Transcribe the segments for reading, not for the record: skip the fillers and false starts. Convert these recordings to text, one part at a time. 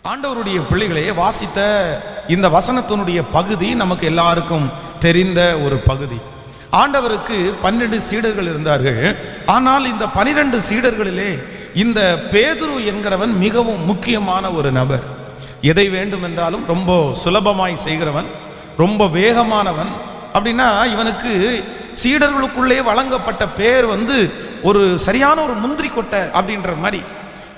ஆண்டவருடைய பிள்ளைகளே, வாசித்த இந்த வசனத்தினுடைய பகுதி நமக்கு எல்லாருக்கும் தெரிந்த ஒரு பகுதி. ஆண்டவருக்கு 12 சீடர்கள் இருந்தார்கள். ஆனால் இந்த 12 சீடர்களிலே இந்த பேதுரு என்கிறவன் மிகவும் முக்கியமான ஒரு நபர். எதை வேண்டும் என்றாலும் ரொம்ப சுலபமாய் செய்கிறவன், ரொம்ப வேகமானவன். அப்படின்னா இவனுக்கு சீடர்களுக்குள்ளே வழங்கப்பட்ட பேர் ஒரு சரியான ஒரு முந்திரி கொட்டை அப்படின்ற மாதிரி.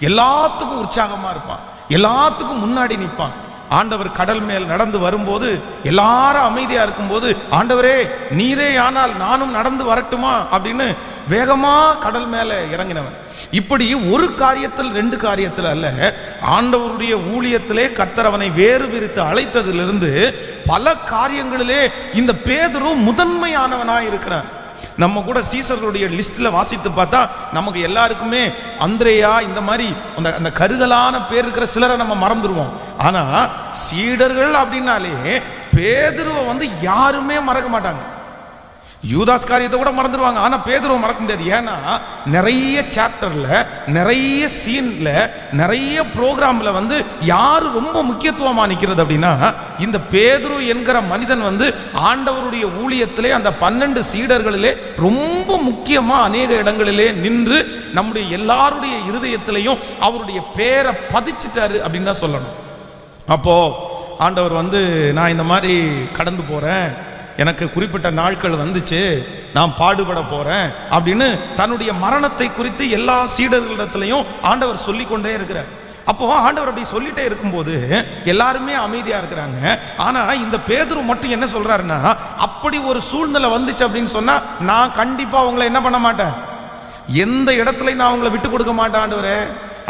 எல்லாத்துக்கும் உற்சாகமா இருப்பான், எல்லாத்துக்கும் முன்னாடி நிற்பான். ஆண்டவர் கடல் மேல் நடந்து வரும்போது எல்லாரும் அமைதியா இருக்கும்போது, ஆண்டவரே நீரே ஆனால் நானும் நடந்து வரட்டுமா அப்படின்னு வேகமா கடல் மேல இறங்கினவன். இப்படி ஒரு காரியத்தில் 2 காரியத்தில் அல்ல, ஆண்டவருடைய ஊழியத்திலே கர்த்தர் அவனை வேறு பிரித்து அழைத்ததிலிருந்து பல காரியங்களிலே இந்த பேதுரு முதன்மையானவனாய் இருக்கிறான். நம்ம கூட சீசர்களுடைய லிஸ்ட்ல வாசித்து பார்த்தா நமக்கு எல்லாருக்குமே அந்திரேயா இந்த மாதிரி அந்த கருகலான பேர் இருக்கிற சிலரை நம்ம மறந்துடுவோம். ஆனா சீடர்கள் அப்படின்னாலே பேதுருவை யாருமே மறக்க மாட்டாங்க. யூதாஸ் காரியத்தை கூட மறந்துடுவாங்க, ஆனா பேதுருவை மறக்க முடியாது. ஏன்னா நிறைய சாப்டர்ல, நிறைய சீன்ல, நிறைய ப்ரோக்ராம்ல யாரு ரொம்ப முக்கியத்துவமா நிற்கிறது அப்படின்னா இந்த பேதுரு என்கிற மனிதன் ஆண்டவருடைய ஊழியத்திலே அந்த 12 சீடர்களிலே ரொம்ப முக்கியமா அநேக இடங்களிலே நின்று நம்முடைய எல்லாருடைய இருதயத்திலையும் அவருடைய பேரை பதிச்சிட்டாரு அப்படின்னு தான் சொல்லணும். அப்போ ஆண்டவர் நான் இந்த மாதிரி கடந்து போறேன், எனக்கு குறிப்பிட்ட நாட்கள் வந்துச்சு, நான் பாடுபட போறேன் அப்படின்னு தன்னுடைய மரணத்தை குறித்து எல்லா சீடர்களிடத்திலையும் ஆண்டவர் சொல்லிக்கொண்டே இருக்கிறார். அப்போ ஆண்டவர் அப்படி சொல்லிட்டே இருக்கும்போது எல்லாருமே அமைதியா இருக்கிறாங்க. ஆனா இந்த பேதுரு மட்டும் என்ன சொல்றாருன்னா, அப்படி ஒரு சூழ்நிலை வந்துச்சு அப்படின்னு சொன்னா நான் கண்டிப்பா உங்களை என்ன பண்ண மாட்டேன், எந்த இடத்துல நான் உங்களை விட்டு கொடுக்க மாட்டேன் ஆண்டவரே.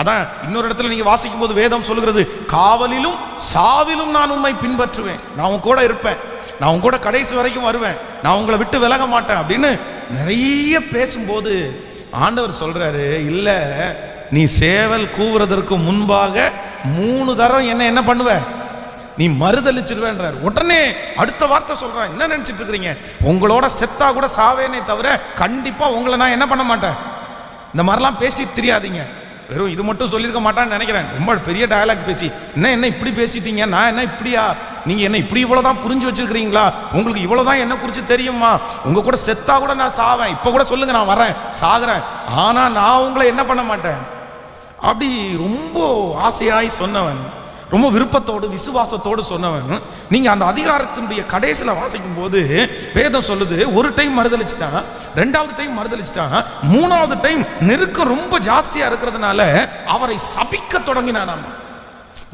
அதான் இன்னொரு இடத்துல நீங்க வாசிக்கும் போது வேதம் சொல்லுகிறது, காவலிலும் சாவிலும் நான் உம்மை பின்பற்றுவேன், நான் உன் கூட இருப்பேன், நான் உங்க கூட கடைசி வரைக்கும் வருவேன், நான் உங்களை விட்டு விலக மாட்டேன் அப்படின்னு நிறைய பேசும்போது ஆண்டவர் சொல்றாரு, இல்ல நீ சேவல் கூவுறதற்கு முன்பாக 3 தரம் என்ன பண்ணுவ, நீ மறுதளிச்சிருவேன்றார். உடனே அடுத்த வார்த்தை சொல்றான், என்ன நினைச்சிட்டு இருக்கிறீங்க, உங்களோட செத்தா கூட சாவேனே தவிர கண்டிப்பா உங்களை நான் என்ன பண்ண மாட்டேன். இந்த மாதிரிலாம் பேசி தெரியாதீங்க. வெறும் இது மட்டும் சொல்லியிருக்க மாட்டான்னு நினைக்கிறேன். ரொம்ப பெரிய டயலாக் பேசி என்ன இப்படி பேசிட்டீங்க, நான் என்ன இப்படியா, நீங்க என்ன இப்படி இவ்வளவுதான் புரிஞ்சு வச்சிருக்கிறீங்களா, உங்களுக்கு இவ்வளவுதான் என்ன குறித்து தெரியுமா, உங்க கூட செத்தா கூட நான் சாவேன், இப்ப கூட சொல்லுங்க நான் வரேன் சாகுறேன், ஆனா நான் உங்களை என்ன பண்ண மாட்டேன். அப்படி ரொம்ப ஆசையாய் சொன்னவன், ரொம்ப விருப்பத்தோடு விசுவாசத்தோடு சொன்னவன். நீங்க அந்த அதிகாரத்தினுடைய கடைசியில் வாசிக்கும் போது வேதம் சொல்லுது, ஒரு டைம் மறுதளிச்சிட்டான், 2வது டைம் மறுதளிச்சிட்டான், 3வது டைம் நெருக்கம் ரொம்ப ஜாஸ்தியா இருக்கிறதுனால அவரை சபிக்க தொடங்கினான்.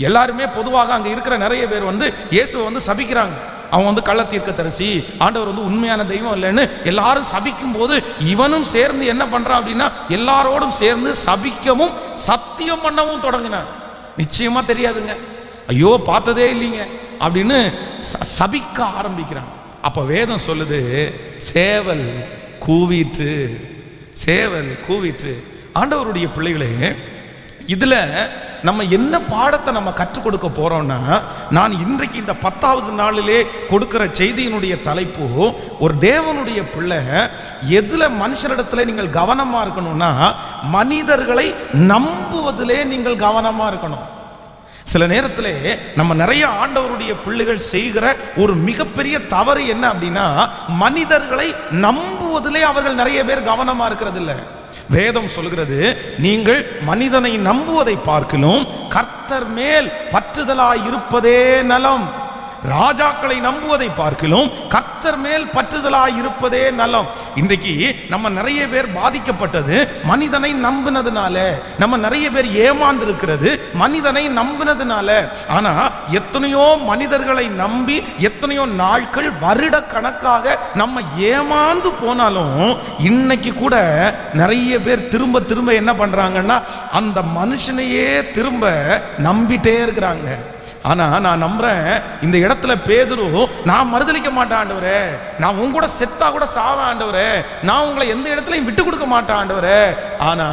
எல்லாருமே பொதுவாக அங்க இருக்கிற நிறைய பேர் இயேசுவை சபிக்கிறாங்க. அவன் கள்ள தீர்க்கதரிசி, ஆண்டவர் உண்மையான தெய்வம் இல்லைன்னு எல்லாரும் சபிக்கும் போது இவனும் சேர்ந்து என்ன பண்றான் அப்படின்னா எல்லாரோடும் சேர்ந்து சபிக்கவும் சத்தியம் பண்ணவும் தொடங்கினான். நிச்சயமா தெரியாதுங்க, ஐயோ பார்த்ததே இல்லைங்க அப்படின்னு சபிக்க ஆரம்பிக்கிறான். அப்ப வேதம் சொல்லுது, சேவல் கூவிற்று, சேவல் கூவிற்று. ஆண்டவருடைய பிள்ளைகளே, இதுல நம்ம என்ன பாடத்தை நம்ம கற்றுக் கொடுக்க போறோம்னா, நான் இன்றைக்கு இந்த 10வது நாளிலே கொடுக்கிற செய்தியினுடைய தலைப்பு, ஒரு தேவனுடைய பிள்ளை எதுல மனுஷரிடத்துல நீங்கள் கவனமா இருக்கணும்னா மனிதர்களை நம்புவதிலே நீங்கள் கவனமா இருக்கணும். சில நேரத்திலே நம்ம நிறைய ஆண்டவருடைய பிள்ளைகள் செய்கிற ஒரு மிகப்பெரிய தவறு என்ன அப்படின்னா, மனிதர்களை நம்புவதிலே அவர்கள் நிறைய பேர் கவனமா இருக்கிறது இல்லை. வேதம் சொல்கிறது, நீங்கள் மனிதனை நம்புவதை பார்க்கிலும் கர்த்தர் மேல் பற்றுதலாய் இருப்பதே நலம். ராஜாக்களை நம்புவதை பார்க்கிலும் கர்த்தர் மேல் பற்றுதலாய் இருப்பதே நலம். இன்றைக்கு நம்ம நிறைய பேர் பாதிக்கப்பட்டது மனிதனை நம்பினதுனால, நம்ம நிறைய பேர் ஏமாந்து இருக்கிறது மனிதனை நம்பினதுனால. ஆனா எத்தனையோ மனிதர்களை நம்பி எத்தனையோ நாட்கள் வருட கணக்காக நம்ம ஏமாந்து போனாலும் இன்னைக்கு கூட நிறைய பேர் திரும்ப திரும்ப என்ன பண்றாங்கன்னா அந்த மனுஷனையே திரும்ப நம்பிட்டே இருக்கிறாங்க. ஆனா நான் நம்புறேன், இந்த இடத்துல பேதுரு, நான் மறுதளிக்க மாட்டேன் ஆண்டவரே, நான் உங்க கூட செத்தா கூட சாவேன் ஆண்டவரே, நான் உங்களை எந்த இடத்துலையும் விட்டு கொடுக்க மாட்டேன் ஆண்டவரே. ஆனா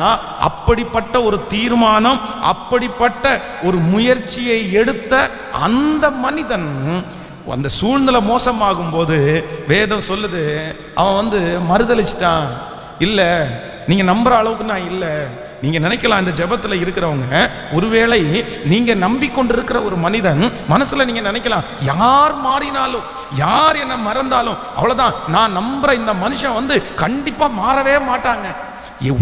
அப்படிப்பட்ட ஒரு தீர்மானம், அப்படிப்பட்ட ஒரு முயற்சியை எடுத்த அந்த மனிதன் அந்த சூழ்நிலை மோசமாகும் போது வேதம் சொல்லுது, அவன் மறுதளிச்சிட்டான். இல்ல நீங்க நம்புற அளவுக்கு நான் இல்லை. நீங்க நினைக்கலாம் இந்த ஜெபத்தில் இருக்கிறவங்க, ஒருவேளை நீங்க நம்பிக்கொண்டிருக்கிற ஒரு மனிதன் மனசுல நீங்க நினைக்கலாம், யார் மாறினாலும் யார் என்ன மறந்தாலும் அவ்வளவுதான், நான் நம்புற இந்த மனுஷன் வந்து கண்டிப்பா மாறவே மாட்டாங்க,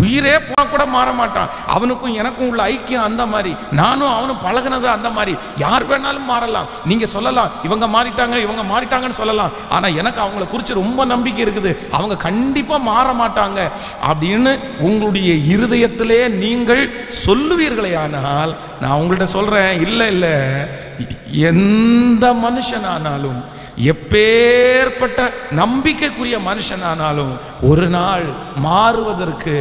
உயிரே போனா கூட மாற மாட்டான், அவனுக்கும் எனக்கும் உள்ள ஐக்கியம் அந்த மாதிரி, நானும் அவனும் பழகினது அந்த மாதிரி, யார் வேணாலும் மாறலாம். நீங்க சொல்லலாம் இவங்க மாறிட்டாங்கன்னு சொல்லலாம், ஆனா எனக்கு அவங்களை குறித்து ரொம்ப நம்பிக்கை இருக்குது, அவங்க கண்டிப்பா மாற மாட்டாங்க அப்படின்னு உங்களுடைய இருதயத்திலே நீங்கள் சொல்லுவீர்களே. ஆனால் நான் உங்கள்கிட்ட சொல்றேன், இல்லை இல்லை, எந்த மனுஷனானாலும் எப்பேற்பட்ட நம்பிக்கைக்குரிய மனுஷனானாலும் ஒரு நாள் மாறுவதற்கு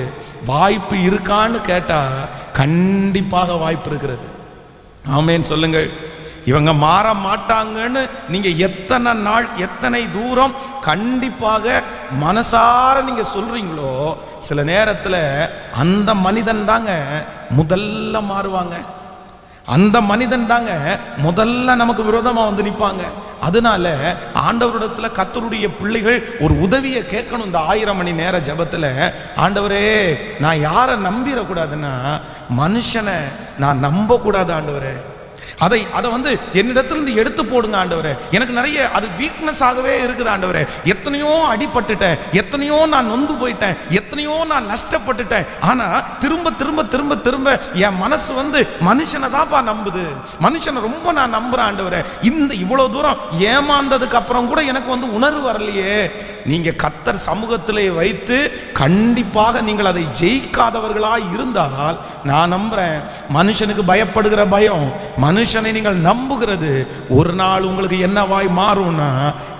வாய்ப்பு இருக்கான்னு கேட்டா கண்டிப்பாக வாய்ப்பு இருக்கிறது. ஆமேன் சொல்லுங்கள். இவங்க மாற மாட்டாங்கன்னு நீங்க எத்தனை நாள் எத்தனை தூரம் கண்டிப்பாக மனசார நீங்க சொல்றீங்களோ, சில நேரத்தில் அந்த மனிதன் தாங்க முதல்ல மாறுவாங்க, அந்த மனிதன் தாங்க முதல்ல நமக்கு விரோதமா வந்து நிற்பாங்க. அதனால ஆண்டவரிடத்துல கர்த்தருடைய பிள்ளைகள் ஒரு உதவியை கேட்கணும். இந்த 1000 மணி நேர ஜெபத்துல, ஆண்டவரே நான் யாரை நம்பிடக்கூடாதுன்னா மனுஷனை நான் நம்ப கூடாது ஆண்டவரே, அதை வந்து என்னிடத்திலிருந்து எடுத்து போடுங்க ஆண்டவரே, எனக்கு நிறைய அது வீக்னஸ் ஆகவே இருக்குது ஆண்டவரே, எத்தனையோ அடிபட்டுட்டேன், எத்தனையோ நான் நொந்து போயிட்டேன், எத்தனையோ நான் நஷ்டப்பட்டுட்டேன், ஆனா திரும்ப திரும்ப திரும்ப திரும்ப என் மனசு வந்து மனுஷனை தான்ப்பா நம்புது, மனுஷனை ரொம்ப நான் நம்புறேன் ஆண்டவரே, இந்த இவ்வளவு தூரம் ஏமாந்ததுக்கு அப்புறம் கூட எனக்கு வந்து உணர்வு வரலையே. நீங்க கர்த்தர் சமூகத்திலே வைத்து கண்டிப்பாக நீங்கள் அதை ஜெயிக்காதவர்களாய் இருந்தால், நான் நம்புறேன் மனுஷனுக்கு பயப்படுகிற பயம், மனுஷனை நீங்கள் நம்புகிறது ஒரு நாள் உங்களுக்கு என்னவாய் மாறும்னா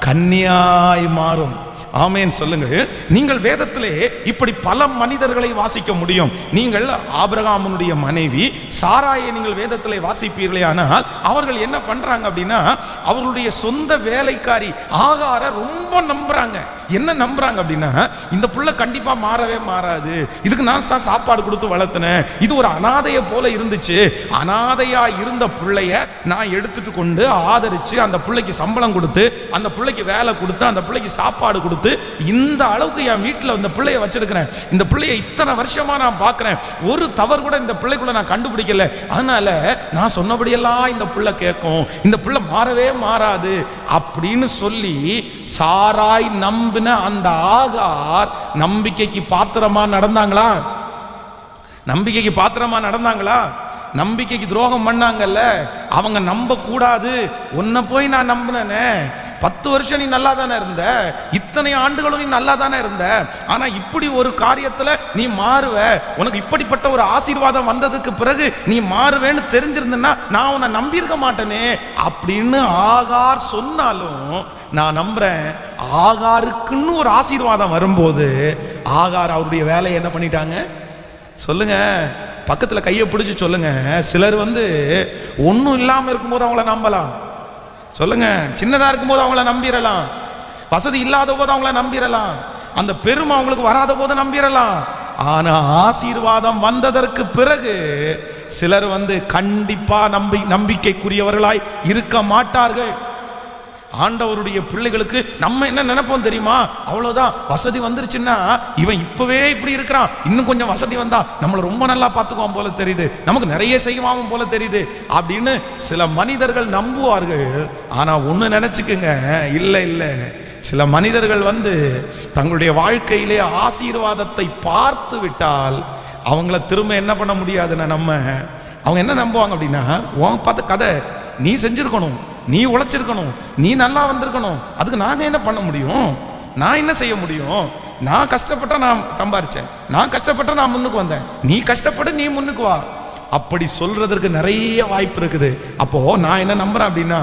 கன்னியாய் மாறும். ஆமேன் சொல்லுங்கள். நீங்கள் வேதத்திலே இப்படி பல மனிதர்களை வாசிக்க முடியும். நீங்கள் ஆபிரகாமுடைய மனைவி சாராயை நீங்கள் வேதத்திலே வாசிப்பீர்களே, ஆனால் அவர்கள் என்ன பண்றாங்க அப்படின்னா, அவர்களுடைய சொந்த வேலைக்காரி ஆகார ரொம்ப நம்புறாங்க. என்ன நம்புறாங்க அப்படின்னா, இந்த புள்ள கண்டிப்பா மாறவே மாறாது, இதுக்கு நான் தான் சாப்பாடு கொடுத்து வளர்த்தனேன், இது ஒரு அனாதைய போல இருந்துச்சு, அனாதையா இருந்த பிள்ளைய நான் எடுத்துட்டு கொண்டு ஆதரிச்சு அந்த பிள்ளைக்கு சம்பளம் கொடுத்து அந்த பிள்ளைக்கு வேலை கொடுத்து அந்த பிள்ளைக்கு சாப்பாடு கொடுத்து இந்த அளவுக்கு என் வீட்டில் இந்த பிள்ளைய வச்சிருக்கிறேன், இந்த பிள்ளைய இத்தனை வருஷமா நான் பார்க்கிறேன், ஒரு தவறு கூட இந்த பிள்ளைக்குள்ள நான் கண்டுபிடிக்கல, அதனால நான் சொன்னபடியெல்லாம் இந்த பிள்ளை கேட்கும், இந்த பிள்ளை மாறவே மாறாது அப்படின்னு சொல்லி சாராய் நம்பின அந்த ஆகார் நம்பிக்கைக்கு பாத்திரமா நடந்தாங்களா? நம்பிக்கைக்கு பாத்திரமா நடந்தாங்களா? நம்பிக்கைக்கு துரோகம் பண்ணாங்கல்ல, அவங்க நம்ப கூடாது. உன்னை போய் நான் நம்பினேனே, 10 வருஷம் நீ நல்லா தானே இருந்த, இத்தனை ஆண்டுகளும் நீ நல்லா தானே இருந்த, ஆனா இப்படி ஒரு காரியத்துல நீ மாறுவ, உனக்கு இப்படிப்பட்ட ஒரு ஆசீர்வாதம் வந்ததுக்கு பிறகு நீ மாறுவேன்னு தெரிஞ்சிருந்தா நான் உன்னை நம்பியிருக்க மாட்டேனே அப்படின்னு ஆகார் சொன்னாலும், நான் நம்புறேன் ஆகாருக்குன்னு ஒரு ஆசீர்வாதம் வரும்போது ஆகார் அவருடைய வேலையை என்ன பண்ணிட்டாங்க சொல்லுங்க. பக்கத்துல கையை பிடிச்சு சொல்லுங்க. சிலர் வந்து ஒன்றும் இல்லாம இருக்கும்போது அவங்கள நம்பலாம். சொல்லுங்க. சின்னதா இருக்கும்போது அவங்கள நம்பிடலாம், வசதி இல்லாத போது அவங்கள நம்பிடலாம், அந்த பெருமை அவங்களுக்கு வராத போது நம்பிடலாம். ஆனா ஆசீர்வாதம் வந்ததற்கு பிறகு சிலர் வந்து கண்டிப்பா நம்பிக்கைக்குரியவர்களாய் இருக்க மாட்டார்கள். ஆண்டவருடைய பிள்ளைகளுக்கு நம்ம என்ன நினைப்போம் தெரியுமா? அவ்வளவுதான், வசதி வந்துருச்சுன்னா இவன் இப்பவே இப்படி இருக்கிறான், இன்னும் கொஞ்சம் வசதி வந்தா நம்மளை ரொம்ப நல்லா பார்த்துக்குவான் போல தெரியுது, நமக்கு நிறைய செய்வான் போல தெரியுது அப்படின்னு சில மனிதர்கள் நம்புவார்கள். ஆனா ஒண்ணு நினைச்சுக்குங்க, இல்லை இல்லை, சில மனிதர்கள் வந்து தங்களுடைய வாழ்க்கையிலே ஆசீர்வாதத்தை பார்த்து விட்டால் அவங்கள திரும்ப என்ன பண்ண முடியாதுன்னா, அவங்க என்ன நம்புவாங்க அப்படின்னா, உன் பார்த்த கதை நீ செஞ்சிருக்கணும், நீ உழைச்சிருக்கணும், நீ நல்லா வந்திருக்கணும், அதுக்கு நாங்க என்ன பண்ண முடியும், நான் என்ன செய்ய முடியும், நான் கஷ்டப்பட்ட நான் சம்பாரிச்சேன், நான் கஷ்டப்பட்ட நான் முன்னுக்கு வந்தேன், நீ கஷ்டப்பட்டு நீ முன்னுக்கு வா, அப்படி சொல்றதற்கு நிறைய வாய்ப்பு இருக்குது. அப்போ நான் என்ன நம்புறேன் அப்படின்னா,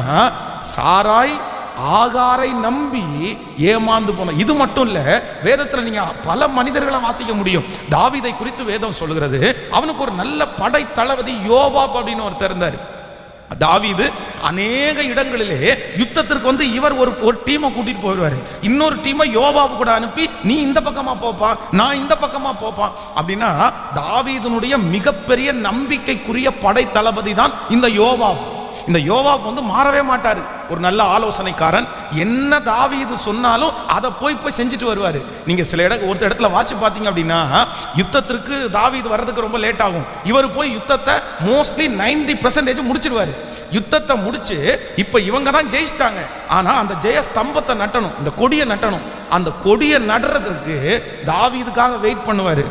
சாராய் ஆகாரை நம்பி ஏமாந்து போன. இது மட்டும் இல்ல, வேதத்துல நீங்க பல மனிதர்களை வாசிக்க முடியும். தாவீதை குறித்து வேதம் சொல்கிறது, அவனுக்கு ஒரு நல்ல படை தளபதி யோவாப் அப்படின்னு ஒருத்தர் இருந்தார். தாவீது அநேக இடங்களிலே யுத்தத்திற்கு வந்து இவர் ஒரு டீமை கூட்டிட்டு போயிடுவாரு, இன்னொரு டீமை யோவாப் கூட அனுப்பி நீ இந்த பக்கமா போப்பா, நான் இந்த பக்கமா போப்பான் அப்படின்னா, தாவீதுனுடைய மிகப்பெரிய நம்பிக்கைக்குரிய படை தளபதி தான் இந்த யோவாப். இந்த யோவாப் வந்து மாறவே மாட்டாரு. ஒரு நல்ல ஆலோசனைக்காரன். என்ன தாவீது சொன்னாலும் அதை போய் செஞ்சுட்டு வருவாரு. நீங்க சில ஒரு இடத்துல வாட்சி பார்த்தீங்க அப்படின்னா, யுத்தத்திற்கு தாவீது வர்றதுக்கு ரொம்ப லேட் ஆகும். இவர் போய் யுத்தத்தை மோஸ்ட்லி 90% முடிச்சிடுவாரு. யுத்தத்தை முடிச்சு இப்ப இவங்க தான் ஜெயிச்சிட்டாங்க. ஆனா அந்த ஜெய ஸ்தம்பத்தை நட்டணும், இந்த கொடியை நட்டணும். அந்த கொடியை நடுறதுக்கு தாவீதுக்காக வெயிட் பண்ணுவாரு.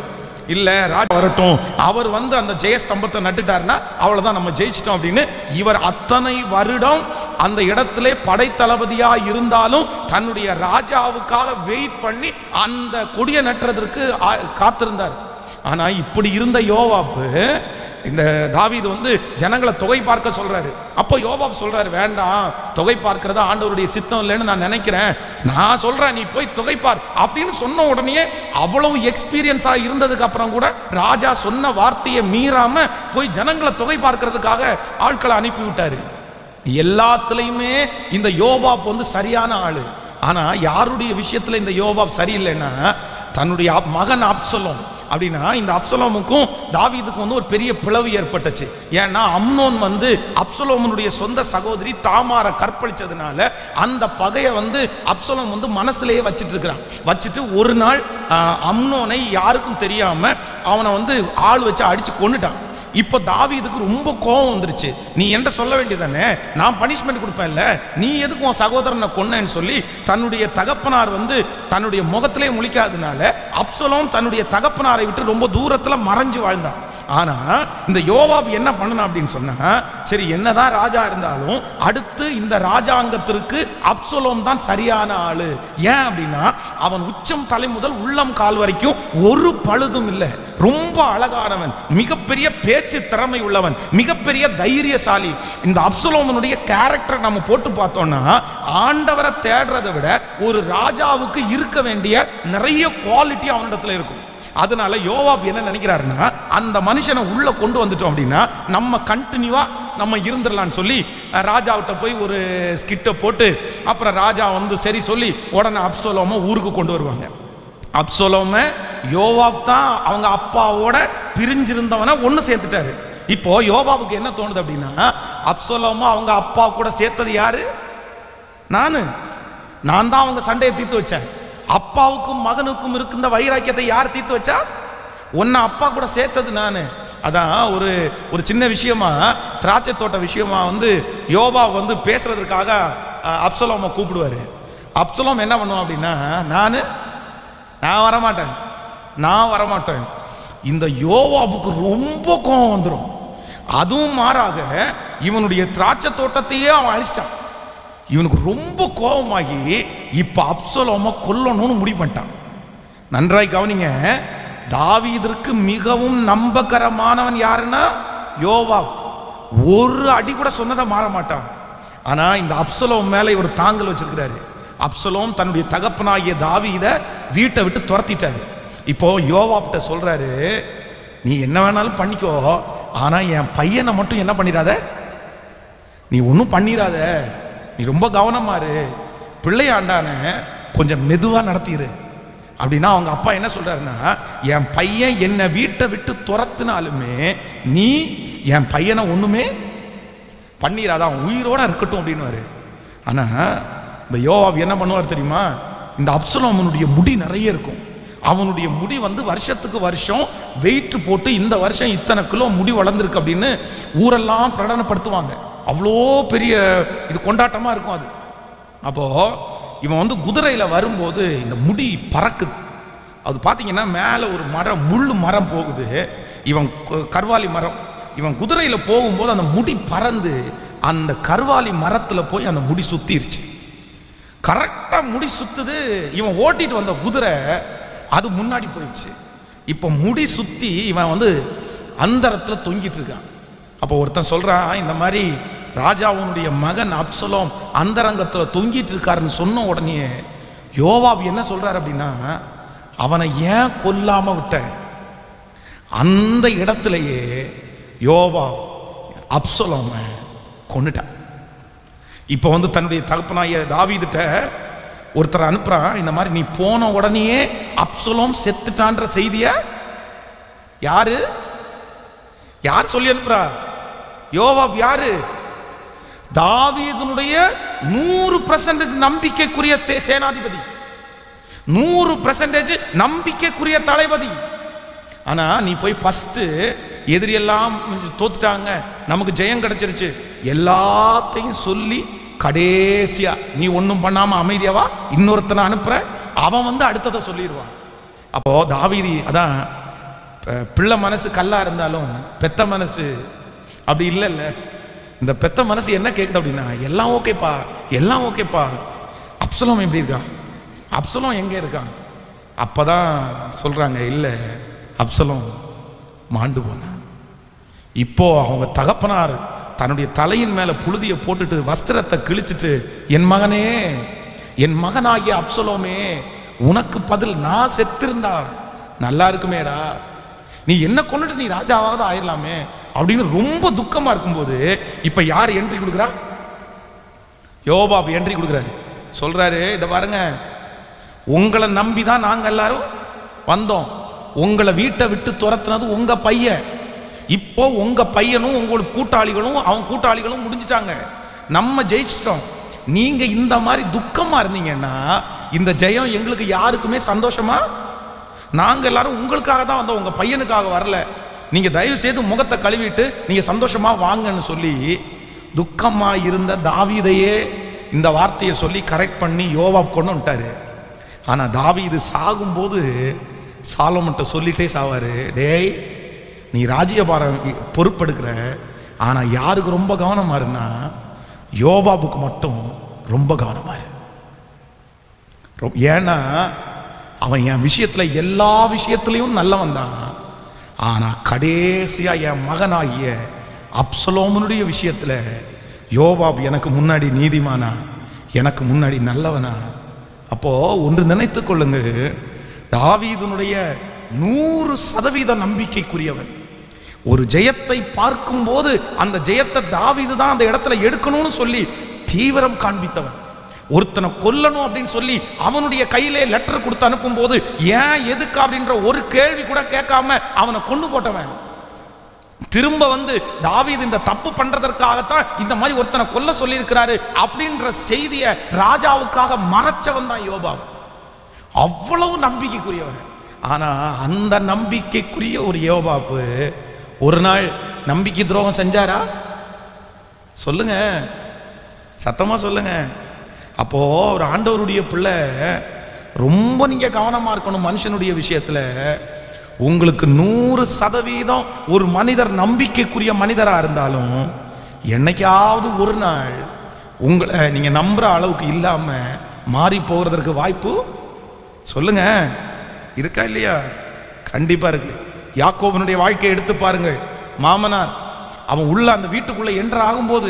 இல்ல ராஜா வரட்டும், அவர் வந்து அந்த ஜெயஸ்தம்பத்தை நட்டுட்டாருன்னா அவ்வளவுதான், நம்ம ஜெயிச்சிட்டோம் அப்படின்னு இவர் அத்தனை வருடம் அந்த இடத்திலே படைத்தளபதியா இருந்தாலும் தன்னுடைய ராஜாவுக்காக வெயிட் பண்ணி அந்த கொடியை நட்டுறதற்கு காத்திருந்தார். ஆனா இப்படி இருந்த யோவாப்பு இந்த தாவீது வந்து ஜனங்களை தொகை பார்க்க சொல்றாரு. அப்போ யோவாப் சொல்றாரு, வேண்டாம், தொகை பார்க்கிறதா ஆண்டவருடைய சித்தம் இல்லைன்னு நான் நினைக்கிறேன், நான் சொல்றேன் நீ போய் தொகை பார் அப்படின்னு சொன்ன உடனே அவ்வளவு எக்ஸ்பீரியன்ஸா இருந்ததுக்கு அப்புறம் கூட ராஜா சொன்ன வார்த்தையை மீறாம போய் ஜனங்களை தொகை பார்க்கிறதுக்காக ஆட்களை அனுப்பி விட்டாரு. எல்லாத்துலயுமே இந்த யோவாப் வந்து சரியான ஆளு. ஆனா யாருடைய விஷயத்துல இந்த யோவாப் சரியில்லைன்னா, தன்னுடைய மகன் அப்சலோம். அப்படின்னா இந்த அப்சலோமுக்கும் தாவீதுக்கும் வந்து ஒரு பெரிய பிளவு ஏற்பட்டுச்சு. ஏன்னா அம்னோன் வந்து அப்சலோமனுடைய சொந்த சகோதரி தாமாரை கற்பழிச்சதுனால அந்த பகையை வந்து அப்சலோம் வந்து மனசுலேயே வச்சுட்டு இருக்கிறான். வச்சுட்டு ஒரு நாள் அம்னோனை யாருக்கும் தெரியாம அவனை வந்து ஆள் வச்சு அடிச்சு கொன்னுட்டான். இப்போ தாவீதுக்கு ரொம்ப கோபம் வந்துருச்சு. நீ என்கிட்ட சொல்ல வேண்டியதானே, நான் பனிஷ்மெண்ட் கொடுப்பேன்ல, நீ எதுக்கு உன் சகோதரனை கொன்னேன்னு சொல்லி தன்னுடைய தகப்பனார் வந்து தன்னுடைய முகத்திலே முழிக்காதனால அப்சலோம் தன்னுடைய தகப்பனாரை விட்டு ரொம்ப தூரத்துல மறைஞ்சு வாழ்ந்தான். ஆனா இந்த யோவாப் என்ன பண்ணணும் அப்படின்னு சொன்னா, சரி என்னதான் ராஜா இருந்தாலும் அடுத்து இந்த ராஜாங்கத்திற்கு அப்சலோம் தான் சரியான ஆளு. ஏன் அப்படின்னா அவன் உச்சம் தலை முதல் உள்ளம் கால் வரைக்கும் ஒரு பழுதும் இல்லை, ரொம்ப அழகானவன், மிகப்பெரிய பேச்சு திறமை உள்ளவன், மிகப்பெரிய தைரியசாலி. இந்த அப்சலோமனுடைய கேரக்டர் நம்ம போட்டு பார்த்தோம்னா ஆண்டவரை தேடுறதை விட ஒரு ராஜாவுக்கு இருக்க வேண்டிய நிறைய குவாலிட்டி அவனிடத்துல இருக்கும். அதனால யோவாப் என்ன நினைக்கிறாருன்னா, அந்த மனுஷனை உள்ள கொண்டு வந்துட்டோம் அப்படின்னா நம்ம கண்டினியூவா நம்ம இருந்துடலான்னு சொல்லி ராஜாவிட்ட போய் ஒரு ஸ்கிட்டை போட்டு அப்புறம் ராஜா வந்து சரி சொல்லி உடனே அப்சலோமை ஊருக்கு கொண்டு வருவாங்க. அப்சலோமை யோவாப் தான் அவங்க அப்பாவோட பிரிஞ்சிருந்தவனை ஒன்று சேர்த்துட்டாரு. இப்போ யோவாபுக்கு என்ன தோணுது அப்படின்னா, அப்சலோமை அவங்க அப்பா கூட சேர்த்தது யாரு? நான் தான் அவங்க சண்டையை தீர்த்து வச்சேன். அப்பாவுக்கும் மகனுக்கும் இருக்கின்ற வைராக்கியத்தை யார் தீர்த்து வச்சா? ஒன்ன அப்பா கூட சேர்த்தது நான். அதான் ஒரு சின்ன விஷயமா, திராட்சை தோட்ட விஷயமா வந்து யோவாப் வந்து பேசுறதுக்காக அப்சலோமை கூப்பிடுவாரு. அப்சலோம் என்ன பண்ணுவான் அப்படின்னா, நான் வரமாட்டேன். இந்த யோவாபுக்கு ரொம்ப கோபம் வந்துடும். அதுவும் மாறாக இவனுடைய திராட்சை தோட்டத்தையே அவன் அழிச்சிட்டான். இவனுக்கு ரொம்ப கோபமாகி இப்ப அப்சலோமை கொல்லணும்னு முடிவு பண்ணிட்டான். நன்றாய் கவனிங்க, தாவீதிற்கு மிகவும் நம்பகரமானவன் யாருன்னா யோவாப். ஒரு அடி கூட சொன்னதை மாற மாட்டான். ஆனா இந்த அப்சலோம் மேல இவர் தாங்கல் வச்சிருக்கிறாரு. அப்சலோம் தன்னுடைய தகப்பனாகிய தாவீதை வீட்டை விட்டு துரத்திட்டாரு. இப்போ யோவாப்ட்ட சொல்றாரு, நீ என்ன வேணாலும் பண்ணிக்கோ, ஆனா என் பையனை மட்டும் என்ன பண்ணிடாத, நீ ஒன்றும் பண்ணிடாத, நீ ரொம்ப கவனமாரு, பிள்ளையாண்டான கொஞ்சம் மெதுவா நடத்திடு அப்படின்னா. அவங்க அப்பா என்ன சொல்றாருன்னா, என் பையன் என்னை வீட்டை விட்டு துரத்தினாலுமே நீ என் பையனை ஒண்ணுமே பண்ணிடாத, அவன் உயிரோட இருக்கட்டும் அப்படின்னுவாரு. ஆனா இந்த யோவாப் என்ன பண்ணுவார் தெரியுமா? இந்த அப்சலோமனுடைய முடி நிறைய இருக்கும். அவனுடைய முடி வந்து வருஷத்துக்கு வருஷம் வெயிட் போட்டு இந்த வருஷம் இத்தனை கிலோ முடி வளர்ந்துருக்கு அப்படின்னு ஊரெல்லாம் பிரகடனப்படுத்துவாங்க. அவ்வளோ பெரிய இது கொண்டாட்டமா இருக்கும் அது. அப்போ இவன் வந்து குதிரையில வரும்போது இந்த முடி பறக்குது. அது பார்த்தீங்கன்னா மேலே ஒரு மரம், முள்ளு மரம் போகுது, இவன் கர்வாலி மரம். இவன் குதிரையில போகும்போது அந்த முடி பறந்து அந்த கர்வாலி மரத்துல போய் அந்த முடி சுத்திருச்சு. கரெக்டா முடி சுத்துது. இவன் ஓட்டிட்டு வந்த குதிரை அது முன்னாடி போயிடுச்சு. இப்போ முடி சுத்தி இவன் வந்து அந்தரத்துல தொங்கிட்டு இருக்கான். அப்போ ஒருத்தன் சொல்றான், இந்த மாதிரி ராஜாவுடைய மகன் அப்சலோம் அந்தரங்கத்துல தொங்கிட்டு இருக்காருன்னு சொன்ன உடனே யோவாப் என்ன சொல்றாரு அப்படின்னா, அவனை ஏன் கொல்லாம விட்ட? அந்த இடத்திலேயே யோவாப் அப்சலோமை கொன்னுட்டான். இப்போ வந்து தன்னுடைய தகப்பனாய தாவீதுட்ட ஒருத்தர் அனுப்புறான், இந்த மாதிரி நீ போன உடனே அப்சலோம் செத்துட்டான்ற செய்திய யார் சொல்லி அனுப்புறா? யோவாப். யாரு? தாவீதுனுடைய 100% நம்பிக்கைக்குரிய சேனாதிபதி, 100% நம்பிக்கைக்குரிய தளபதி. ஆனா நீ போய் ஃபர்ஸ்ட் எதிரி எல்லாம் தோத்துட்டாங்க, நமக்கு ஜெயம் கிடைச்சிருச்சு எல்லாத்தையும் சொல்லி கடைசியா நீ ஒன்றும் பண்ணாம அமைதியாவா இன்னொருத்தனை அனுப்புற, அவன் வந்து அடுத்ததை சொல்லிடுவான். அப்போ தாவீது அதான், பிள்ளை மனசு கல்லா இருந்தாலும் பெத்த மனசு அப்படி இல்லைல்ல. இந்த பெத்த மனசு என்ன கேட்குது அப்படின்னா, எல்லாம் ஓகேப்பா எல்லாம் ஓகேப்பா, அப்சலோம் எப்படி இருக்கான், அப்சலோம் எங்கே இருக்கான்? அப்பதான் சொல்றாங்க, இல்லை அப்சலோம் மாண்டு போனான். இப்போ அவங்க தகப்பனார் தன்னுடைய தலையின் மேல புழுதியை போட்டுட்டு வஸ்திரத்தை கிழிச்சிட்டு, என் மகனே, என் மகனாகிய அப்சலோமே, உனக்கு பதில் நான் செத்திருந்தா நல்லா இருக்குமேடா, நீ என்ன கொண்டுட்டு நீ ராஜாவாவது ஆயிடலாமே அப்படின்னு ரொம்ப துக்கமா இருக்கும்போது இப்ப யார் என்ட்ரி கொடுக்குறா? யோவாப் என்ட்ரி கொடுக்குறாரு. சொல்றாரு, இத பாருங்க, உங்களை நம்பிதான் நாங்க எல்லாரும் வந்தோம், உங்களை வீட்டை விட்டு துரத்துனது உங்க பையன், இப்போ உங்க பையனும் உங்களுக்கு கூட்டாளிகளும் அவன் கூட்டாளிகளும் முடிஞ்சிட்டாங்க, நம்ம ஜெயிச்சிட்டோம். நீங்க இந்த மாதிரி துக்கமா இருந்தீங்கன்னா இந்த ஜெயம் எங்களுக்கு யாருக்குமே சந்தோஷமா, நாங்க எல்லாரும் உங்களுக்காக தான் வந்தோம், உங்க பையனுக்காக வரல, நீங்க தயவு செய்து முகத்தை கழுவிட்டு நீங்க சந்தோஷமா வாங்கன்னு சொல்லி துக்கமா இருந்த தாவீதையே இந்த வார்த்தையை சொல்லி கரெக்ட் பண்ணி யோவாப் கொண்டு வந்துட்டாரு. ஆனா தாவீது சாகும்போது சாலோமன்ட்ட சொல்லிட்டே சாவாரு, டேய் நீ ராஜ்யபாரம் பொறுப்பெடுக்கிற, ஆனா யாருக்கு ரொம்ப கவனமா இருன்னா யோவாபுக்கு மட்டும் ரொம்ப கவனமா இரு. ஏன்னா அவன் என் விஷயத்துல எல்லா விஷயத்திலையும் நல்லவன் தான், ஆனா கடைசியா என் மகனாகிய அப்சலோமனுடைய விஷயத்துல யோவாப் எனக்கு முன்னாடி நீதிமானா, எனக்கு முன்னாடி நல்லவனா. அப்போ ஒன்று நினைத்துக் கொள்ளுங்க, தாவீதுனுடைய 100% நம்பிக்கைக்குரியவன். ஒரு ஜெயத்தை பார்க்கும் போது அந்த ஜெயத்தை தாவீது தான் அந்த இடத்துல எடுக்கணும்னு சொல்லி தீவிரம் காண்பித்தவன். ஒருத்தனை கொல்லணும் அப்படின்னு சொல்லி அவனுடைய கையிலே லெட்டர் கொடுத்து அனுப்பும் போது ஏன் எதுக்கு அப்படின்ற ஒரு கேள்வி கூட கேட்காம அவனை கொண்டு போட்டவன். திரும்ப வந்து தாவீது இந்த தப்பு பண்றதற்காகத்தான் இந்த மாதிரி ஒருத்தனை கொல்ல சொல்லி இருக்கிறாரு அப்படின்ற செய்தியை ராஜாவுக்காக மறைச்சவன் தான் யோவாப். அவ்வளவு நம்பிக்கைக்குரியவன். ஆனா அந்த நம்பிக்கைக்குரிய ஒரு யோவாப் ஒரு நாள் நம்பிக்கை துரோகம் செஞ்சாரா? சொல்லுங்க, சத்தமா சொல்லுங்க. அப்போ ஒரு ஆண்டவருடைய பிள்ளை ரொம்ப நீங்க கவனமா இருக்கணும். மனுஷனுடைய விஷயத்துல உங்களுக்கு 100% ஒரு மனிதர் நம்பிக்கைக்குரிய மனிதரா இருந்தாலும் என்னைக்காவது ஒரு நாள் உங்களை நீங்க நம்புற அளவுக்கு இல்லாம மாறி போகிறதற்கு வாய்ப்பு, சொல்லுங்க, இருக்கா இல்லையா? கண்டிப்பா இருக்கு. யாக்கோபனுடைய வாழ்க்கையை எடுத்து பாருங்கள். மாமனார் அவன் உள்ள அந்த வீட்டுக்குள்ள என்ட்ரு ஆகும்போது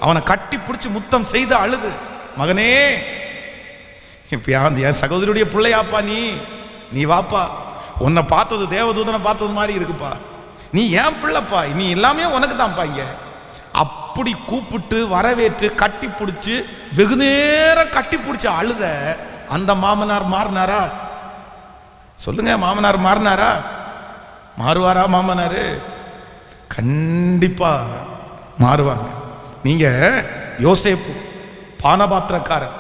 அவனை கட்டி பிடிச்சி முத்தம் செய்து அழுது, மகனே, இப்ப என் சகோதரியுடைய பிள்ளையாப்பா, நீ வாப்பா, உன்னை பார்த்தது தேவதூதனை பார்த்தது மாதிரி இருக்குப்பா, நீ ஏன் பிள்ளைப்பா, நீ எல்லாமே உனக்கு தான்ப்பா இங்க அப்படி கூப்பிட்டு வரவேற்று கட்டி பிடிச்சி வெகு நேரம் கட்டி பிடிச்சி அழுத அந்த மாமனார் மாறினாரா? சொல்லுங்க, மாமனார் மாறினாரா? மாறுவாரா மாமனாரு? கண்டிப்பா மாறுவாங்க. நீங்க யோசேப்பு பானபாத்திரக்காரன்,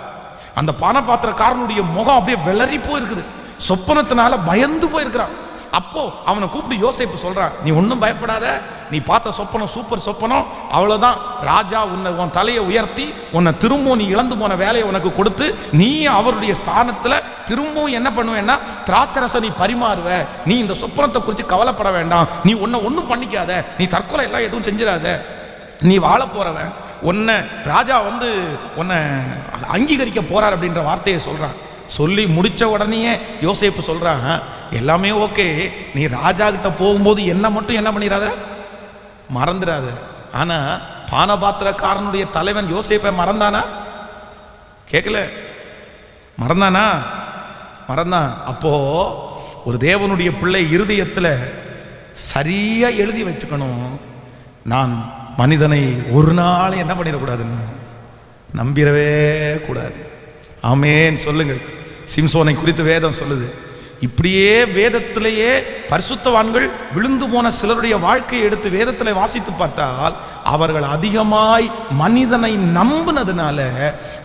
அந்த பானபாத்திரக்காரனுடைய முகம் அப்படியே வெளறி போயிருக்குது, சொப்பனத்தினால பயந்து போயிருக்கிறான். அப்போ அவனை கூப்பிட்டு யோசேப்பு சொல்றான், நீ ஒன்றும் பயப்படாத, நீ பார்த்த சொப்பனம் சூப்பர் சொப்பனம், அவ்வளவுதான், ராஜா உன் தலையை உயர்த்தி உன்னை திரும்பவும் நீ இழந்து போன வேலையை உனக்கு கொடுத்து நீ அவருடைய ஸ்தானத்துல திரும்பவும் என்ன பண்ணுவேன்னா திராட்சரசம் நீ பரிமாறுவ, நீ இந்த சொப்பனத்தை குறித்து கவலைப்பட வேண்டாம், நீ உன்னை ஒன்றும் பண்ணிக்காத, நீ தற்கொலை எல்லாம் எதுவும் செஞ்சிடாத, நீ வாழ போறவன், உன்னை ராஜா வந்து உன்னை அங்கீகரிக்க போறார் அப்படின்ற வார்த்தையை சொல்றான். சொல்லி முடிச்ச உடனே யோசேப்பு சொல்றான், எல்லாமே ஓகே, நீ ராஜா கிட்ட போகும்போது என்ன மட்டும் என்ன பண்ணிடாத, மறந்துடாத. ஆனா பானபாத்திரக்காரனுடைய தலைவன் யோசேப்பை மறந்தானா? கேட்கல, மறந்தானா? மறந்தான். அப்போ ஒரு தேவனுடைய பிள்ளை இருதயத்துல சரியா எழுதி வச்சுக்கணும், நான் மனிதனை ஒரு நாள் என்ன பண்ணிடக்கூடாதுன்னு நம்பிடவே கூடாது. ஆமேன் சொல்லுங்கள். சிம்சோனை குறித்து வேதம் சொல்லுது, இப்படியே வேதத்திலேயே பரிசுத்தவான்கள் விழுந்து போன சிலருடைய வாழ்க்கையை எடுத்து வேதத்தில் வாசித்து பார்த்தால் அவர்கள் அதிகமாய் மனிதனை நம்பினதுனால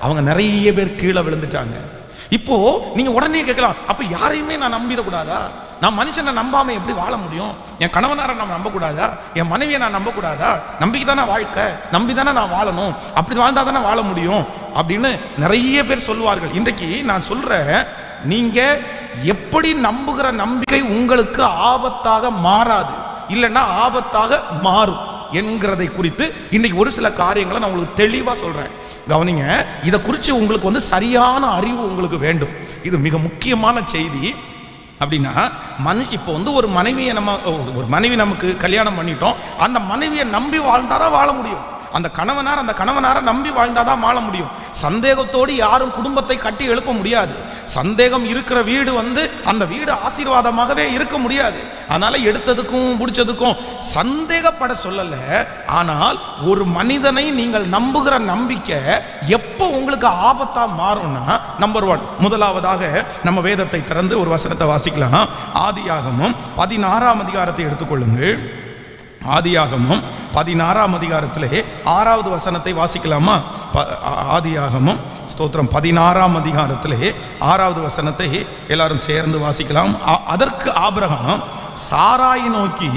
அவங்க நிறைய பேர் கீழே விழுந்துட்டாங்க. இப்போ நீங்க உடனே கேட்கலாம், அப்ப யாரையுமே நான் நம்பிடக்கூடாதா? நான் மனுஷனை நம்பாம எப்படி வாழ முடியும்? என் கணவனாரை நான் நம்பக்கூடாதா? என் மனைவியை நான் நம்பக்கூடாதா? நம்பிக்கை தானே வாழ்க்கை, நம்பி தானே நான் வாழணும், அப்படி வாழ்ந்தா தானே வாழ முடியும் அப்படின்னு நிறைய பேர் சொல்லுவார்கள். இன்றைக்கு நான் சொல்றேன், நீங்க எப்படி நம்புகிற நம்பிக்கை உங்களுக்கு ஆபத்தாக மாறாது, இல்லைன்னா ஆபத்தாக மாறும் என்கிறதை குறித்து இன்னைக்கு ஒரு சில காரியங்களை நான் உங்களுக்கு தெளிவா சொல்றேன். கவனிங்க, இதை குறித்து உங்களுக்கு சரியான அறிவு உங்களுக்கு வேண்டும். இது மிக முக்கியமான செய்தி. அப்படின்னா இப்போ ஒரு மனைவியை ஒரு மனைவி நமக்கு கல்யாணம் பண்ணிட்டோம், அந்த மனைவியை நம்பி வாழ்ந்தாதான் வாழ முடியும். அந்த கணவனாரை நம்பி வாழ்ந்தாதான் வாழ முடியும். சந்தேகத்தோடு யாரும் குடும்பத்தை கட்டி எழுப்ப முடியாது. சந்தேகம் இருக்கிற வீடு அந்த வீடு ஆசீர்வாதமாகவே இருக்க முடியாது. அதனால எடுத்ததுக்கும் பிடிச்சதுக்கும் சந்தேகப்பட சொல்லல. ஆனால் ஒரு மனிதனை நீங்கள் நம்புகிற நம்பிக்கை எப்போ உங்களுக்கு ஆபத்தா மாறும்னா, நம்பர் 1, முதலாவதாக நம்ம வேதத்தை திறந்து ஒரு வசனத்தை வாசிக்கலாம். ஆதியாகமம் 16ஆம் அதிகாரத்தை எடுத்துக்கொள்ளுங்கள். ஆதியாகமம் 16ஆம் அதிகாரத்திலே 6வது வசனத்தை வாசிக்கலாமா? ஆதியாகமம் ஸ்தோத்திரம் 16ஆம் அதிகாரத்திலே 6வது வசனத்தை எல்லாரும் சேர்ந்து வாசிக்கலாம். அதற்கு ஆபிரகாம் சாராயை நோக்கி,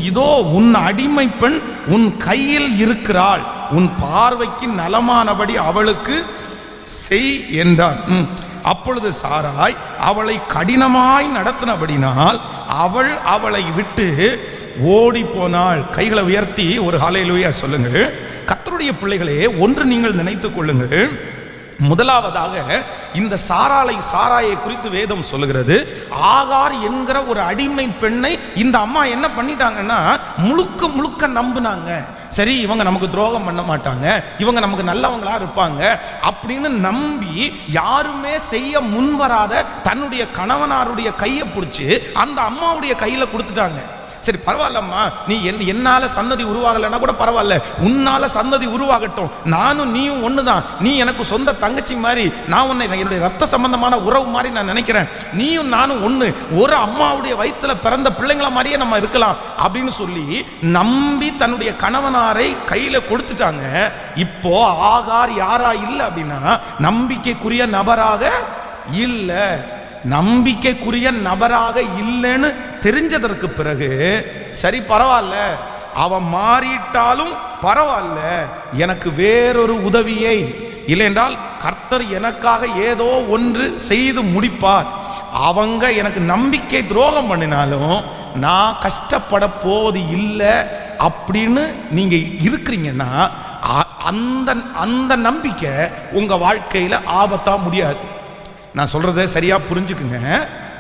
இதோ உன் அடிமை பெண் உன் கையில் இருக்கிறாள், உன் பார்வைக்கு நலமானபடி அவளுக்கு செய் என்றான். அப்பொழுது சாராய் அவளை கடினமாய் நடத்தினபடினால் அவள் அவளை விட்டு ஓடி போனாள். கைகளை உயர்த்தி ஒரு ஹல்லேலூயா சொல்லுங்கள். கர்த்தருடைய பிள்ளைகளே, ஒன்று நீங்கள் நினைத்துக் கொள்ளுங்கள். முதலாவதாக இந்த சாராயை குறித்து வேதம் சொல்லுகிறது, ஆகார் என்கிற ஒரு அடிமை பெண்ணை இந்த அம்மா என்ன பண்ணிட்டாங்கன்னா முழுக்க முழுக்க நம்பினாங்க. சரி, இவங்க நமக்கு துரோகம் பண்ண மாட்டாங்க, இவங்க நமக்கு நல்லவங்களா இருப்பாங்க அப்படின்னு நம்பி யாருமே செய்ய முன்வராத தன்னுடைய கணவனாருடைய கையை பிடிச்சி அந்த அம்மாவுடைய கையில கொடுத்துட்டாங்க. சரி, பரவாயில்லம்மா, நீ என்னால சந்ததி உருவாகலைன்னா கூட பரவாயில்ல, உன்னால சந்ததி உருவாகட்டும், நானும் நீயும் ஒண்ணுதான், நீ எனக்கு சொந்த தங்கச்சி மாதிரி, நான் உன்னை என்னுடைய ரத்த சம்பந்தமான உறவு மாதிரி நான் நினைக்கிறேன், நீயும் நானும் ஒண்ணு, ஒரு அம்மாவுடைய வயிற்றுல பிறந்த பிள்ளைங்கள மாதிரியே நம்ம இருக்கலாம் அப்படின்னு சொல்லி நம்பி தன்னுடைய கணவனாரை கையில கொடுத்துட்டாங்க. இப்போ ஆகார் யாரா இல்லை அப்படின்னா நம்பிக்கைக்குரிய நபராக இல்லை. நம்பிக்கைக்குரிய நபராக இல்லைன்னு தெரிஞ்சதற்கு பிறகு சரி பரவாயில்ல, அவன் மாறிட்டாலும் பரவாயில்ல, எனக்கு வேறொரு உதவியை, இல்லையென்றால் கர்த்தர் எனக்காக ஏதோ ஒன்று செய்து முடிப்பார், அவங்க எனக்கு நம்பிக்கை துரோகம் பண்ணினாலும் நான் கஷ்டப்பட போவது இல்லை அப்படின்னு நீங்க இருக்கிறீங்கன்னா அந்த நம்பிக்கை உங்க வாழ்க்கையில ஆபத்தா முடியாது. நான் சொல்றதை சரியா புரிஞ்சுக்குங்க.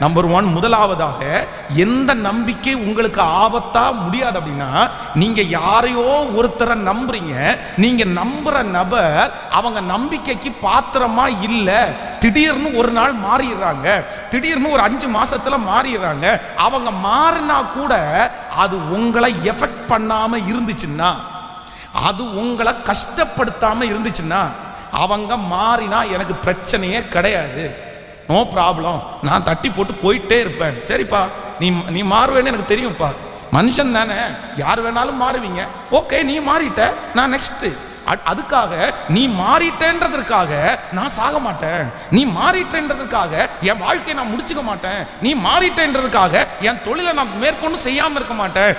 நம்பர் 1, முதலாவதாக எந்த நம்பிக்கை உங்களுக்கு ஆபத்தா முடியாது அப்படின்னா, நீங்க யாரையோ ஒருத்தரை நம்புறீங்க, நீங்க நம்புற நபர் அவங்க நம்பிக்கைக்கு பாத்திரமா இல்லை, திடீர்னு ஒரு நாள் மாறிடுறாங்க, திடீர்னு ஒரு 5 மாசத்துல மாறிடுறாங்க. அவங்க மாறினா கூட அது உங்களை எஃபெக்ட் பண்ணாம இருந்துச்சுன்னா, அது உங்களை கஷ்டப்படுத்தாம இருந்துச்சுன்னா, அவங்க மாறினா எனக்கு பிரச்சனையே கிடையாது, நோ ப்ராப்ளம், நான் தட்டி போட்டு போயிட்டே இருப்பேன். சரிப்பா, நீ மாறுவேன்னு எனக்கு தெரியும்ப்பா, மனுஷன் தானே, யார் வேணாலும் மாறுவீங்க, ஓகே நீ மாறிட்ட, நான் நெக்ஸ்ட். அதுக்காக நீ மாறிட்டேன்றதுக்காக நான் சாக மாட்டேன், நீ மாறிட்டேன்றதுக்காக என் வாழ்க்கையை நான் முடிச்சுக்க மாட்டேன், நீ மாறிட்டேன்றதுக்காக என் தொழிலை நான் மேற்கொண்டு செய்யாம இருக்க மாட்டேன்,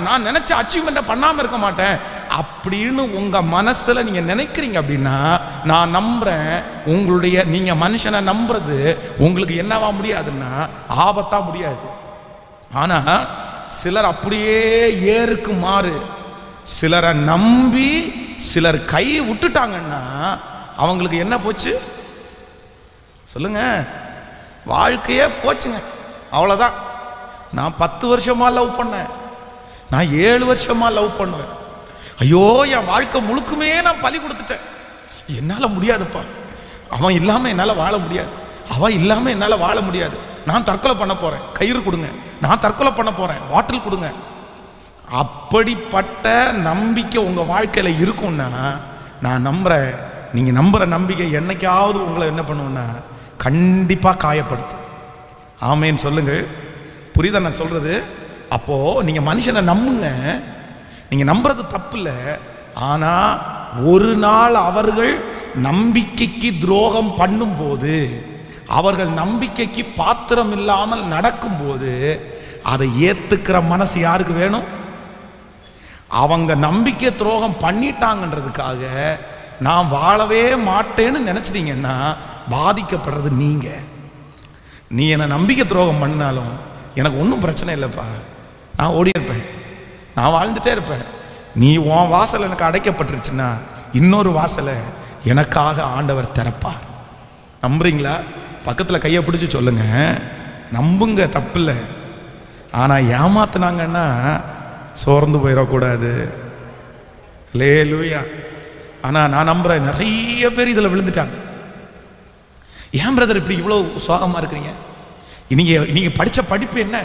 நான் நினைச்ச அச்சீவ்மெண்ட்டை பண்ணாம இருக்க மாட்டேன் அப்படின்னு உங்க மனசுல நீங்க நினைக்கிறீங்க அப்படின்னா, நான் நம்புறேன் நீங்க மனுஷனை நம்புறது உங்களுக்கு என்னவா முடியாதுன்னா ஆபத்தா முடியாது. ஆனா சிலர் அப்படியே ஏருக்கு மாறு, சிலரை நம்பி சிலர் கை விட்டுட்டாங்கன்னா அவங்களுக்கு என்ன போச்சு சொல்லுங்க? வாழ்க்கையே போச்சுங்க, அவ்வளவுதான். நான் 10 வருஷமா லவ் பண்ணேன், நான் 7 வருஷமா லவ் பண்ணுவேன், ஐயோ என் வாழ்க்கை முழுக்குமே நான் பலி கொடுத்துட்டேன், என்னால முடியாதுப்பா, அவன் இல்லாம என்னால வாழ முடியாது, அவன் இல்லாம என்னால வாழ முடியாது, நான் தற்கொலை பண்ண போறேன், கயிறு கொடுங்க, நான் தற்கொலை பண்ண போறேன், பாட்டில் கொடுங்க. அப்படிப்பட்ட நம்பிக்கை உங்க வாழ்க்கையில இருக்கும்னா, நான் நம்புறேன், நீங்க நம்புற நம்பிக்கை என்னைக்காவது உங்களை என்ன பண்ணுவோம்னா கண்டிப்பா காயப்படுத்தும். ஆமேன்னு சொல்லுங்கள். புரியுதா நான் சொல்றது? அப்போ நீங்க மனுஷனை நம்புங்க, நீங்க நம்புறது தப்பு இல்லை. ஆனா ஒரு நாள் அவர்கள் நம்பிக்கைக்கு துரோகம் பண்ணும்போது, அவர்கள் நம்பிக்கைக்கு பாத்திரம் இல்லாமல் நடக்கும்போது அதை ஏத்துக்கிற மனசு யாருக்கு வேணும்? அவங்க நம்பிக்கை துரோகம் பண்ணிட்டாங்கன்றதுக்காக நான் வாழவே மாட்டேன்னு நினைச்சிட்டீங்கன்னா பாதிக்கப்படுறது நீங்க. நீ என்னை நம்பிக்கை துரோகம் பண்ணாலும் எனக்கு ஒன்றும் பிரச்சனை இல்லைப்பா, நான் ஓடி இருப்பேன், நான் வாழ்ந்துட்டே இருப்பேன். நீ உன் வாசல் எனக்கு அடைக்கப்பட்டுருச்சுன்னா இன்னொரு வாசலை எனக்காக ஆண்டவர் திறப்பார். நம்புறீங்களா? பக்கத்தில் கையை பிடிச்சி சொல்லுங்க, நம்புங்க, தப்பில்லை. ஆனால் ஏமாத்தினாங்கன்னா சோர்ந்து போயிடக்கூடாது. அல்லேலூயா. ஆனால் நான் நம்புறேன் நிறைய பேர் இதில் விழுந்துட்டாங்க. ஏன் பிரதர் இப்படி இவ்வளோ சோகமாக இருக்கிறீங்க? நீங்கள் படித்த படிப்பு என்ன?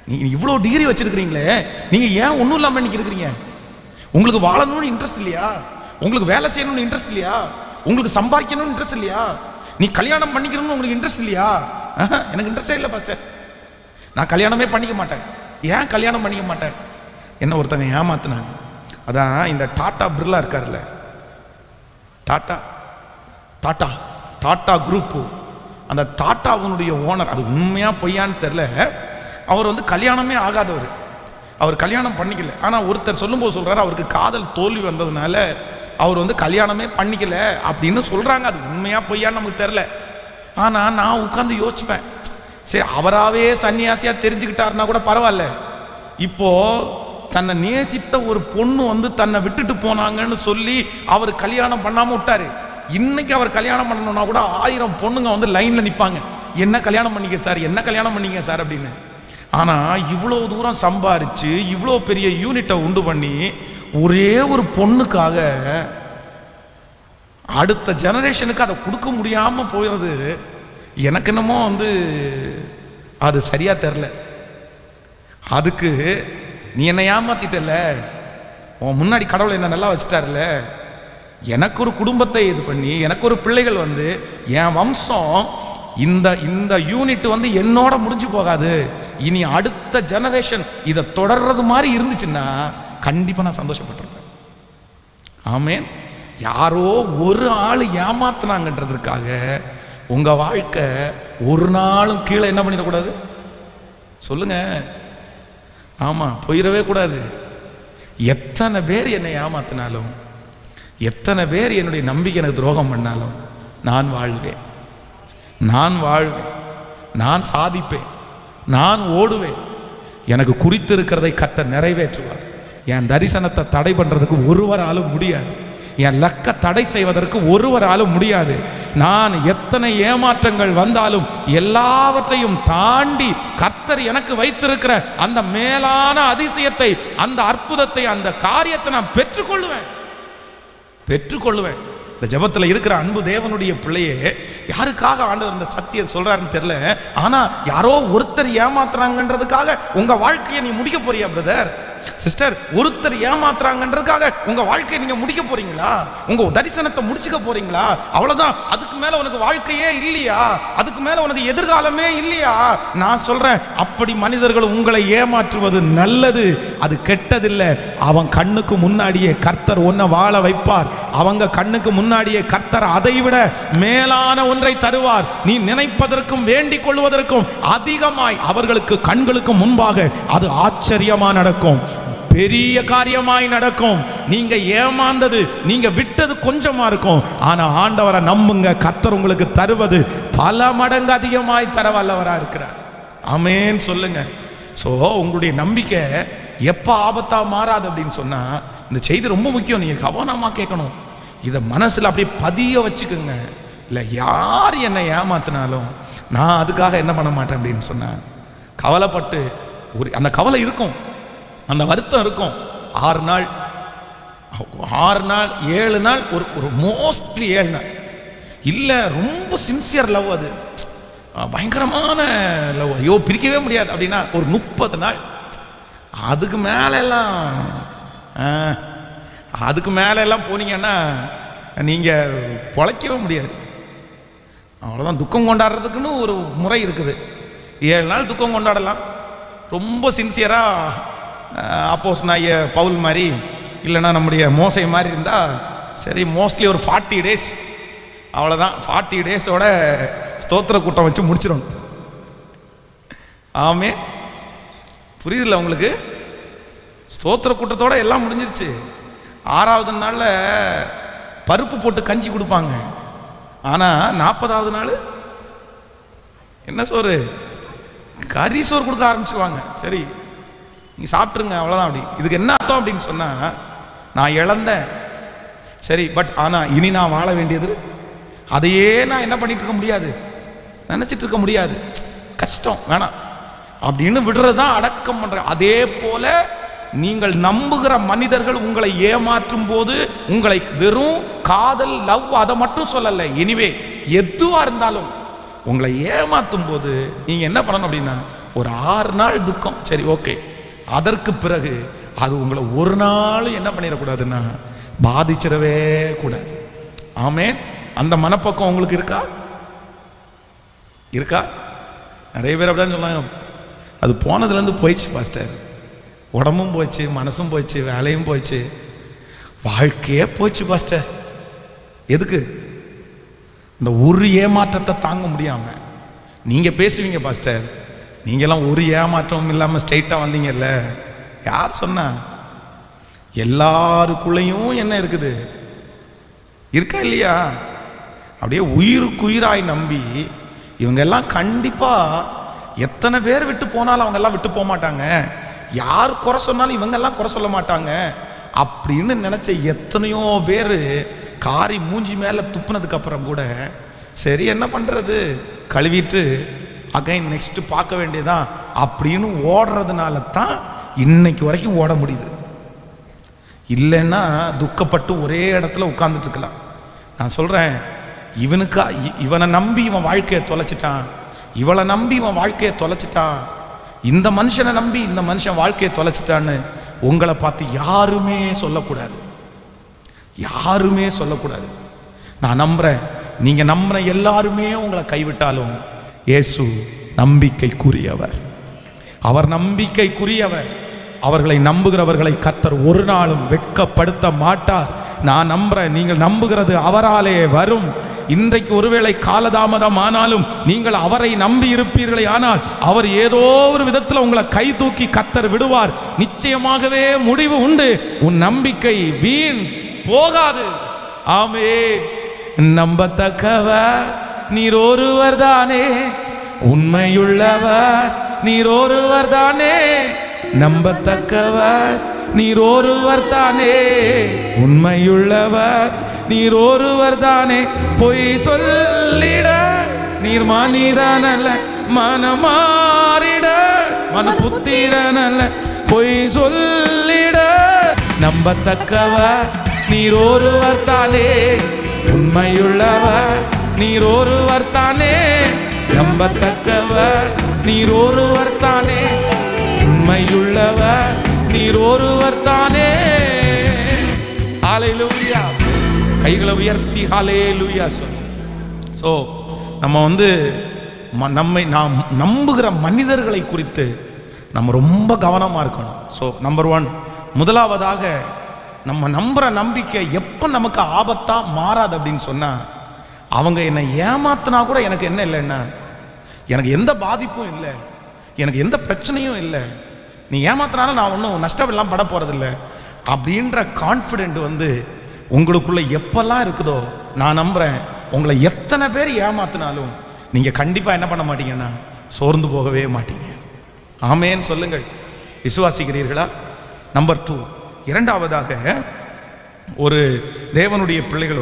நீங்கள் இவ்வளோ டிகிரி வச்சிருக்கிறீங்களே, நீங்கள் ஏன் ஒன்றும் இல்லாமல் இன்னைக்கு இருக்கிறீங்க? உங்களுக்கு வாழணும்னு இன்ட்ரெஸ்ட் இல்லையா? உங்களுக்கு வேலை செய்யணும்னு இன்ட்ரெஸ்ட் இல்லையா? உங்களுக்கு சம்பாதிக்கணும்னு இன்ட்ரெஸ்ட் இல்லையா? நீ கல்யாணம் பண்ணிக்கணும்னு உங்களுக்கு இன்ட்ரெஸ்ட் இல்லையா? எனக்கு இன்ட்ரெஸ்டே இல்லை பாஸ்டர், நான் கல்யாணமே பண்ணிக்க மாட்டேன். ஏன் கல்யாணம் பண்ணிக்க மாட்டேன்? என்ன ஒருத்தங்க ஏமாத்தினாங்க. அதான் இந்த டாடா பிர்லா இருக்கார்ல, டாடா குரூப்பு, அந்த டாட்டாவுடைய ஓனர், அது உண்மையா பொய்யான்னு தெரியல, அவர் வந்து கல்யாணமே ஆகாதவர், அவர் கல்யாணம் பண்ணிக்கல. ஆனால் ஒருத்தர் சொல்லும்போது சொல்றாரு அவருக்கு காதல் தோல்வி வந்ததுனால அவர் வந்து கல்யாணமே பண்ணிக்கல அப்படின்னு சொல்றாங்க. அது உண்மையா பொய்யான்னு நமக்கு தெரியல. ஆனால் நான் உட்காந்து யோசிப்பேன், சரி அவராகவே சன்னியாசியா தெரிஞ்சுக்கிட்டாருன்னா கூட பரவாயில்ல. இப்போ தன்னை நேசித்த ஒரு பொண்ணு வந்து தன்னை விட்டுட்டு போனாங்கன்னு சொல்லி அவர் கல்யாணம் பண்ணாம விட்டாரு. இன்னைக்கு அவர் கல்யாணம் பண்ணணும்னா கூட 1000 பொண்ணுங்க வந்து லைன்ல நிற்பாங்க, என்ன கல்யாணம் பண்ணிக்க சார், என்ன கல்யாணம் பண்ணிக்க சார் அப்படின்னு. ஆனா இவ்வளோ தூரம் சம்பாரிச்சு இவ்வளோ பெரிய யூனிட்டை உண்டு பண்ணி ஒரே ஒரு பொண்ணுக்காக அடுத்த ஜெனரேஷனுக்கு அதை கொடுக்க முடியாம போயிடுறது எனக்கு என்னமோ வந்து அது சரியா தெரியல. அதுக்கு நீ என்னை ஏமாத்திட்டல, உன் முன்னாடி கடவுளை என்ன நல்லா வச்சுட்டார்ல, எனக்கு ஒரு குடும்பத்தை இது பண்ணி எனக்கு ஒரு பிள்ளைகள் வந்து என் வம்சம் இந்த யூனிட் வந்து என்னோட முடிஞ்சு போகாது, இனி அடுத்த ஜெனரேஷன் இதை தொடர்றது மாதிரி இருந்துச்சுன்னா கண்டிப்பா நான் சந்தோஷப்பட்டிருப்பேன். ஆமேன். யாரோ ஒரு ஆள் ஏமாத்தினாங்கன்றதுக்காக உங்க வாழ்க்கை ஒரு நாளும் கீழே என்ன பண்ணிடக்கூடாது சொல்லுங்க. ஆமா, போயிடவே கூடாது. எத்தனை பேர் என்னை ஏமாத்தினாலும், எத்தனை பேர் என்னுடைய நம்பிக்கை எனக்கு துரோகம் பண்ணாலும் நான் வாழ்வேன், நான் சாதிப்பேன், நான் ஓடுவேன். எனக்கு குறித்திருக்கிறதை கர்த்தர் நிறைவேற்றுவார். என் தரிசனத்தை தடை பண்றதுக்கு ஒருவராலும் முடியாது, என் லக்க தடை செய்வதற்கு ஒருவராலும் முடியாது. நான் எத்தனை ஏமாற்றங்கள் வந்தாலும் எல்லாவற்றையும் தாண்டி கர்த்தர் எனக்கு வைத்திருக்கிற அந்த மேலான அதிசயத்தை, அந்த அற்புதத்தை, அந்த காரியத்தை நான் பெற்றுக்கொள்வேன். இந்த ஜெபத்தில் இருக்கிற அன்பு தேவனுடைய பிள்ளையே, யாருக்காக ஆண்டவர் இந்த சத்தியம் சொல்றாருன்னு தெரியல, ஆனா யாரோ ஒருத்தர் ஏமாத்துறாங்கன்றதுக்காக உங்க வாழ்க்கையை நீ முடிக்க போறியா பிரதர் சிஸ்டர்? ஒருத்தர் ஏமாத்துறாங்கன்றதுக்காக உங்க வாழ்க்கையை நீங்க முடிக்க போறீங்களா? உங்க தரிசனத்தை முடிச்சுக்க போறீங்களா? அவ்வளவுதான். அதுக்கு மேல உனக்கு வாழ்க்கையே இல்லையா? அதுக்கு மேல உனக்கு எதிர்காலமே இல்லையா? நான் சொல்றேன், அப்படி மனிதர்கள் உங்களை ஏமாற்றுவது நல்லது, அது கெட்டதில்லை. அவன் கண்ணுக்கு முன்னாடியே கர்த்தர் ஒன்ன வாழ வைப்பார். அவங்க கண்ணுக்கு முன்னாடியே கர்த்தர் அதைவிட மேலான ஒன்றை தருவார். நீ நினைப்பதற்கும் வேண்டிக் கொள்வதற்கும் அதிகமாய் அவர்களுக்கு கண்களுக்கு முன்பாக அது ஆச்சரியமா நடக்கும், பெரிய காரியமாய் நடக்கும். நீங்க ஏமாந்தது, நீங்க விட்டது கொஞ்சமா இருக்கும், ஆனா ஆண்டவரை நம்புங்க, கர்த்தர் உங்களுக்கு தருவது பல மடங்கு அதிகமாய் தர வல்லவரா இருக்கிறார். ஆமென் சொல்லுங்க. சோ உங்களுடைய நம்பிக்கை எப்ப ஆபத்தா மாறாது அப்படின்னு சொன்னா, இந்த செய்தி ரொம்ப முக்கியம், நீங்க கவனமா கேட்கணும். இதை மனசுல அப்படியே பதிய வச்சுக்கோங்க. இல்லை யார் என்னை ஏமாத்தினாலும் நான் அதுக்காக என்ன பண்ண மாட்டேன் அப்படின்னு சொன்னா, கவலைப்பட்டு அந்த கவலை இருக்கும், அந்த வருத்தம் இருக்கும். 6 நாள் 7 நாள், ஒரு மோஸ்ட்லி 7 நாள் இல்லை, ரொம்ப சின்சியர் லவ், அது பயங்கரமான லவ், ஐயோ பிரிக்கவே முடியாது அப்படின்னா ஒரு 30 நாள். அதுக்கு மேலே எல்லாம் போனீங்கன்னா நீங்கள் பொழைக்கவே முடியாது. அவ்வளோதான். துக்கம் கொண்டாடுறதுக்குன்னு ஒரு முறை இருக்குது. 7 நாள் துக்கம் கொண்டாடலாம். ரொம்ப சின்சியராக அப்போஸ்தலனாகிய பவுல் மாதிரி இல்லைன்னா நம்முடைய மோசை மாதிரி இருந்தால் சரி, மோஸ்ட்லி ஒரு 40 days அவ்வளோதான். 40 days-ஓட ஸ்தோத்திர கூட்டம் வச்சு முடிச்சிடும். ஆமே, புரியுதில்ல உங்களுக்கு? ஸ்தோத்திர கூட்டத்தோட எல்லாம் முடிஞ்சிருச்சு. 6வது நாளில் பருப்பு போட்டு கஞ்சி கொடுப்பாங்க. ஆனால் 40வது நாள் என்ன சோறு? கறி சோறு கொடுக்க ஆரம்பிச்சுவாங்க. சரி, நீங்கள் சாப்பிட்ருங்க, அவ்வளோதான். அப்படி இதுக்கு என்ன அர்த்தம் அப்படின்னு சொன்னால், நான் இழந்தேன் சரி, பட் ஆனால் இனி நான் வாழ வேண்டியது அதையே நான் என்ன பண்ணிட்டு இருக்க முடியாது, நினச்சிட்டு இருக்க முடியாது, கஷ்டம் வேணாம் அப்படின்னு விடுறதுதான் அடக்கம் பண்ற. அதே போல நீங்கள் நம்புகிற மனிதர்கள் உங்களை ஏமாற்றும் போது உங்களை வெறும் காதல், லவ் அதை மட்டும் சொல்லலை, எனிவே எதுவா இருந்தாலும் உங்களை ஏமாற்றும் போது நீங்க என்ன பண்ணணும் அப்படின்னா, ஒரு 6 நாள் துக்கம், சரி ஓகே. அதற்கு பிறகு அது உங்களை ஒரு நாள் என்ன பண்ணிடக்கூடாதுன்னா பாதிச்சிடவே கூடாது. ஆமென். அந்த மனப்பக்கம் உங்களுக்கு இருக்கா? இருக்கா? நிறைய பேர் அப்படிதான் சொன்னாங்க, அது போனதுலேருந்து போயிடுச்சு பாஸ்டர், உடம்பும் போச்சு, மனசும் போச்சு, வேலையும் போச்சு, வாழ்க்கையே போச்சு பாஸ்டர். எதுக்கு? இந்த ஒரு ஏமாற்றத்தை தாங்க முடியாம நீங்க பேசுவீங்க பாஸ்டர், நீங்கெல்லாம் ஒரு ஏமாற்றமும் இல்லாமல் ஸ்ட்ரெயிட்டாக வந்தீங்கல்ல. யார் சொன்னா? எல்லாருக்குள்ளேயும் என்ன இருக்குது? இருக்கா இல்லையா? அப்படியே உயிருக்கு உயிராய் நம்பி இவங்க எல்லாம் கண்டிப்பா எத்தனை பேர் விட்டு போனாலும் அவங்க எல்லாம் விட்டு போக மாட்டாங்க, யார் குறை சொன்னாலும் இவங்க எல்லாம் குறை சொல்ல மாட்டாங்க அப்படின்னு நினைச்ச எத்தனையோ பேர் காரி மூஞ்சி மேல துப்புனதுக்கு அப்புறம் கூட சரி என்ன பண்றது, கழுவிட்டு அகைன் நெக்ஸ்ட் பார்க்க வேண்டியதான் அப்படின்னு ஓடுறதுனால தான் இன்னைக்கு வரைக்கும் ஓட முடியுது. இல்லைன்னா துக்கப்பட்டு ஒரே இடத்துல உட்கார்ந்துட்டு இருக்கலாம். நான் சொல்றேன், இவனை நம்பி இவன் வாழ்க்கையை தொலைச்சிட்டான், இவளை நம்பி இவன் வாழ்க்கையை தொலைச்சிட்டான், இந்த மனுஷனை நம்பி இந்த மனுஷன் வாழ்க்கையை தொலைச்சிட்டான்னு உங்களை பார்த்து யாருமே சொல்லக்கூடாது, யாருமே சொல்லக்கூடாது. நான் நம்புறேன், நீங்க நம்புற எல்லாருமே உங்களை கைவிட்டாலும் இயேசு நம்பிக்கைக்குரியவர், அவர் நம்பிக்கைக்குரியவர். அவர்களை நம்புகிறவர்களை கர்த்தர் ஒரு நாளும் வெட்கப்படுத்த மாட்டார். நான் நம்புறேன், நீங்கள் நம்புகிறது அவராலே வரும். இன்றைக்கு ஒருவேளை காலதாமதம் ஆனாலும் நீங்கள் அவரை நம்பி இருப்பீர்களே, ஆனால் அவர் ஏதோ ஒரு விதத்தில் உங்களை கை தூக்கி கர்த்தர் விடுவார். நிச்சயமாகவே முடிவு உண்டு. உன் நம்பிக்கை வீண் போகாது. ஆமென். நம்பத்தக்கவர் நீர் ஒருவர் தானே, உண்மையுள்ளவர் நீர் ஒருவர் தானே, நம்பத்தக்கவர் நீர் ஒருவர் தானே, உண்மையுள்ளவர் நீர் ஒருவர் தானே, பொய் சொல்லிட நீர் மனிதனல்ல, மனமாறிட மன புத்திரனல்ல, பொய் சொல்லிட நம்பத்தக்கவர் நீர் ஒருவர் தானே, உண்மையுள்ளவர் நீர் ஒருவர் தானே, நம்பத்தக்கவர் நீர் ஒருவர் தானே, உண்மையுள்ளவர் நீர் ஒருவர் தானே. ஹல்லேலூயா. கைகளை உயர்த்தி ஹல்லேலூயா சொல்லு. ஸோ நம்ம நம்மை நாம் நம்புகிற மனிதர்களை குறித்து நம்ம ரொம்ப கவனமாக இருக்கணும். ஸோ நம்பர் 1, முதலாவதாக நம்ம நம்புகிற நம்பிக்கை எப்போ நமக்கு ஆபத்தாக மாறாது அப்படின்னு சொன்னால், அவங்க என்னை ஏமாத்தினா கூட எனக்கு என்ன இல்லைன்னா, எனக்கு எந்த பாதிப்பும் இல்லை, எனக்கு எந்த பிரச்சனையும் இல்லை, நீ ஏமாத்தினாலும் நான் ஒன்றும் நஷ்டம் எல்லாம் பட போகிறதில்ல அப்படின்ற கான்ஃபிடென்ட் உங்களுக்குள்ள எப்பெல்லாம் இருக்குதோ, நான் நம்புகிறேன் உங்களை எத்தனை பேர் ஏமாத்தினாலும் நீங்கள் கண்டிப்பாக என்ன பண்ண மாட்டீங்கன்னா சோர்ந்து போகவே மாட்டீங்க. ஆமேன்னு சொல்லுங்கள். விசுவாசிக்கிறீர்களா? நம்பர் 2, இரண்டாவதாக ஒரு தேவனுடைய பிள்ளைகள்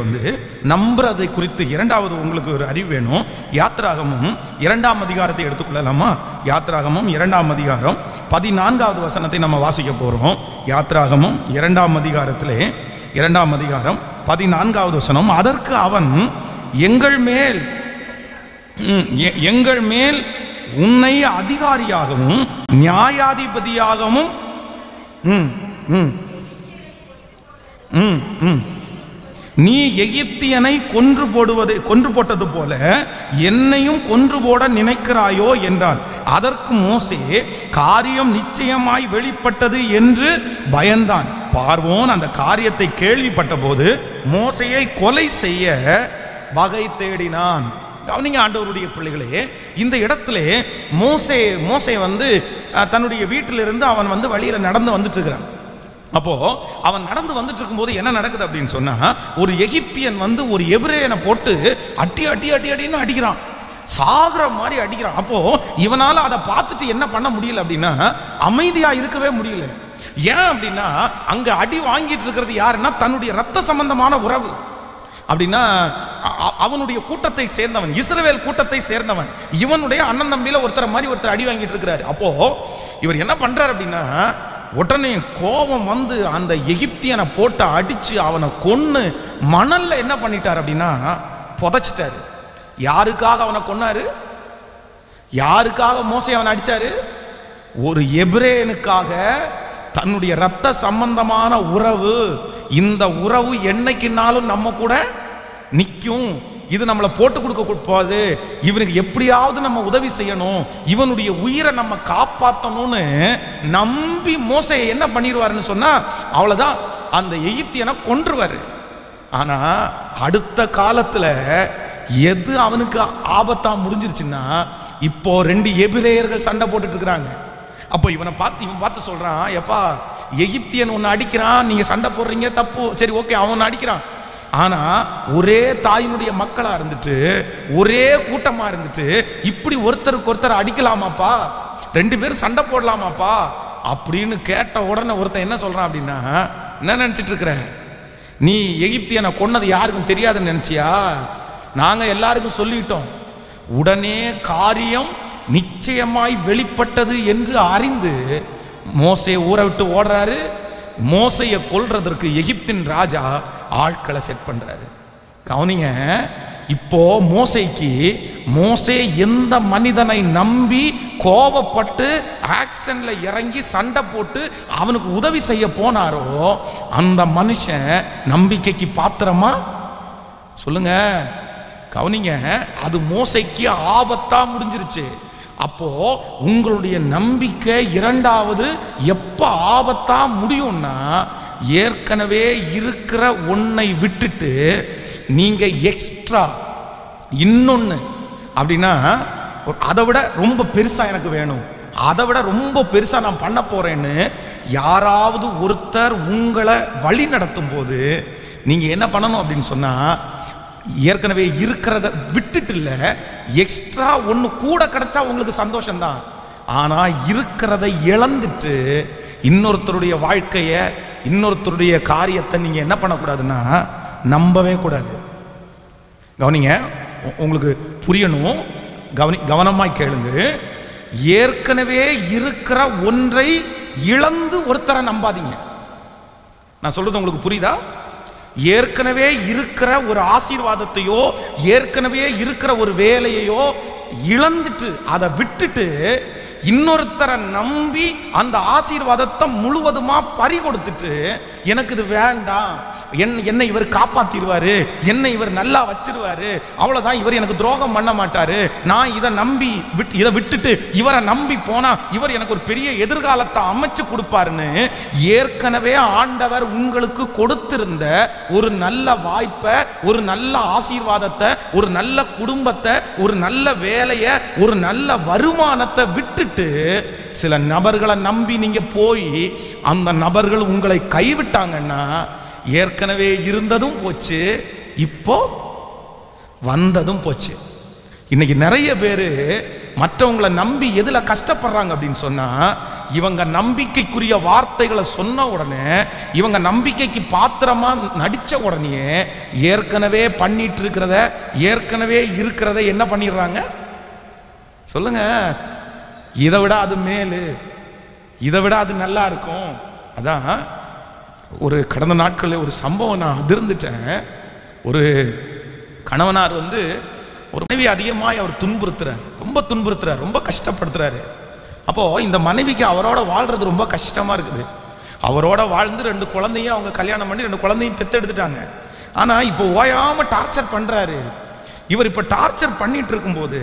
நம்புறதை குறித்து இரண்டாவது உங்களுக்கு ஒரு அறிவு வேணும். யாத்திராகமும் 2ஆம் அதிகாரத்தை எடுத்துக்கொள்ளலாமா? யாத்திராகமும் 2ஆம் அதிகாரம் 14வது வசனத்தை நம்ம வாசிக்க போறோம். யாத்திராகமும் 2ஆம் அதிகாரத்திலே 2ஆம் அதிகாரம் 14வது வசனம். அதற்கு அவன் எங்கள் மேல் உன்னை அதிகாரியாகவும் நியாயாதிபதியாகவும் நீ எகிப்தியனை கொன்று போட்டது போல என்னையும் கொன்று போட நினைக்கிறாயோ என்றான். அதற்கு மோசே, காரியம் நிச்சயமாய் வெளிப்பட்டது என்று பயந்தான். பார்வோன் அந்த காரியத்தை கேள்விப்பட்ட போது மோசேயை கொலை செய்ய வகை தேடினான். கவனிங்க ஆண்டவருடைய பிள்ளைகளே, இந்த இடத்துல மோசே தன்னுடைய வீட்டிலிருந்து அவன் வழியில நடந்து வந்துட்டு இருக்கிறான். அப்போ அவன் நடந்து வந்துட்டு இருக்கும்போது என்ன நடக்குது அப்படின்னு சொன்னா, ஒரு எகிப்தியன் ஒரு எபிரேயனை போட்டு அடின்னு அடிக்கிறான், சாகுற மாதிரி அடிக்கிறான். அப்போ இவனால அதை பார்த்துட்டு என்ன பண்ண முடியல அப்படின்னா, அமைதியா இருக்கவே முடியல. ஏன் அப்படின்னா, அங்க அடி வாங்கிட்டு இருக்கிறது யாருன்னா தன்னுடைய ரத்த சம்பந்தமான உறவு. அப்படின்னா அவனுடைய கூட்டத்தை சேர்ந்தவன், இஸ்ரவேல் கூட்டத்தை சேர்ந்தவன், இவனுடைய அண்ணன் தம்பியில ஒருத்தர் அடி வாங்கிட்டு இருக்கிறாரு. அப்போ இவர் என்ன பண்றாரு அப்படின்னா, உடனே கோபம் அந்த எகிப்தியனை போட்டு அடிச்சு அவனை கொன்னு மணல்ல என்ன பண்ணிட்டார் அப்படின்னா புதைச்சிட்டாரு. யாருக்காக அவனை கொன்னாரு? யாருக்காக மோசே அவனை அடிச்சாரு? ஒரு எபிரேயனுக்காக. தன்னுடைய ரத்த சம்பந்தமான உறவு. இந்த உறவு என்னைக்குனாலும் நம்ம கூட நிற்கும். இது நம்மளை போட்டு கொடுக்க போது, இவனுக்கு எப்படியாவது நம்ம உதவி செய்யணும், இவனுடைய உயிரை நம்ம காப்பாற்றணும்னு நம்பி மோசே என்ன பண்ணிடுவாருன்னு சொன்னா, அவ்வளவுதான், அந்த எகிப்தியனை கொன்றுவாரு. ஆனா அடுத்த காலத்துல எது அவனுக்கு ஆபத்தா முடிஞ்சிருச்சுன்னா, இப்போ 2 எபிரேயர்கள் சண்டை போட்டுட்டு இருக்கிறாங்க. அப்போ இவன் பார்த்து சொல்றான், எப்பா எகிப்தியன் ஒன்னு அடிக்கிறான், நீங்க சண்டை போடுறீங்க, தப்பு, சரி ஓகே, அவன் அடிக்கிறான். ஆனா ஒரே தாயினுடைய மக்களா இருந்துட்டு, ஒரே கூட்டமா இருந்துட்டு, இப்படி ஒருத்தருக்கு ஒருத்தர் அடிக்கலாமாப்பா, 2 பேரும் சண்டை போடலாமாப்பா அப்படின்னு கேட்ட உடனே ஒருத்தன் என்ன சொல்றான் அப்படின்னா, என்ன நினைச்சிட்டு இருக்கிற நீ? எகிப்தியனை கொன்னது யாருக்கும் தெரியாதுன்னு நினைச்சியா? நாங்க எல்லாருக்கும் சொல்லிட்டோம். உடனே காரியம் நிச்சயமாய் வெளிப்பட்டது என்று அறிந்து மோசே ஊரை விட்டு ஓடுறாரு. மோசையை கொல்றதற்கு எகிப்தின் ராஜா ஆட்களை செட் பண்றாரு. கவனிங்க, இப்போ மோசே எந்த மனிதனை நம்பி கோபப்பட்டு ஆக்ஷன்ல இறங்கி சண்டை போட்டு அவனுக்கு உதவி செய்ய போனாரோ, அந்த மனுஷன் நம்பிக்கைக்கு பாத்திரமா? சொல்லுங்க. கவனிங்க, அது மோசைக்கு ஆபத்தா முடிஞ்சிருச்சு. அப்போ உங்களுடைய நம்பிக்கை இரண்டாவது எப்ப ஆபத்தா முடியும்னா, ஏற்கனவே இருக்கிற ஒன்னை விட்டுட்டு நீங்க எக்ஸ்ட்ரா இன்னொன்னு அப்படின்னா, அதை விட ரொம்ப பெருசா எனக்கு வேணும், அதை விட ரொம்ப பெருசா நான் பண்ண போறேன்னு யாராவது ஒருத்தர் உங்களை வழி நடத்தும் போது நீங்க என்ன பண்ணணும் அப்படின்னு சொன்னா, ஏற்கனவே இருக்கிறத விட்டுட்டு இல்ல, எக்ஸ்ட்ரா ஒன்று கூட கிடைச்சா உங்களுக்கு சந்தோஷம்தான். ஆனா இருக்கிறத இழந்துட்டு இன்னொருத்தருடைய வாழ்க்கைய, இன்னொருத்தருடைய காரியத்தை நீங்க என்ன பண்ணக்கூடாதுன்னா நம்பவே கூடாது. கவனிங்க, உங்களுக்கு புரியணும், கவனமாய் கேளுங்க. ஏற்கனவே இருக்கிற ஒன்றை இழந்து ஒருத்தரை நம்பாதீங்க. நான் சொல்றது உங்களுக்கு புரியுதா? ஏற்கனவே இருக்கிற ஒரு ஆசீர்வாதத்தையோ, ஏற்கனவே இருக்கிற ஒரு வேலையையோ இழந்துட்டு அதை விட்டுட்டு இன்னொருத்தரை நம்பி அந்த ஆசீர்வாதத்தை முழுவதுமா பறி கொடுத்துட்டு, எனக்கு இது வேண்டாம், என்னை இவர் காப்பாத்திடுவாரு, என்னை இவர் நல்லா வச்சிருவாரு, அவ்வளவுதான், இவர் எனக்கு துரோகம் பண்ண மாட்டாரு, நான் இதை விட்டுட்டு இவரை நம்பி போனா இவர் எனக்கு ஒரு பெரிய எதிர்காலத்தை அமைச்சு கொடுப்பாருன்னு ஏற்கனவே ஆண்டவர் உங்களுக்கு கொடுத்திருந்த ஒரு நல்ல வாய்ப்பை, ஒரு நல்ல ஆசீர்வாதத்தை, ஒரு நல்ல குடும்பத்தை, ஒரு நல்ல வேலையை, ஒரு நல்ல வருமானத்தை விட்டு சில நபர்களை நம்பி நீங்க போய் அந்த நபர்கள் உங்களை கைவிட்டாங்கன்னா, ஏற்கனவே இருந்ததும் போச்சு, இப்போ வந்ததும் போச்சு. இன்னைக்கு நிறைய பேரு மற்றவங்களை நம்பி எதுல கஷ்டப்படுறாங்க அப்படின்னு சொன்னா, இவங்க நம்பிக்கைக்குரிய வார்த்தைகளை சொன்ன உடனே, இவங்க நம்பிக்கைக்கு பாத்திரமா நடிச்ச உடனே ஏற்கனவே பண்ணிட்டு இருக்கிறத, ஏற்கனவே இருக்கிறத என்ன பண்ணிடுறாங்க? சொல்லுங்க. இதை விட அது மேலு, இதை விட அது நல்லா இருக்கும். அதான் ஒரு கடந்த நாட்களில் ஒரு சம்பவம் நான் அதிர்ந்துட்டேன். ஒரு கணவனார் ஒரு மனைவி அதிகமாக அவர் துன்புறுத்துறாரு, ரொம்ப துன்புறுத்துறாரு, ரொம்ப கஷ்டப்படுத்துறாரு. அப்போ இந்த மனைவிக்கு அவரோட வாழ்றது ரொம்ப கஷ்டமா இருக்குது. அவரோட வாழ்ந்து 2 குழந்தையும் அவங்க கல்யாணம் பண்ணி 2 குழந்தையும் பெத்தெடுத்துட்டாங்க. ஆனால் இப்போ ஓயாம டார்ச்சர் பண்றாரு. இவர் இப்போ டார்ச்சர் பண்ணிட்டு இருக்கும்போது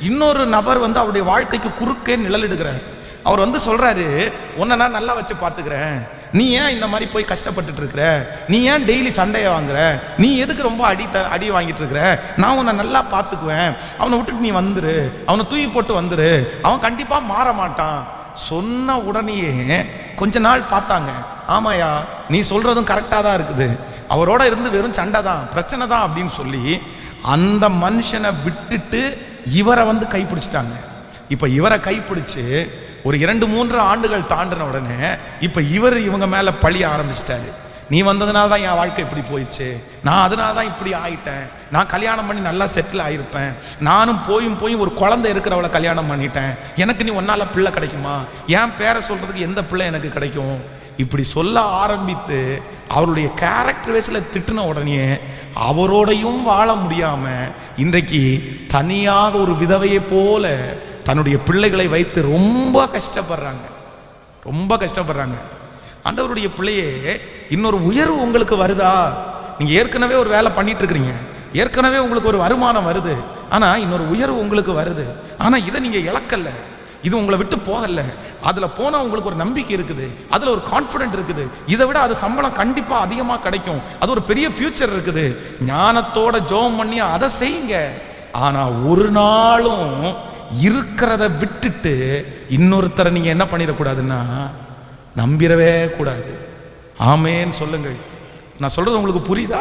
இன்னொரு நபர் வந்து அவருடைய வாழ்க்கைக்கு குறுக்கே நிழலிடுகிறார். அவர் வந்து சொல்றாரு, உன்னை நான் நல்லா வச்சு பார்த்துக்கிறேன், நீ ஏன் இந்த மாதிரி போய் கஷ்டப்பட்டுட்டு இருக்கிற, நீ ஏன் டெய்லி சண்டையை வாங்குற, நீ எதுக்கு ரொம்ப அடி வாங்கிட்டு இருக்கிற, நான் உன்னை நல்லா பார்த்துக்குவேன், அவனை விட்டுட்டு நீ வந்துரு, அவனை தூக்கி போட்டு வந்துரு, அவன் கண்டிப்பா மாற மாட்டான். சொன்ன உடனேயே கொஞ்ச நாள் பார்த்தாங்க, ஆமாயா நீ சொல்றதும் கரெக்டா தான் இருக்குது, அவரோட இருந்து வெறும் சண்டை தான் பிரச்சனை தான் அப்படின்னு சொல்லி அந்த மனுஷனை விட்டுட்டு இவரை வந்து கைப்பிடிச்சிட்டாங்க. இப்ப இவரை கைப்பிடிச்சு ஒரு 2-3 ஆண்டுகள் தாண்டின உடனே இப்ப இவங்க மேல பழிய ஆரம்பிச்சிட்டாரு. நீ வந்ததுனால தான் என் வாழ்க்கை இப்படி போயிடுச்சு, நான் அதனால தான் இப்படி ஆயிட்டேன், நான் கல்யாணம் பண்ணி நல்லா செட்டில் ஆயிருப்பேன், நானும் போய் ஒரு குழந்தை இருக்கிறவளை கல்யாணம் பண்ணிட்டேன், எனக்கு நீ ஒன்னால பிள்ளை கிடைக்குமா, என் பேரை சொல்றதுக்கு எந்த பிள்ளை எனக்கு கிடைக்கும், இப்படி சொல்ல ஆரம்பித்து அவருடைய கேரக்டர் வைஸ்ல திட்டுன உடனே அவரோடையும் வாழ முடியாம இன்றைக்கு தனியாக ஒரு விதவையை போல தன்னுடைய பிள்ளைகளை வைத்து ரொம்ப கஷ்டப்படுறாங்க. ஆண்டவருடைய பிள்ளையே, இன்னொரு உயர்வு உங்களுக்கு வருதா? நீங்க ஏற்கனவே ஒரு வேலை பண்ணிட்டு இருக்கிறீங்க, ஏற்கனவே உங்களுக்கு ஒரு வருமானம் வருது, ஆனா இன்னொரு உயர்வு உங்களுக்கு வருது, ஆனா இதை நீங்க இழக்கல, இது உங்களை விட்டு போகல, அதுல போனா உங்களுக்கு ஒரு நம்பிக்கை இருக்குது, அதுல ஒரு கான்ஃபிடென்ட் இருக்குது, இதை விட அது சம்பளம் கண்டிப்பா அதிகமா கிடைக்கும், அது ஒரு பெரிய ஃபியூச்சர் இருக்குது, ஞானத்தோட ஜெபம் பண்ணி அதை செய்யுங்க. ஆனா ஒரு நாளும் இருக்கிறத விட்டுட்டு இன்னொருத்தரை நீங்க என்ன பண்ணிடக்கூடாதுன்னா நம்பிடவே கூடாது. ஆமேன்னு சொல்லுங்கள். நான் சொல்றது உங்களுக்கு புரியுதா?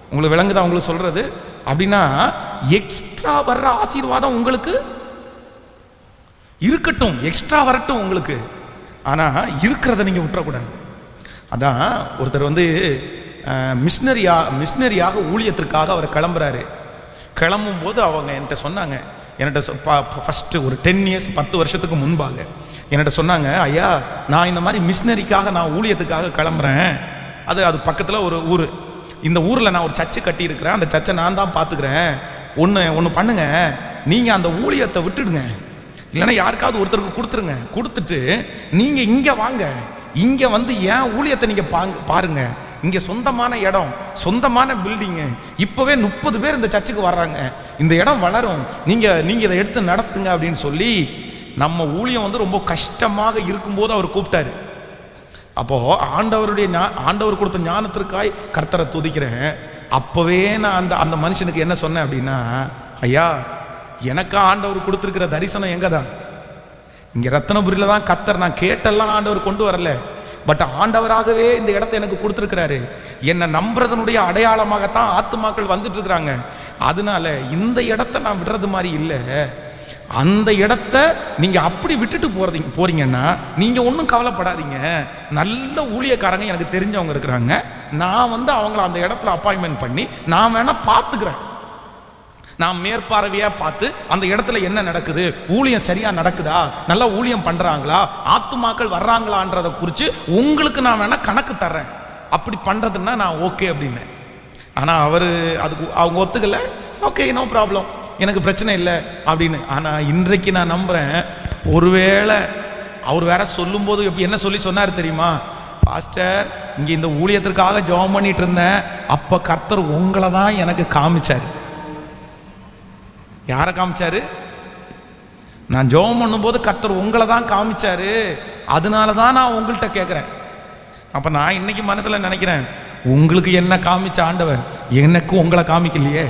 உங்களுக்கு விளங்குதா? உங்களுக்கு சொல்றது அப்படின்னா எக்ஸ்ட்ரா வர்ற ஆசீர்வாதம் உங்களுக்கு இருக்கட்டும், எக்ஸ்ட்ரா வரட்டும் உங்களுக்கு, ஆனா இருக்கிறத நீங்க விட்டுறக்கூடாது. அதான் ஒருத்தர் வந்து மிஷினரியாக ஊழியத்திற்காக அவர் கிளம்புறாரு. கிளம்பும் போது அவங்க என்கிட்ட சொன்னாங்க, ஃபஸ்ட்டு ஒரு 10 இயர்ஸ் 10 வருஷத்துக்கு முன்பாக என்கிட்ட சொன்னாங்க, ஐயா நான் இந்த மாதிரி மிஷினரிக்காக நான் ஊழியத்துக்காக கிளம்புறேன், அது பக்கத்தில் ஒரு ஊர், இந்த ஊரில் நான் ஒரு சர்ச்சு கட்டி இருக்கிறேன், அந்த சர்ச்சை நான் தான் பார்த்துக்கிறேன், ஒன்று பண்ணுங்க, நீங்கள் அந்த ஊழியத்தை விட்டுடுங்க, இல்லைன்னா யாருக்காவது ஒருத்தருக்கு கொடுத்துருங்க, கொடுத்துட்டு நீங்கள் இங்கே வாங்க, இங்கே வந்து ஏன் ஊழியத்தை நீங்கள் பாருங்க, இங்கே சொந்தமான இடம், சொந்தமான பில்டிங்கு, இப்போவே 30 பேர் இந்த சர்ச்சுக்கு வர்றாங்க, இந்த இடம் வளரும், நீங்கள் இதை எடுத்து நடத்துங்க அப்படின்னு சொல்லி நம்ம ஊழியம் வந்து ரொம்ப கஷ்டமாக இருக்கும்போது அவர் கூப்பிட்டாரு. அப்போது ஆண்டவர் கொடுத்த ஞானத்திற்காய் கர்த்தரை துதிக்கிறேன். அப்போவே நான் அந்த மனுஷனுக்கு என்ன சொன்னேன் அப்படின்னா, ஐயா எனக்கா ஆண்டவர் கொடுத்துருக்கிற தரிசனம் எங்கே தான், இங்கே ரத்னபுரியில் தான் கர்த்தர், நான் கேட்டெல்லாம் ஆண்டவர் கொண்டு வரல, பட் ஆண்டவராகவே இந்த இடத்தை எனக்கு கொடுத்துருக்கிறாரு, என்னை நம்புறதனுடைய அடையாளமாகத்தான் ஆத்துமாக்கள் வந்துட்டு இருக்கிறாங்க, அதனால இந்த இடத்த நான் விடுறது மாதிரி இல்லை, அந்த இடத்த நீங்க அப்படி விட்டுட்டு போறீங்கன்னா நீங்க ஒன்றும் கவலைப்படாதீங்க, நல்ல ஊழியக்காரங்க எனக்கு தெரிஞ்சவங்க இருக்கிறாங்க, நான் வந்து அவங்கள அந்த இடத்துல அப்பாயின்மெண்ட் பண்ணி நான் வேணா பார்த்துக்கிறேன், நான் மேற்பார்வையா பார்த்து அந்த இடத்துல என்ன நடக்குது, ஊழியம் சரியா நடக்குதா, நல்லா ஊழியம் பண்றாங்களா, ஆத்துமாக்கள் வர்றாங்களான்றதை குறித்து உங்களுக்கு நான் வேணா கணக்கு தர்றேன், அப்படி பண்றதுன்னா நான் ஓகே அப்படின்னு. ஆனா அதுக்கு அவங்க ஒத்துக்கல, ஓகே நோ ப்ராப்ளம், எனக்கு பிரச்சனை இல்லை அப்படின்னு. ஆனா இன்றைக்கு நான் நம்புறேன், ஒருவேளை அவர் வேற சொல்லும்போது என்ன சொல்லி சொன்னார் தெரியுமா, பாஸ்டர் இங்க இந்த ஊழியத்திற்காக ஜெபம் பண்ணிட்டு இருந்தேன், அப்ப கர்த்தர் உங்களை தான் எனக்கு காமிச்சாரு. யாரை காமிச்சாரு? நான் ஜெபம் பண்ணும்போது கர்த்தர் உங்களை தான் காமிச்சாரு, அதனால தான் நான் உங்கள்கிட்ட கேட்குறேன். அப்ப நான் இன்னைக்கு மனசுல நினைக்கிறேன், உங்களுக்கு என்ன காமிச்ச ஆண்டவர் எனக்கு உங்களை காமிக்கலையே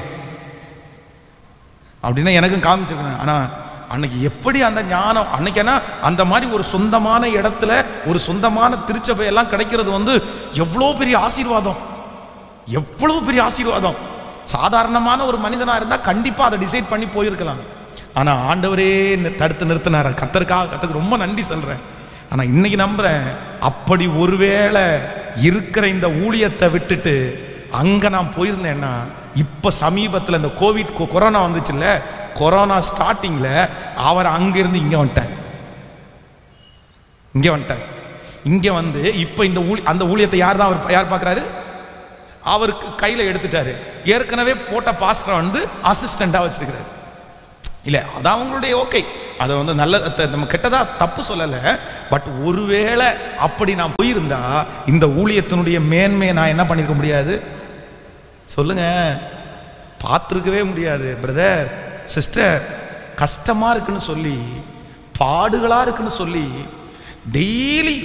அப்படின்னா எனக்கும் காமிச்சிருக்கேன். ஆனா அன்னைக்கு எப்படி அந்த ஞானம், அன்னைக்குன்னா அந்த மாதிரி ஒரு சொந்தமான இடத்துல ஒரு சொந்தமான திருச்சபை எல்லாம் கிடைக்கிறது வந்து எவ்வளோ பெரிய ஆசீர்வாதம், எவ்வளவு பெரிய ஆசீர்வாதம். சாதாரணமான ஒரு மனிதனா இருந்தா கண்டிப்பா அதை டிசைட் பண்ணி போயிருக்கலாம், ஆனா ஆண்டவரே தடுத்து நிறுத்தினார். கர்த்தருக்கு ரொம்ப நன்றி சொல்றேன். ஆனா இன்னைக்கு நம்புறேன், அப்படி ஒருவேளை இருக்கிற இந்த ஊழியத்தை விட்டுட்டு அங்க நான் போயிருந்தேன்னா, இப்ப சமீபத்தில் இந்த கொரோனா வந்துச்சுல்ல, கொரோனா ஸ்டார்டிங்ல அவர் அங்கிருந்து இங்க வந்துட்டார். இங்க வந்து இப்ப இந்த அந்த ஊழியத்தை யார் பார்க்கிறாரு? அவருக்கு கையில எடுத்துட்டாரு. ஏற்கனவே போட்ட பாஸ்டர் வந்து அசிஸ்டண்டா வச்சிருக்கிறாரு. இல்ல அது அவங்களுடைய ஓகே, அதை வந்து நல்ல நம்ம கெட்டதா தப்பு சொல்லல, பட் ஒருவேளை அப்படி நான் போயிருந்தா இந்த ஊழியத்தினுடைய மேன்மையை நான் என்ன பண்ணிருக்க முடியாது, சொல்லுங்க. பார்த்துருக்கவே முடியாது. பிரதர் சிஸ்டர், கஷ்டமா இருக்குன்னு சொல்லி, பாடுகளா இருக்குன்னு சொல்லி, டெய்லி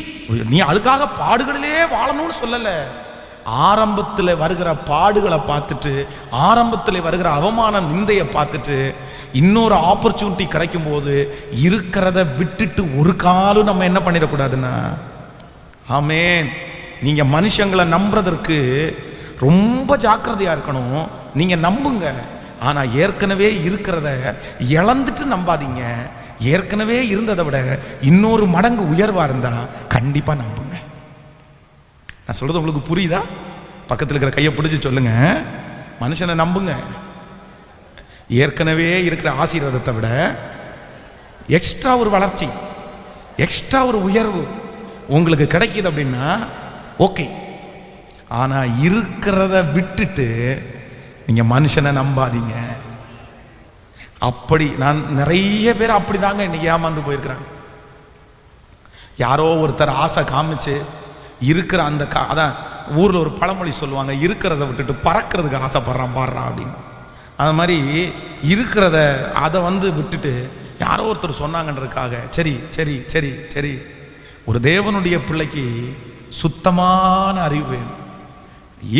நீ அதுக்காக பாடுகளிலே வாழணும்னு சொல்லல. ஆரம்பத்தில் வருகிற பாடுகளை பார்த்துட்டு, ஆரம்பத்தில் வருகிற அவமான நிந்தையை பார்த்துட்டு, இன்னொரு ஆப்பர்ச்சுனிட்டி கிடைக்கும் போது இருக்கிறத விட்டுட்டு ஒரு காலம் நம்ம என்ன பண்ணிடக்கூடாதுன்னா, ஆமேன். நீங்க மனுஷங்களை நம்புறதற்கு ரொம்ப ஜாக்கிரதையா இருக்கணும். நீங்க நம்புங்க, ஆனா ஏற்கனவே இருக்கிறத இழந்துட்டு நம்பாதீங்க. ஏற்கனவே இருந்ததை விட இன்னொரு மடங்கு உயர்வா இருந்தா கண்டிப்பா நம்புங்க. நான் சொல்றது உங்களுக்கு புரியுதா? பக்கத்தில் இருக்கிற கையை பிடிச்சு சொல்லுங்க, மனுஷனை நம்புங்க. ஏற்கனவே இருக்கிற ஆசீர்வாதத்தை விட எக்ஸ்ட்ரா ஒரு வளர்ச்சி, எக்ஸ்ட்ரா ஒரு உயர்வு உங்களுக்கு கிடைக்குது அப்படின்னா ஓகே. ஆனா இருக்கிறத விட்டுட்டு நீங்க மனுஷனை நம்பாதீங்க. அப்படி நான் நிறைய பேர் அப்படிதாங்க இன்னைக்கு ஏமாந்து போயிருக்கிறாங்க. யாரோ ஒருத்தர் ஆசை காமிச்சு இருக்கிற அந்த அதான் ஊர்ல ஒரு பழமொழி சொல்லுவாங்க, இருக்கிறத விட்டுட்டு பறக்கிறதுக்கு ஆசைப்படுறான் பாடுறா அப்படின்னு. அது மாதிரி இருக்கிறத அதை விட்டுட்டு யாரோ ஒருத்தர் சொன்னாங்கன்றதுக்காக சரி சரி சரி சரி. ஒரு தேவனுடைய பிள்ளைக்கு சுத்தமான அறிவு வேணும்.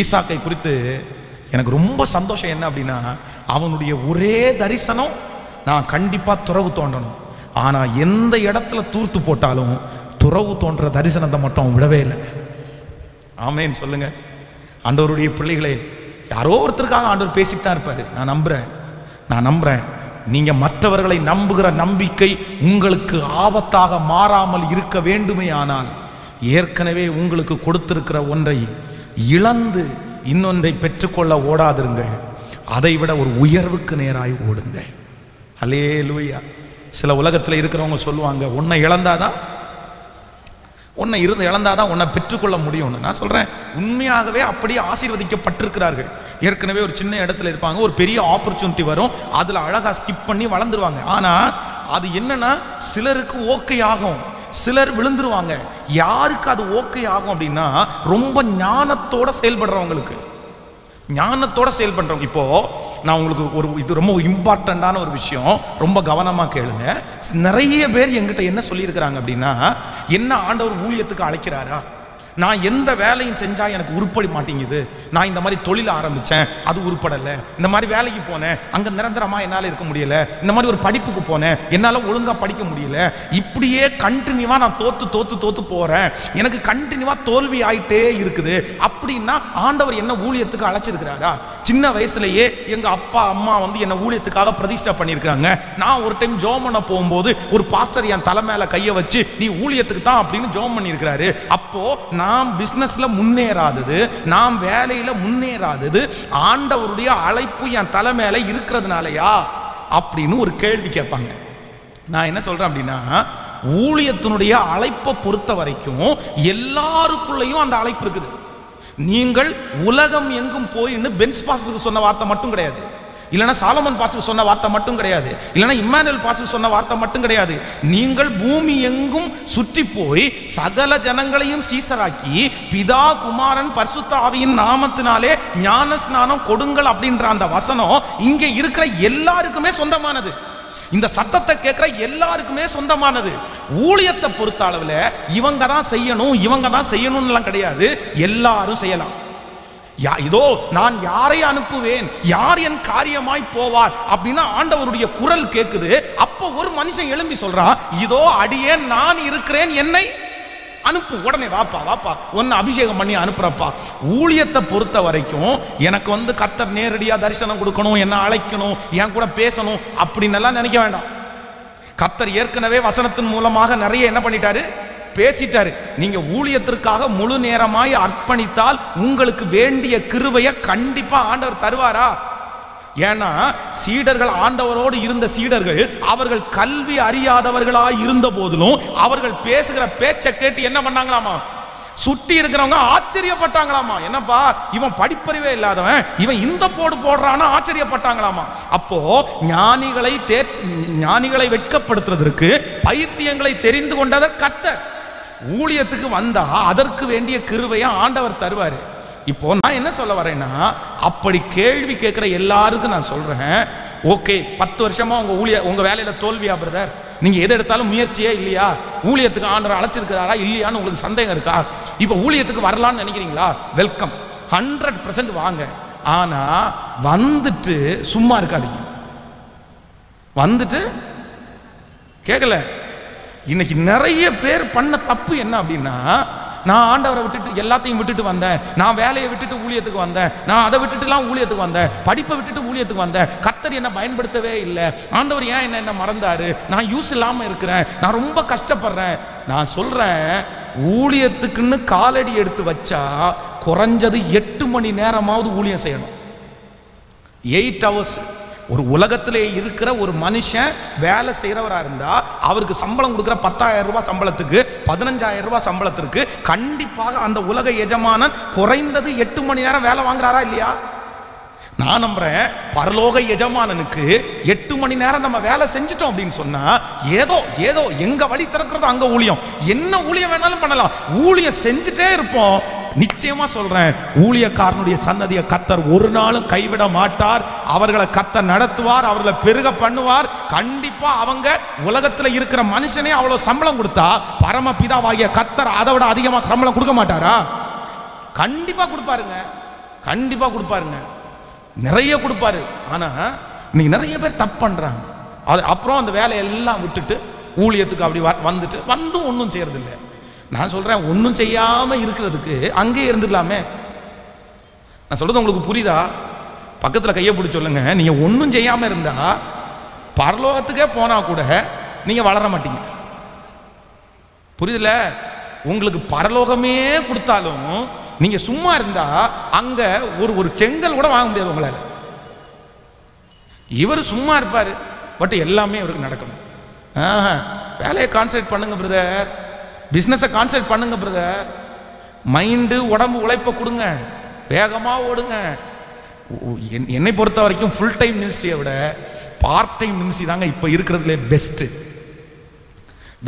ஈசாக்கை குறித்து எனக்கு ரொம்ப சந்தோஷம் என்ன அப்படின்னா, அவனுடைய ஒரே தரிசனம், நான் கண்டிப்பா துறவு தோண்டணும். ஆனா எந்த இடத்துல தூர்த்து போட்டாலும் துறவு தோன்ற தரிசனத்தை மட்டும் அவன் விடவே இல்லை. ஆமேன் சொல்லுங்க. ஆண்டவருடைய பிள்ளைகளே, யாரோ ஒருத்தருக்காக ஆண்டவர் பேசிட்டு தான் இருப்பாரு. நான் நம்புறேன் நீங்க மற்றவர்களை நம்புகிற நம்பிக்கை உங்களுக்கு ஆபத்தாக மாறாமல் இருக்க வேண்டுமே. ஆனால் ஏற்கனவே உங்களுக்கு கொடுத்திருக்கிற ஒன்றை இழந்து இன்னொன்றை பெற்றுக்கொள்ள ஓடாதிருங்கள். அதை விட ஒரு உயர்வுக்கு நேராய் ஓடுங்கள். அல்லேலூயா. சில உலகத்தில் இருக்கிறவங்க சொல்லுவாங்க, உன்னை இழந்தாதான் உன்னை பெற்றுக்கொள்ள முடியும்னு. நான் சொல்றேன், உண்மையாகவே அப்படியே ஆசீர்வதிக்கப்பட்டிருக்கிறார்கள். ஏற்கனவே ஒரு சின்ன இடத்துல இருப்பாங்க, ஒரு பெரிய ஆப்பர்ச்சுனிட்டி வரும், அதுல அழகா ஸ்கிப் பண்ணி வளர்ந்துருவாங்க. ஆனா அது என்னன்னா, சிலருக்கு ஓகே ஆகும், சிலர் விழுந்துருவாங்க. யாருக்கு அது ஓகே ஆகும் அப்படின்னா, ரொம்ப ஞானத்தோட செயல்படுறவங்களுக்கு. ஞானத்தோட செயல்படுறவங்க. இப்போ நான் உங்களுக்கு இது ரொம்ப இம்பார்ட்டண்டான ஒரு விஷயம், ரொம்ப கவனமா கேளுங்க. நிறைய பேர் என்கிட்ட என்ன சொல்லியிருக்கிறாங்க அப்படின்னா, என்ன ஆண்டவர் ஊழியத்துக்கு அழைக்கிறாரா, நான் எந்த வேலையும் செஞ்சா எனக்கு உருப்பட மாட்டேங்குது, நான் இந்த மாதிரி தொழில் ஆரம்பிச்சேன் அது உருப்படலை, இந்த மாதிரி வேலைக்கு போனேன் அங்க நிரந்தரமா என்னால் இருக்க முடியல, இந்த மாதிரி ஒரு படிப்புக்கு போனேன் என்னால் ஒழுங்கா படிக்க முடியல, இப்படியே கண்டினியூவா நான் தோத்து போறேன், எனக்கு கண்டினியூவா தோல்வி ஆயிட்டே இருக்குது அப்படின்னா ஆண்டவர் என்ன ஊழியத்துக்கு அழைச்சிருக்கிறாரா? சின்ன வயசுலயே எங்க அப்பா அம்மா என்ன ஊழியத்துக்காக பிரதிஷ்டை பண்ணியிருக்காங்க. நான் ஒரு டைம் ஜோம் பண்ண போகும்போது ஒரு பாஸ்டர் என் தலை மேல கையை வச்சு நீ ஊழியத்துக்கு தான் அப்படின்னு ஜோம் பண்ணியிருக்கிறாரு. அப்போ நாம் பிசினஸ்ல முன்னேறாதது, நாம் வேலையில முன்னேறாதது ஆண்டவருடைய அழைப்பு என் தலை மேல இருக்கிறதுனாலயா அப்படின்னு ஒரு கேள்வி கேட்பாங்க. நான் என்ன சொல்றேன் அப்படின்னா, ஊழியத்தினுடைய அழைப்பை பொறுத்த வரைக்கும் எல்லாருக்குள்ளேயும் அந்த அழைப்பு இருக்குது. நீங்கள் உலகம் எங்கும் போயின்னு பென்ஸ் பாஸ்டருக்கு சொன்ன வார்த்தை மட்டும் கிடையாது, இல்லைன்னா சாலமன் பாஸ்டர் சொன்ன வார்த்தை மட்டும் கிடையாது, இல்லைன்னா இம்மானுவேல் பாஸ்டர் சொன்ன வார்த்தை மட்டும் கிடையாது. நீங்கள் பூமி எங்கும் சுற்றி போய் சகல ஜனங்களையும் சீசராக்கி பிதா குமாரன் பரிசுத்த ஆவியின் நாமத்தினாலே ஞான ஸ்நானம் கொடுங்கள் அப்படின்ற அந்த வசனம் இங்கே இருக்கிற எல்லாருக்குமே சொந்தமானது. இந்த சத்தத்தை கேட்கிற எல்லாருக்குமே சொந்தமானது. ஊழியத்தை பொறுத்த அளவில் இவங்க தான் செய்யணும் கிடையாது, எல்லாரும் செய்யலாம். இதோ நான் யாரை அனுப்புவேன், யார் என் காரியமாய் போவார் அப்படின்னு ஆண்டவருடைய குரல் கேட்குது. அப்போ ஒரு மனுஷன் எழும்பி சொல்றான், இதோ அடியேன் நான் இருக்கிறேன், என்னை அனுப்பு, உடனே வாப்பா உன்னை அபிஷேகம் பண்ணி அனுப்புறப்பா. ஊழியத்தை பொறுத்த வரைக்கும் எனக்கு கர்த்தர் நேரடியா தரிசனம் கொடுக்கணும், என்ன அழைக்கணும், என் கூட பேசணும் அப்படின்னு எல்லாம் நினைக்க வேண்டாம். கர்த்தர் ஏற்கனவே வசனத்தின் மூலமாக நிறைய என்ன பண்ணிட்டாரு, பேசிட்டாரு. நீங்க ஊழியத்திற்காக முழு நேரமாய் அர்ப்பணித்தால் உங்களுக்கு வேண்டிய கிருபையை கண்டிப்பா ஆண்டவர் தருவாரா? ஏன்னா சீடர்கள், ஆண்டவரோடு இருந்த சீடர்கள், அவர்கள் கல்வி அறியாதவர்களாய் இருந்த போதிலும் அவர்கள் பேசுகிற பேச்சை கேட்டு என்ன பண்ணாங்களாமா, சுட்டி இருக்கிறவங்க ஆச்சரியப்பட்டாங்களாமா. என்னப்பா இவன் படிப்பறிவே இல்லாதவன், இவன் இந்த போடு போடுறான்னு ஆச்சரியப்பட்டாங்களாமா. அப்போ ஞானிகளை வெட்கப்படுத்துறதற்கு பைத்தியங்களை தெரிந்து கொண்டவர் கர்த்தர். ஊழியத்துக்கு வந்தா அதற்கு வேண்டிய கிருபையை ஆண்டவர் தருவாரு. இப்போ நான் என்ன சொல்ல வரேன்னா, அப்படி கேள்வி கேட்கிற எல்லாருக்கும் நான் சொல்றேன், ஓகே 10 வருஷமா உங்க வேலையில தோல்வியா பிரதர், நீங்க எதை எடுத்தாலும் முயற்சியே இல்லையா, ஊழியத்துக்கு ஆண்டவர் அழைச்சிருக்கிறாரா இல்லையான்னு உங்களுக்கு சந்தேகம் இருக்கா, இப்ப ஊழியத்துக்கு வரலாம்னு நினைக்கிறீங்களா, வெல்கம் 100% வாங்க. ஆனா வந்துட்டு சும்மா இருக்காதீங்க. வந்துட்டு கேட்கல. இன்னைக்கு நிறைய பேர் பண்ண தப்பு என்ன அப்படின்னா, நான் ஆண்டவரை விட்டுட்டு எல்லாத்தையும் விட்டுட்டு வந்தேன், நான் வேலையை விட்டுட்டு ஊழியத்துக்கு வந்தேன், நான் அதை விட்டுட்டுலாம் ஊழியத்துக்கு வந்தேன், படிப்பை விட்டுட்டு ஊழியத்துக்கு வந்தேன், கர்த்தர் என்ன பயன்படுத்தவே இல்லை, ஆண்டவர் ஏன் என்ன மறந்தாரு, நான் யூஸ் இல்லாமல் இருக்கிறேன், நான் ரொம்ப கஷ்டப்படுறேன். நான் சொல்றேன், ஊழியத்துக்குன்னு காலடி எடுத்து வச்சா குறைஞ்சது 8 மணி நேரமாவது ஊழியம் செய்யணும். 8 hours. ஒரு உலகத்திலே இருக்கிற ஒரு மனுஷன் வேலை செய்யறவரா இருந்தா அவருக்கு சம்பளம் கொடுக்கிற 10,000 ரூபாய் சம்பளத்துக்கு 15,000 ரூபாய் சம்பளத்திற்கு கண்டிப்பாக அந்த உலக எஜமானன் குறைந்தது 8 மணி நேரம் வேலை வாங்குறாரா இல்லையா? நான் நம்புறேன், பரலோக எஜமானனுக்கு 8 மணி நேரம் நம்ம வேலை செஞ்சிட்டோம் அப்படின்னு சொன்னா, ஏதோ எங்க வழி திறக்கிறதோ அங்க ஊழியம், என்ன ஊழியம் வேணாலும் பண்ணலாம், ஊழியம் செஞ்சுட்டே இருப்போம். நிச்சயமா சொல்றேன், ஊழியக்காரனுடைய சந்ததியை கர்த்தர் ஒரு நாளும் கைவிட மாட்டார். அவர்களை கர்த்தர் நடத்துவார், அவர்களை பெருக பண்ணுவார். கண்டிப்பா அவங்க உலகத்துல இருக்கிற மனுஷனே அவ்வளவு சம்பளம் கொடுத்தா பரமபிதாவாகிய கர்த்தர் அதை விட அதிகமா சம்பளம் கொடுக்க மாட்டாரா? கண்டிப்பா கொடுப்பாருங்க, கண்டிப்பா கொடுப்பாருங்க, நிறைய கொடுப்பாரு. ஆனா இன்னைக்கு நிறைய பேர் தப்பு பண்றாங்க. அப்புறம் அந்த வேலையெல்லாம் விட்டுட்டு ஊழியத்துக்கு அப்படி வந்துட்டு ஒன்றும் செய்யறது இல்லை. நான் சொல்றேன், ஒன்றும் செய்யாம இருக்கிறதுக்கு அங்கே இருந்துக்கலாமே. நான் சொல்றது உங்களுக்கு புரியுதா? பக்கத்துல கையை பிடிச்சி சொல்லுங்க, நீங்க ஒன்றும் செய்யாம இருந்தா பரலோகத்துக்கே போனா கூட நீங்க வளர மாட்டீங்க. புரியுதுல? உங்களுக்கு பரலோகமே கொடுத்தாலும் நீங்க சும்மா இருந்தா அங்க ஒரு செங்கல் கூட வாங்க முடியாது உங்களால. இவர் சும்மா இருப்பாரு, பட் எல்லாமே இவருக்கு நடக்கணும். வேலையை கான்சன்ட்ரேட் பண்ணுங்க பிரதர், பிசினஸை கான்சன்ட்ரேட் பண்ணுங்க பிரதர், மைண்டு உடம்பு உழைப்பை கொடுங்க, வேகமா ஓடுங்க. என்னை பொறுத்த வரைக்கும் ஃபுல் டைம் மினிஸ்ட்ரியை விட பார்ட் டைம் மினிஸ்ட்ரி தாங்க இப்ப இருக்கிறதுல பெஸ்ட்.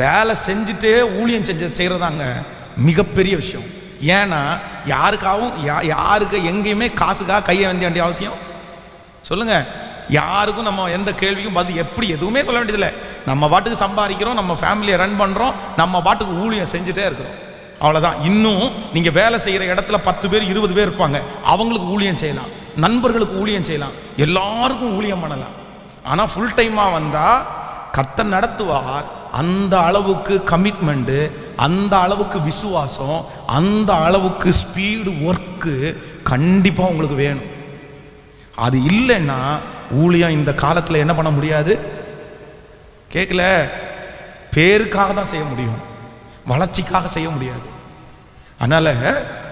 வேலை செஞ்சுட்டு ஊழியம் செய்யறதாங்க மிகப்பெரிய விஷயம். ஏன்னா யாருக்கு எங்கேயுமே காசுக்காக கையை வந்த வேண்டிய அவசியம் சொல்லுங்க. யாருக்கும் நம்ம எந்த கேள்விக்கும் பதில் எப்படி எதுவுமே சொல்ல வேண்டியதில்லை. நம்ம பாட்டுக்கு சம்பாதிக்கிறோம், நம்ம ஃபேமிலியை ரன் பண்றோம், நம்ம பாட்டுக்கு ஊழியம் செஞ்சுட்டே இருக்கிறோம், அவ்வளவுதான். இன்னும் நீங்க வேலை செய்யற இடத்துல 10 பேர் 20 பேர் இருப்பாங்க, அவங்களுக்கு ஊழியம் செய்யலாம், நண்பர்களுக்கு ஊழியம் செய்யலாம், எல்லாருக்கும் ஊழியம் பண்ணலாம். ஆனா ஃபுல் டைமா வந்தா கர்த்தர் நடத்துவார். அந்த அளவுக்கு கமிட்மெண்ட், அந்த அளவுக்கு விசுவாசம், அந்த அளவுக்கு ஸ்பீடு ஒர்க்கு கண்டிப்பா உங்களுக்கு வேணும். அது இல்லைன்னா ஊழியம் இந்த காலத்துல என்ன பண்ண முடியாது. கேட்கல? பேருக்காக தான் செய்ய முடியும், வளர்ச்சிக்காக செய்ய முடியாது. அதனால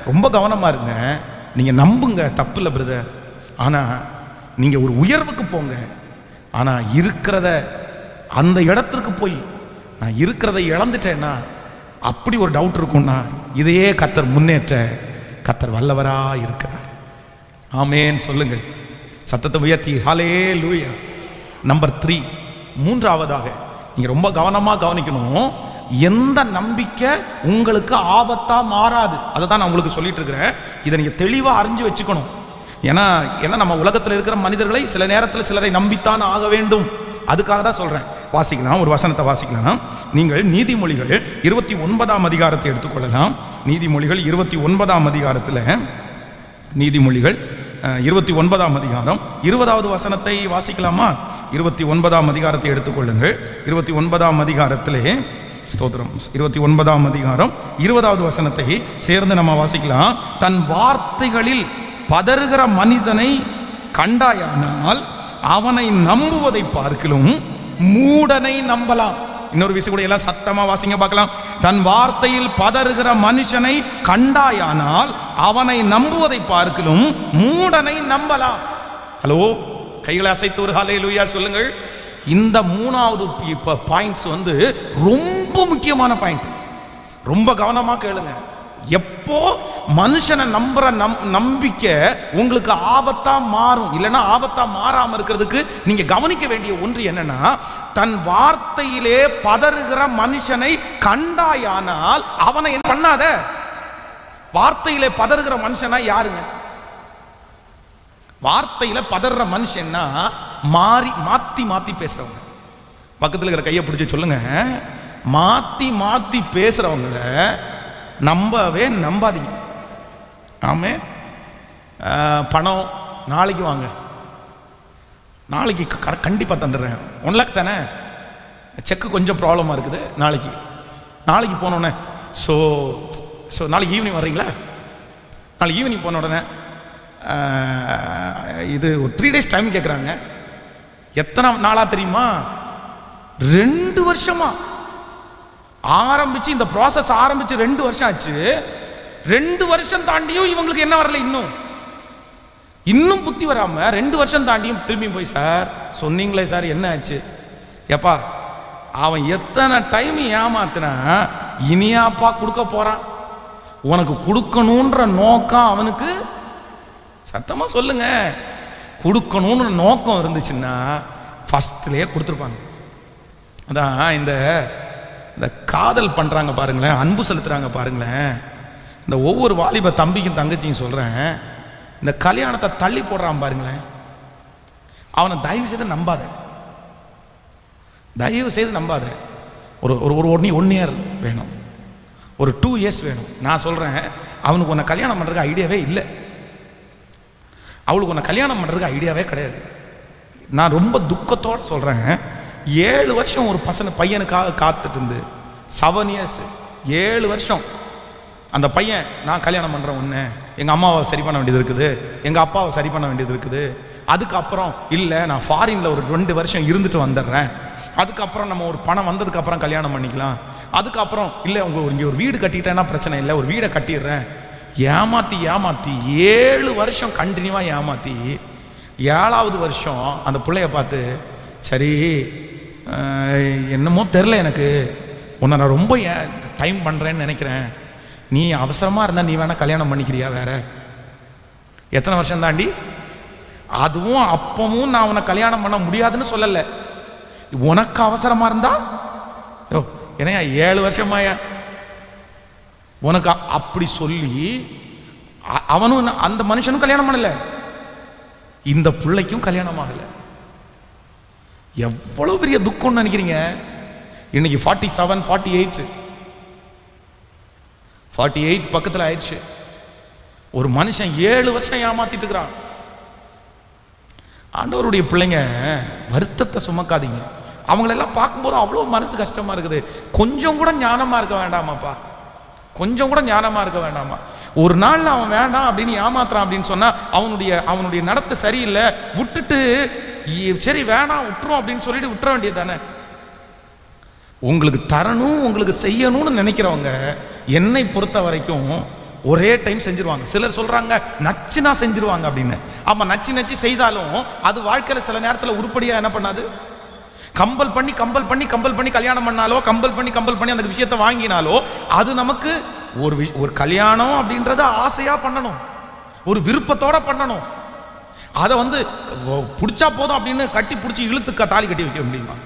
ரொம்ப கவனமா இருங்க. நீங்க நம்புங்க, தப்பு இல்லை பிரதர். ஆனா நீங்க ஒரு உயர்வுக்கு போங்க. ஆனா இருக்கிறத அந்த இடத்திற்கு போய் நான் இருக்கிறதை இழந்துட்டேன்னா அப்படி ஒரு டவுட் இருக்கும்னா, இதையே கர்த்தர் முன்னேற்ற கர்த்தர் வல்லவரா இருக்கிறார். ஆமேன் சொல்லுங்கள், சத்தத்தை உயர்த்தி ஹல்லேலூயா. நம்பர் 3, மூன்றாவதாக நீங்க ரொம்ப கவனமா கவனிக்கணும். எந்த நம்பிக்கை உங்களுக்கு ஆபத்தா மாறாது, அதை தான் நான் உங்களுக்கு சொல்லிட்டு இருக்கிறேன். இதை நீங்க தெளிவா அறிஞ்சு வச்சுக்கணும். ஏன்னா நம்ம உலகத்தில் இருக்கிற மனிதர்களை சில நேரத்தில் சிலரை நம்பித்தான் ஆக வேண்டும். அதுக்காக தான் சொல்றேன். வாசிக்கலாம், ஒரு வசனத்தை வாசிக்கலாம். நீங்கள் நீதிமொழிகள் 29ஆம் அதிகாரத்தை எடுத்துக்கொள்ளலாம். நீதிமொழிகள் 29ஆம் அதிகாரத்தில், நீதிமொழிகள் 29ஆம் அதிகாரம் 20வது வசனத்தை வாசிக்கலாமா? 29ஆம் அதிகாரத்தை எடுத்துக்கொள்ளுங்கள். 29ஆம் அதிகாரத்திலே ஸ்தோத்திரம், 29ஆம் அதிகாரம் 20வது வசனத்தை சேர்ந்து நம்ம வாசிக்கலாம். தன் வார்த்தைகளில் பதறுகிற மனிதனை கண்டாயானால் அவனை நம்புவதை பார்க்கிலும் மூடனை நம்பலாம். இன்னொரு விஷயம் கூட எல்லாம் சத்தமா வாசிங்க பார்க்கலாம். தன் வார்த்தையில் பதறுகிற மனுஷனை கண்டாயானால் அவனை நம்புவதை பார்க்கிலும் மூடனை நம்பலாம். ஹலோ, கைகளை அசைத்து ஒரு ஹல்லேலூயா சொல்லுங்கள். இந்த 3வது பாயிண்ட்ஸ் ரொம்ப முக்கியமான பாயிண்ட். ரொம்ப கவனமா கேளுங்க. எப்போ மனுஷனை நம்புற நம்பிக்கை உங்களுக்கு ஆபத்தா மாறும், இல்லைன்னா ஆபத்தா மாறாம இருக்கிறதுக்கு நீங்க கவனிக்க வேண்டிய ஒன்று என்னன்னா, தன் வார்த்தையிலே பதறுகிற மனுஷனை கண்டாயானால் அவனை என்ன பண்ணாத. வார்த்தையில பதறுகிற மனுஷனா யாருங்க? வார்த்தையில பதற மனுஷன்னா மாத்தி மாத்தி பேசுறவங்க. பக்கத்தில் இருக்கிற கையை பிடிச்சி சொல்லுங்க, மாத்தி மாத்தி பேசுறவங்க நம்பவே நம்பாதீங்க. ஆமே. பணம் நாளைக்கு வாங்க, நாளைக்கு கண்டிப்பாக தந்துடுறேன், 1 lakh தானே, செக்கு கொஞ்சம் ப்ராப்ளமாக இருக்குது, நாளைக்கு போனோடனே ஸோ நாளைக்கு ஈவினிங் வர்றீங்களா? நாளைக்கு ஈவினிங் போன உடனே இது ஒரு 3 days டைம் கேட்குறாங்க. எத்தனை நாளாக தெரியுமா? 2 வருஷமா ஆரம்பிச்சு, இந்த ப்ராசஸ் ஆரம்பிச்சு 2 வருஷம் ஆச்சு. 2 வருஷம் தாண்டியும் இவங்களுக்கு என்ன வரல, இன்னும் புத்தி வராம 2 வருஷம் தாண்டியும் திரும்பி போய், சார் சொன்னீங்களே சார், என்ன ஆச்சு? எப்பா அவன் எத்தனை டைம் ஏமாத்தினா இனியாப்பா கொடுக்க போறான்? உனக்கு கொடுக்கணுன்ற நோக்கம் அவனுக்கு, சத்தமா சொல்லுங்க, கொடுக்கணும்னு நோக்கம் இருந்துச்சுன்னா ஃபர்ஸ்ட்லயே கொடுத்துருப்பாங்க. அதான் இந்த காதல் பண்றாங்க பாருங்களேன், அன்பு செலுத்துறாங்க பாருங்களேன், இந்த ஒவ்வொரு வாலிப தம்பிக்கும் தங்கச்சியும் சொல்றேன், இந்த கல்யாணத்தை தள்ளி போடுறான் பாருங்களேன், அவனை தயவு செய்து நம்பாத, தயவு செய்து நம்பாத. ஒரு 1 year வேணும், ஒரு 2 years வேணும். நான் சொல்றேன், அவனுக்கு உன்னை கல்யாணம் பண்றதுக்கு ஐடியாவே இல்லை, அவளுக்கு உன்னை கல்யாணம் பண்றதுக்கு ஐடியாவே கிடையாது. நான் ரொம்ப துக்கத்தோடு சொல்றேன், 7 வருஷம் ஒரு பையனுக்காக காத்துட்டு இருந்து, 7 years, 7 வருஷம் அந்த பையன், நான் கல்யாணம் பண்றேன் ஒன்று, எங்கள் அம்மாவை சரி பண்ண வேண்டியது இருக்குது, எங்கள் அப்பாவை சரி பண்ண வேண்டியது இருக்குது, அதுக்கப்புறம் இல்லை நான் ஃபாரின்ல ஒரு 2 வருஷம் இருந்துட்டு வந்துடுறேன், அதுக்கப்புறம் நம்ம ஒரு பணம் வந்ததுக்கப்புறம் கல்யாணம் பண்ணிக்கலாம், அதுக்கப்புறம் இல்லை இங்கே ஒரு வீடு கட்டிட்டேன்னா பிரச்சனை இல்லை, ஒரு வீடை கட்டிடுறேன். ஏமாத்தி 7 வருஷம் கண்டினியூவாக ஏமாத்தி, 7வது வருஷம் அந்த பிள்ளைய பார்த்து, சரி என்னமோ தெரில, எனக்கு உன்னை நான் ரொம்ப டைம் பண்ணுறேன்னு நினைக்கிறேன், நீ அவசரமாக இருந்தால் நீ வேணா கல்யாணம் பண்ணிக்கிறியா வேற? எத்தனை வருஷம் தாண்டி? அதுவும் அப்பவும் நான் உன்னை கல்யாணம் பண்ண முடியாதுன்னு சொல்லலை, உனக்கு அவசரமா இருந்தா ஏன்னா 7 வருஷமாயா உனக்கு அப்படி சொல்லி, அவனும் அந்த மனுஷனும் கல்யாணம் பண்ணல, இந்த பிள்ளைக்கும் கல்யாணம் ஆகல. எவ்வளவு பெரிய துக்கம்னு நினைக்கிறீங்க? இன்னைக்கு 47, 48 பக்கத்தில் ஆயிடுச்சு. ஒரு மனுஷன் 7 வருஷம் ஏமாத்திட்டு இருக்கிறான். ஆண்டவருடைய பிள்ளைங்க வருத்தத்தை சுமக்காதீங்க. அவங்களெல்லாம் பார்க்கும்போது அவ்வளோ மனசு கஷ்டமா இருக்குது. கொஞ்சம் கூட ஞானமா இருக்க வேண்டாமாப்பா, கொஞ்சம் கூட ஞானமா இருக்க வேண்டாமா? ஒரு நாள் அவன் வேண்டாம் அப்படின்னு ஏமாத்துறான் அப்படின்னு சொன்னா அவனுடைய நடத்தை சரியில்லை, விட்டுட்டு சரி வேணாம் விட்டுரும் அப்படின்னு சொல்லிட்டு விட்டுற வேண்டியது தானே. உங்களுக்கு தரணும், உங்களுக்கு செய்யணும்னு நினைக்கிறவங்க என்னை பொறுத்த வரைக்கும் ஒரே டைம் செஞ்சிருவாங்க. சிலர் சொல்றாங்க நச்சுனா செஞ்சிருவாங்க அப்படின்னு. ஆமா, நச்சு செய்தாலும் அது வாழ்க்கையில சில நேரத்தில் உருப்படியா என்ன பண்ணாது. கம்பல் பண்ணி கல்யாணம் பண்ணாலோ, கம்பல் பண்ணி அந்த விஷயத்தை வாங்கினாலோ, அது நமக்கு ஒரு கல்யாணம் அப்படின்றத ஆசையா பண்ணணும், ஒரு விருப்பத்தோட பண்ணணும். அதை பிடிச்சா போதும் அப்படின்னு கட்டி பிடிச்சி இழுத்து தாலி கட்டி வைக்க முடியுமா?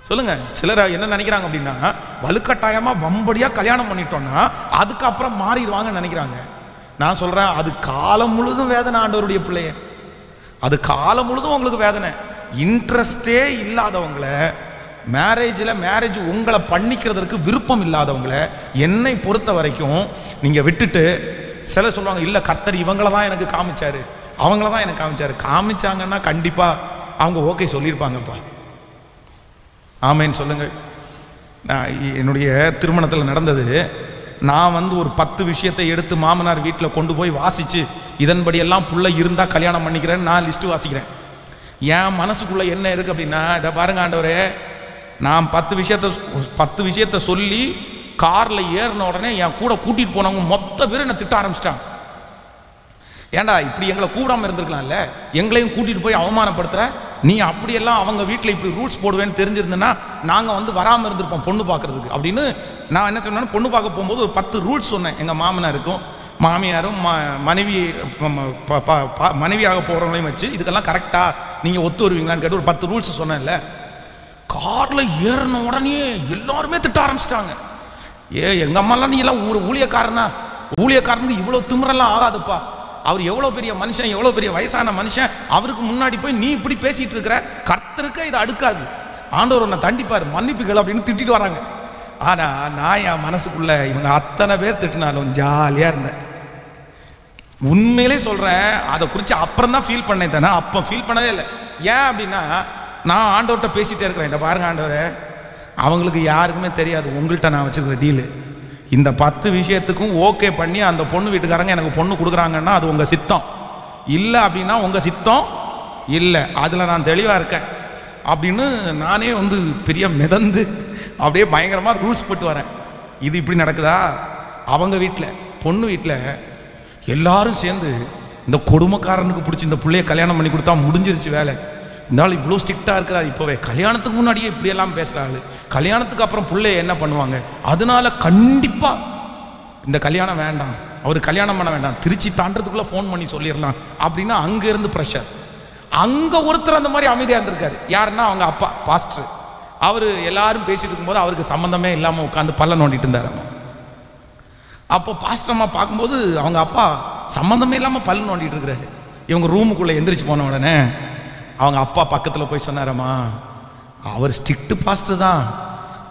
சொல்லுங்க. சிலர் என்ன நினைக்கிறாங்க அப்படின்னா, வலுக்கட்டாயமா வம்படியா கல்யாணம் பண்ணிட்டோம்னா அதுக்கப்புறம் மாறிடுவாங்கன்னு நினைக்கிறாங்க. நான் சொல்றேன், அது காலம் முழுதும் வேதனை. ஆண்டவருடைய பிள்ளைய, அது காலம் முழுதும் உங்களுக்கு வேதனை. இன்ட்ரெஸ்டே இல்லாதவங்கள மேரேஜ் உங்களை பண்ணிக்கிறதுக்கு விருப்பம் இல்லாதவங்கள என்னை பொறுத்த வரைக்கும் நீங்க விட்டுட்டு, சில சொல்லுவாங்க இல்ல கர்த்தர் இவங்கள தான் எனக்கு காமிச்சாரு, அவங்கள தான் எனக்கு காமிச்சாங்கன்னா கண்டிப்பா அவங்க ஓகே சொல்லியிருப்பாங்கப்பா. ஆமேன்னு சொல்லுங்கள். என்னுடைய திருமணத்தில் நடந்தது, நான் ஒரு 10 விஷயத்தை எடுத்து மாமனார் வீட்டில் கொண்டு போய் வாசித்து, இதன்படியெல்லாம் புள்ள இருந்தால் கல்யாணம் பண்ணிக்கிறேன்னு நான் லிஸ்ட்டு வாசிக்கிறேன். என் மனசுக்குள்ளே என்ன இருக்குது அப்படின்னா, இதை பாருங்க ஆண்டவரே, நான் 10 விஷயத்தை சொல்லி காரில் ஏறின உடனே என் கூட கூட்டிகிட்டு போனவங்க மொத்த பேர் என்னை திட்ட ஆரம்பிச்சிட்டான். ஏண்டா இப்படி எங்களை கூடாமல் இருந்திருக்கலாம்ல, எங்களையும் கூட்டிகிட்டு போய் அவமானப்படுத்துகிற நீ, அப்படியெல்லாம் அவங்க வீட்டில் இப்படி ரூல்ஸ் போடுவேன்னு தெரிஞ்சிருந்தேன்னா நாங்கள் வராமல் இருந்திருப்போம் பொண்ணு பார்க்குறதுக்கு அப்படின்னு. நான் என்ன சொன்னேன்னா, பொண்ணு பார்க்க போகும்போது ஒரு 10 ரூல்ஸ் சொன்னேன். எங்கள் மாமனாருக்கும் மாமியாரும் மனைவியாக போகிறவங்களையும் வச்சு இதுக்கெல்லாம் கரெக்டாக நீங்கள் ஒத்து வருவீங்களான்னு கேட்டு ஒரு 10 ரூல்ஸ் சொன்னேன்ல. காரில் ஏறின உடனே எல்லாருமே திட்ட ஆரம்பிச்சிட்டாங்க. எங்கள் அம்மாலாம் நீ எல்லாம் ஊழியக்காரனா, ஊழியக்காரனுக்கு இவ்வளோ திமிரெல்லாம் ஆகாதுப்பா, அவர் எவ்வளோ பெரிய மனுஷன், எவ்வளோ பெரிய வயசான மனுஷன், அவருக்கு முன்னாடி போய் நீ இப்படி பேசிகிட்டு இருக்கிற, கர்த்தருக்கு இதை அடுக்காது, ஆண்டவர் உன்னை தண்டிப்பார், மன்னிப்புகள் அப்படின்னு திட்டிட்டு வராங்க. ஆனால் நான் என் மனசுக்குள்ள இவங்க அத்தனை பேர் திட்டினாலும் ஜாலியாக இருந்தேன். உண்மையிலே சொல்கிறேன், அதை குறித்து அப்புறம் தான் ஃபீல் பண்ணேன் தானே, அப்போ ஃபீல் பண்ணவே இல்லை. ஏன் அப்படின்னா நான் ஆண்டவர்கிட்ட பேசிகிட்டே இருக்கிறேன், இந்த பாருங்க ஆண்டவரே, அவங்களுக்கு யாருக்குமே தெரியாது உங்கள்கிட்ட நான் வச்சுருக்கிற டீலு, இந்த 10 விஷயத்துக்கும் ஓகே பண்ணி அந்த பொண்ணு வீட்டுக்காரங்க எனக்கு பொண்ணு கொடுக்குறாங்கன்னா அது உங்கள் சித்தம், இல்லை அப்படின்னா உங்கள் சித்தம் இல்லை, அதில் நான் தெளிவாக இருக்கேன் அப்படின்னு நானே வந்து பெரிய மிதந்து அப்படியே பயங்கரமாக ரூல்ஸ் போட்டு வரேன். இது இப்படி நடக்குதா? அவங்க வீட்டில் பொண்ணு வீட்டில் எல்லாரும் சேர்ந்து இந்த கொடுமைக்காரனுக்கு பிடிச்சி இந்த பிள்ளைய கல்யாணம் பண்ணி கொடுத்தா முடிஞ்சிருச்சு வேலை, இந்த ஆள் இவ்வளோ ஸ்ட்ரிக்டாக இருக்கிறார், இப்போவே கல்யாணத்துக்கு முன்னாடியே இப்படியெல்லாம் பேசுகிறாள், கல்யாணத்துக்கு அப்புறம் பிள்ளைய என்ன பண்ணுவாங்க, அதனால கண்டிப்பாக இந்த கல்யாணம் வேண்டாம், அவர் கல்யாணம் பண்ண வேண்டாம், திருச்சி தாண்டதுக்குள்ளே ஃபோன் பண்ணி சொல்லிடலாம் அப்படின்னா அங்கேருந்து ப்ரெஷர். அங்கே ஒருத்தர் அந்த மாதிரி அமைதியாக இருந்திருக்காரு, யாருன்னா அவங்க அப்பா பாஸ்டர். அவர் எல்லாரும் பேசிட்டு இருக்கும்போது அவருக்கு சம்மந்தமே இல்லாமல் உட்காந்து பல்ல நோண்டிட்டு இருந்தார். அப்போ பாஸ்டர் அம்மா பார்க்கும்போது அவங்க அப்பா சம்மந்தமே இல்லாமல் பல்ல நோண்டிட்டு இருக்கிறாரு. இவங்க ரூமுக்குள்ளே எந்திரிச்சு போன உடனே அவங்க அப்பா பக்கத்தில் போய் சொன்னாரம்மா, அவர் ஸ்ட்ரிக்ட் பாஸ்டர் தான்,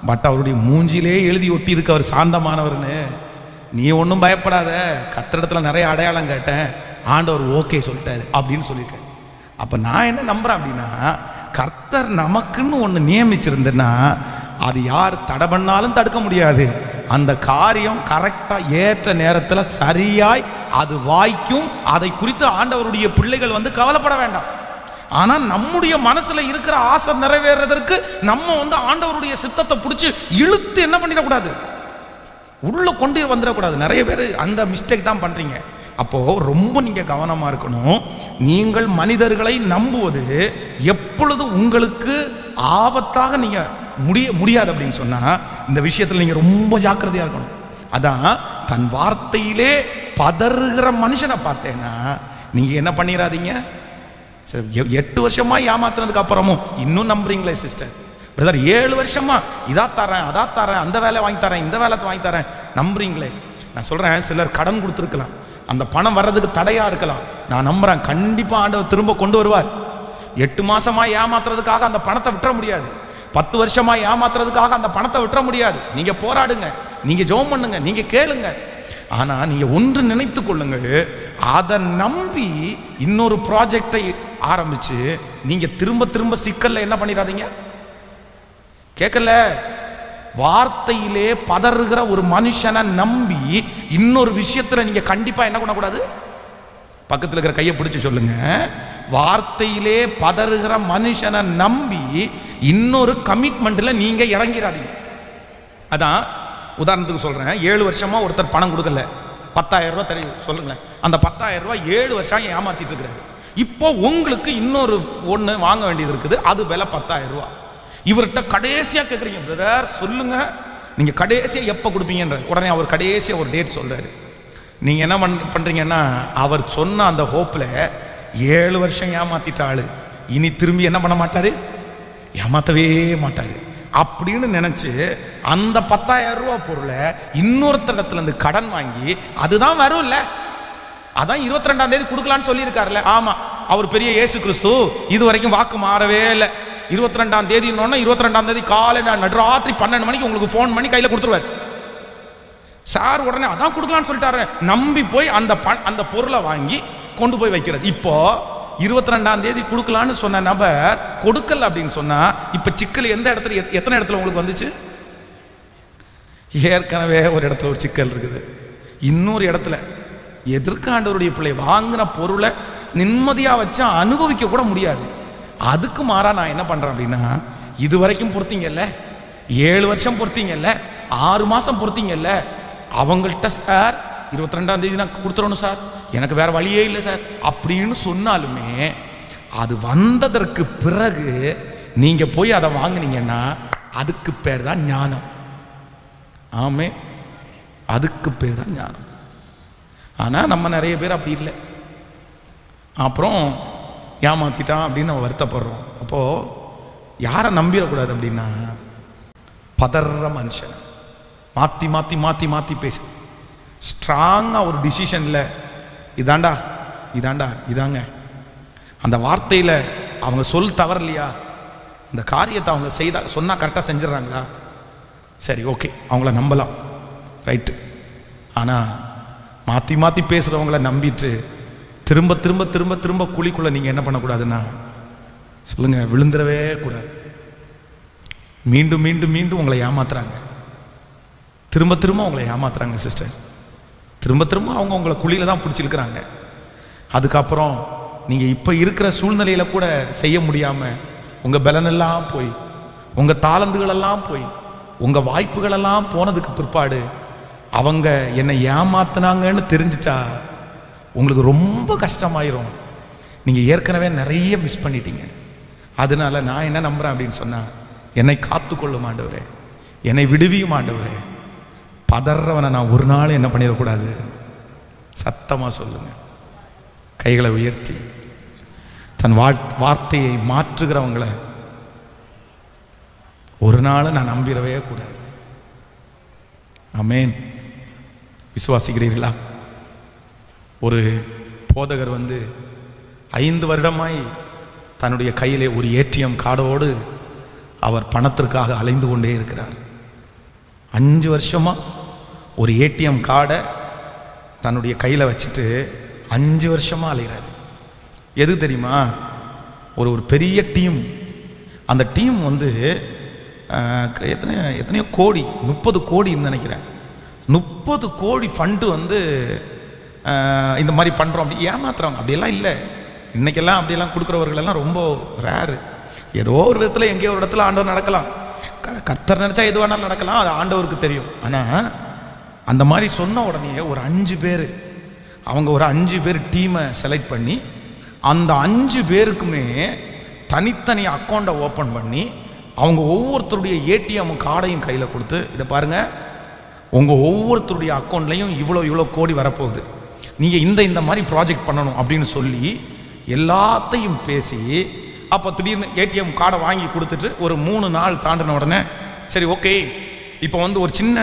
பட் அவருடைய மூஞ்சிலே எழுதி ஒட்டி இருக்கு அவர் சாந்தமானவர்னு, நீ ஒன்றும் பயப்படாத, கத்திரத்தில் நிறைய அடையாளம் கேட்டேன், ஆண்டவர் ஓகே சொல்லிட்டாரு அப்படின்னு சொல்லியிருக்காரு. அப்போ நான் என்ன நம்புகிறேன் அப்படின்னா, கர்த்தர் நமக்குன்னு ஒன்று நியமிச்சிருந்தேன்னா அது யார் தடை பண்ணாலும் தடுக்க முடியாது. அந்த காரியம் கரெக்டாக ஏற்ற நேரத்தில் சரியாய் அது வாய்க்கும். அதை குறித்து ஆண்டவருடைய பிள்ளைகள் வந்து கவலைப்பட வேண்டாம். ஆனால் நம்முடைய மனசில் இருக்கிற ஆசை நிறைவேறதற்கு நம்ம வந்து ஆண்டவருடைய சித்தத்தை பிடிச்சி இழுத்து என்ன பண்ணிடக்கூடாது, உள்ள கொண்டு வந்துடக்கூடாது. நிறைய பேர் அந்த மிஸ்டேக் தான் பண்ணுறீங்க. அப்போது ரொம்ப நீங்கள் கவனமாக இருக்கணும். நீங்கள் மனிதர்களை நம்புவது எப்பொழுது உங்களுக்கு ஆபத்தாக நீங்கள் முடியாது அப்படின்னு சொன்னால் இந்த விஷயத்தில் நீங்கள் ரொம்ப ஜாக்கிரதையாக இருக்கணும். அதான் தன் வார்த்தையிலே பதறுகிற மனுஷனை பார்த்தேன்னா நீங்கள் என்ன பண்ணிடாதீங்க. 8 வருஷமா ஏமாத்துனதுக்கு அப்புறமும் இன்னும் நம்புறீங்களே சிஸ்டர், பிரதர் 7 வருஷமா இதா தரேன் அதா தரேன், அந்த வேலை வாங்கி தரேன் இந்த வேலை வாங்கி தரேன், நம்புறீங்களே. நான் சொல்கிறேன், சிலர் கடன் கொடுத்துருக்கலாம், அந்த பணம் வர்றதுக்கு தடையாக இருக்கலாம். நான் நம்புகிறேன் கண்டிப்பாக ஆண்டவர் திரும்ப கொண்டு வருவார். 8 மாசமா ஏமாத்துறதுக்காக அந்த பணத்தை விட்டுற முடியாது. 10 வருஷமா ஏமாத்துறதுக்காக அந்த பணத்தை விட்டுற முடியாது. நீங்கள் போராடுங்க, நீங்கள் ஜெபம் பண்ணுங்க, நீங்கள் கேளுங்க. ஆனால் நீங்கள் ஒன்று நினைத்து கொள்ளுங்கள், அதை நம்பி இன்னொரு ப்ராஜெக்டை ஆரம்பித்து நீங்கள் திரும்ப திரும்ப சிக்கலில் என்ன பண்ணிடாதீங்க. கேட்கல, வார்த்தையிலே பதறுகிற ஒரு மனுஷனை நம்பி இன்னொரு விஷயத்தில் நீங்கள் கண்டிப்பாக என்ன பண்ணக்கூடாது. பக்கத்தில் இருக்கிற கையை பிடிச்சி சொல்லுங்க, வார்த்தையிலே பதறுகிற மனுஷனை நம்பி இன்னொரு கமிட்மெண்ட்டில் நீங்கள் இறங்கிறாதீங்க. அதான் உதாரணத்துக்கு சொல்கிறேன், 7 வருஷமா ஒருத்தர் பணம் கொடுக்கல, 10,000 ரூபா தெரியும் சொல்லுங்களேன். அந்த 10,000 ரூபா 7 வருஷம் ஏமாத்திட்டு இருக்கிறாரு. இப்போ உங்களுக்கு இன்னொரு ஒன்று வாங்க வேண்டியது இருக்குது, அது விலை 10,000 ரூபா. இவர்கிட்ட கடைசியாக கேட்குறீங்க, பிரதர் சொல்லுங்க நீங்கள் கடைசியாக எப்போ கொடுப்பீங்கன்ற உடனே அவர் கடைசியாக ஒரு டேட் சொல்கிறாரு. நீங்கள் என்ன பண்ணுறீங்கன்னா, அவர் சொன்ன அந்த ஹோப்பில் 7 வருஷம் ஏமாத்திட்ட ஆள் இனி திரும்பி என்ன பண்ண மாட்டார், ஏமாற்றவே மாட்டார் அப்படின்னு நினச்சி அந்த 10,000 ரூபா பொருளை இன்னொருத்தரிடத்துலேருந்து கடன் வாங்கி அதுதான் வரும் இல்லை, அதான் 22ஆம் தேதி கொடுக்கலான்னு சொல்லியிருக்காருல்ல. ஆமாம், அவர் பெரிய இயேசு கிறிஸ்து, இது வரைக்கும் வாக்கு மாறவே இல்லை. 22ஆம் தேதி 22ஆம் தேதி காலை நடுராத்திரி 12 மணிக்கு உங்களுக்கு ஃபோன் பண்ணி கையில் கொடுத்துருவார் சார். உடனே அதான் கொடுக்கலான்னு சொல்லிட்டாரு, நம்பி போய் அந்த பொருளை வாங்கி கொண்டு போய் வைக்கிறது. இப்போ 22ஆம் தேதி கொடுக்கலான்னு சொன்ன நபர் கொடுக்கல அப்படின்னு சொன்னா இப்ப சிக்கல் எந்த இடத்துல, எத்தனை இடத்துல உங்களுக்கு வந்துச்சு? ஏற்கனவே ஒரு இடத்துல ஒரு சிக்கல் இருக்குது, இன்னொரு இடத்துல எதிர்காண்டவருடைய பிள்ளை வாங்கின பொருளை நிம்மதியா வச்சு அனுபவிக்க கூட முடியாது. அதுக்கு மாறா நான் என்ன பண்றேன் அப்படின்னா, இது வரைக்கும் பொறுத்தீங்கல்ல, 7 வருஷம் பொறுத்தீங்கல்ல, 6 மாசம் பொறுத்தீங்கல்ல, அவங்கள்ட்ட சார் 22ஆம் தேதி நான் கொடுத்துறணும் சார், எனக்கு வேற வழியே இல்லை சார் அப்படின்னு சொன்னாலுமே அது வந்ததற்கு பிறகு நீங்க போய் அதை வாங்கினீங்கன்னா அதுக்கு பேர் தான் ஞானம். ஆமே, அதுக்கு பேர் தான் ஞானம். ஆனால் நம்ம நிறைய பேர் அப்படி இல்லை, அப்புறம் ஏமாத்திட்டான் அப்படின்னு நம்ம வருத்தப்படுறோம். அப்போது யாரை நம்பிடக்கூடாது அப்படின்னா, பதற மனுஷன். மாற்றி மாற்றி மாற்றி மாற்றி பேசு. ஸ்ட்ராங்காக ஒரு டிசிஷனில் இதாண்டா இதாண்டா இதாங்க, அந்த வார்த்தையில் அவங்க சொல் தவறலையா, இந்த காரியத்தை அவங்க சொன்னால் கரெக்டாக செஞ்சிடறாங்களா, சரி ஓகே அவங்கள நம்பலாம், ரைட்டு. ஆனால் மாற்றி மாற்றி பேசுகிறவங்கள நம்பிட்டு திரும்ப திரும்ப திரும்ப திரும்ப குழிக்குள்ளே நீங்கள் என்ன பண்ணக்கூடாதுன்னா சொல்லுங்கள், விழுந்துடவே கூடாது. மீண்டும் மீண்டும் மீண்டும் உங்களை ஏமாத்துறாங்க, திரும்ப திரும்ப உங்களை ஏமாத்துறாங்க சிஸ்டர். திரும்ப திரும்ப அவங்க உங்களை குழியில் தான் பிடிச்சிருக்கிறாங்க. அதுக்கப்புறம் நீங்கள் இப்போ இருக்கிற சூழ்நிலையில் கூட செய்ய முடியாமல் உங்கள் பலனெல்லாம் போய், உங்கள் தாளந்துகளெல்லாம் போய், உங்கள் வாய்ப்புகளெல்லாம் போனதுக்கு பிற்பாடு அவங்க என்னை ஏமாத்துனாங்கன்னு தெரிஞ்சிட்டா உங்களுக்கு ரொம்ப கஷ்டமாயிரும். நீங்கள் ஏற்கனவே நிறைய மிஸ் பண்ணிட்டீங்க. அதனால நான் என்ன நம்புகிறேன் அப்படின்னு சொன்னால், என்னை காத்துக்கொள்ளும் ஆண்டவரே, என்னை விடுவியும் ஆண்டவரே. பதறவனை நான் ஒரு நாள் என்ன பண்ணிடக்கூடாது. சத்தமாக சொல்லுங்க, கைகளை உயர்த்தி. தன் வார்த்தையை மாற்றுகிறவங்களை ஒரு நாள் நான் நம்பிடவே கூடாது. ஆமென். விசுவாசிக்கிறீர்களா? ஒரு போதகர் 5 வருடமாய் தன்னுடைய கையிலே ஒரு ஏடிஎம் கார்டோடு அவர் பணத்திற்காக அலைந்து கொண்டே இருக்கிறார். 5 வருஷமா ஒரு ஏடிஎம் கார்டை தன்னுடைய கையில் வச்சுட்டு 5 வருஷமா அலைகிறார். எது தெரியுமா? ஒரு பெரிய டீம், அந்த டீம் எத்தனையோ கோடி, 30 கோடின்னு நினைக்கிறேன், 30 கோடி ஃபண்டு இந்த மாதிரி பண்ணுறோம் அப்படி ஏமாத்துறவங்க. அப்படியெல்லாம் இல்லை இன்றைக்கெல்லாம், அப்படியெல்லாம் கொடுக்குறவர்களெல்லாம் ரொம்ப ரேரு. ஏதோ ஒரு விதத்தில் எங்கேயோ ஒரு இடத்துல ஆண்டவர் நடக்கலாம், கர்த்தர் நினச்சா எது வேணாலும் நடக்கலாம், அது ஆண்டவருக்கு தெரியும். ஆனால் அந்த மாதிரி சொன்ன உடனே ஒரு 5 பேர், அவங்க ஒரு 5 பேர் டீமை செலக்ட் பண்ணி அந்த 5 பேருக்குமே தனித்தனி அக்கௌண்ட்டை ஓப்பன் பண்ணி அவங்க ஒவ்வொருத்தருடைய ஏடிஎம் கார்டையும் கையில் கொடுத்து, இதை பாருங்கள், உங்கள் ஒவ்வொருத்தருடைய அக்கௌண்ட்லையும் இவ்வளோ கோடி வரப்போகுது, நீங்கள் இந்த மாதிரி ப்ராஜெக்ட் பண்ணணும் அப்படின்னு சொல்லி எல்லாத்தையும் பேசி, அப்போ திடீர்னு ஏடிஎம் கார்டை வாங்கி கொடுத்துட்டு ஒரு 3 நாள் தாண்டின உடனே சரி ஓகே, இப்போ ஒரு சின்ன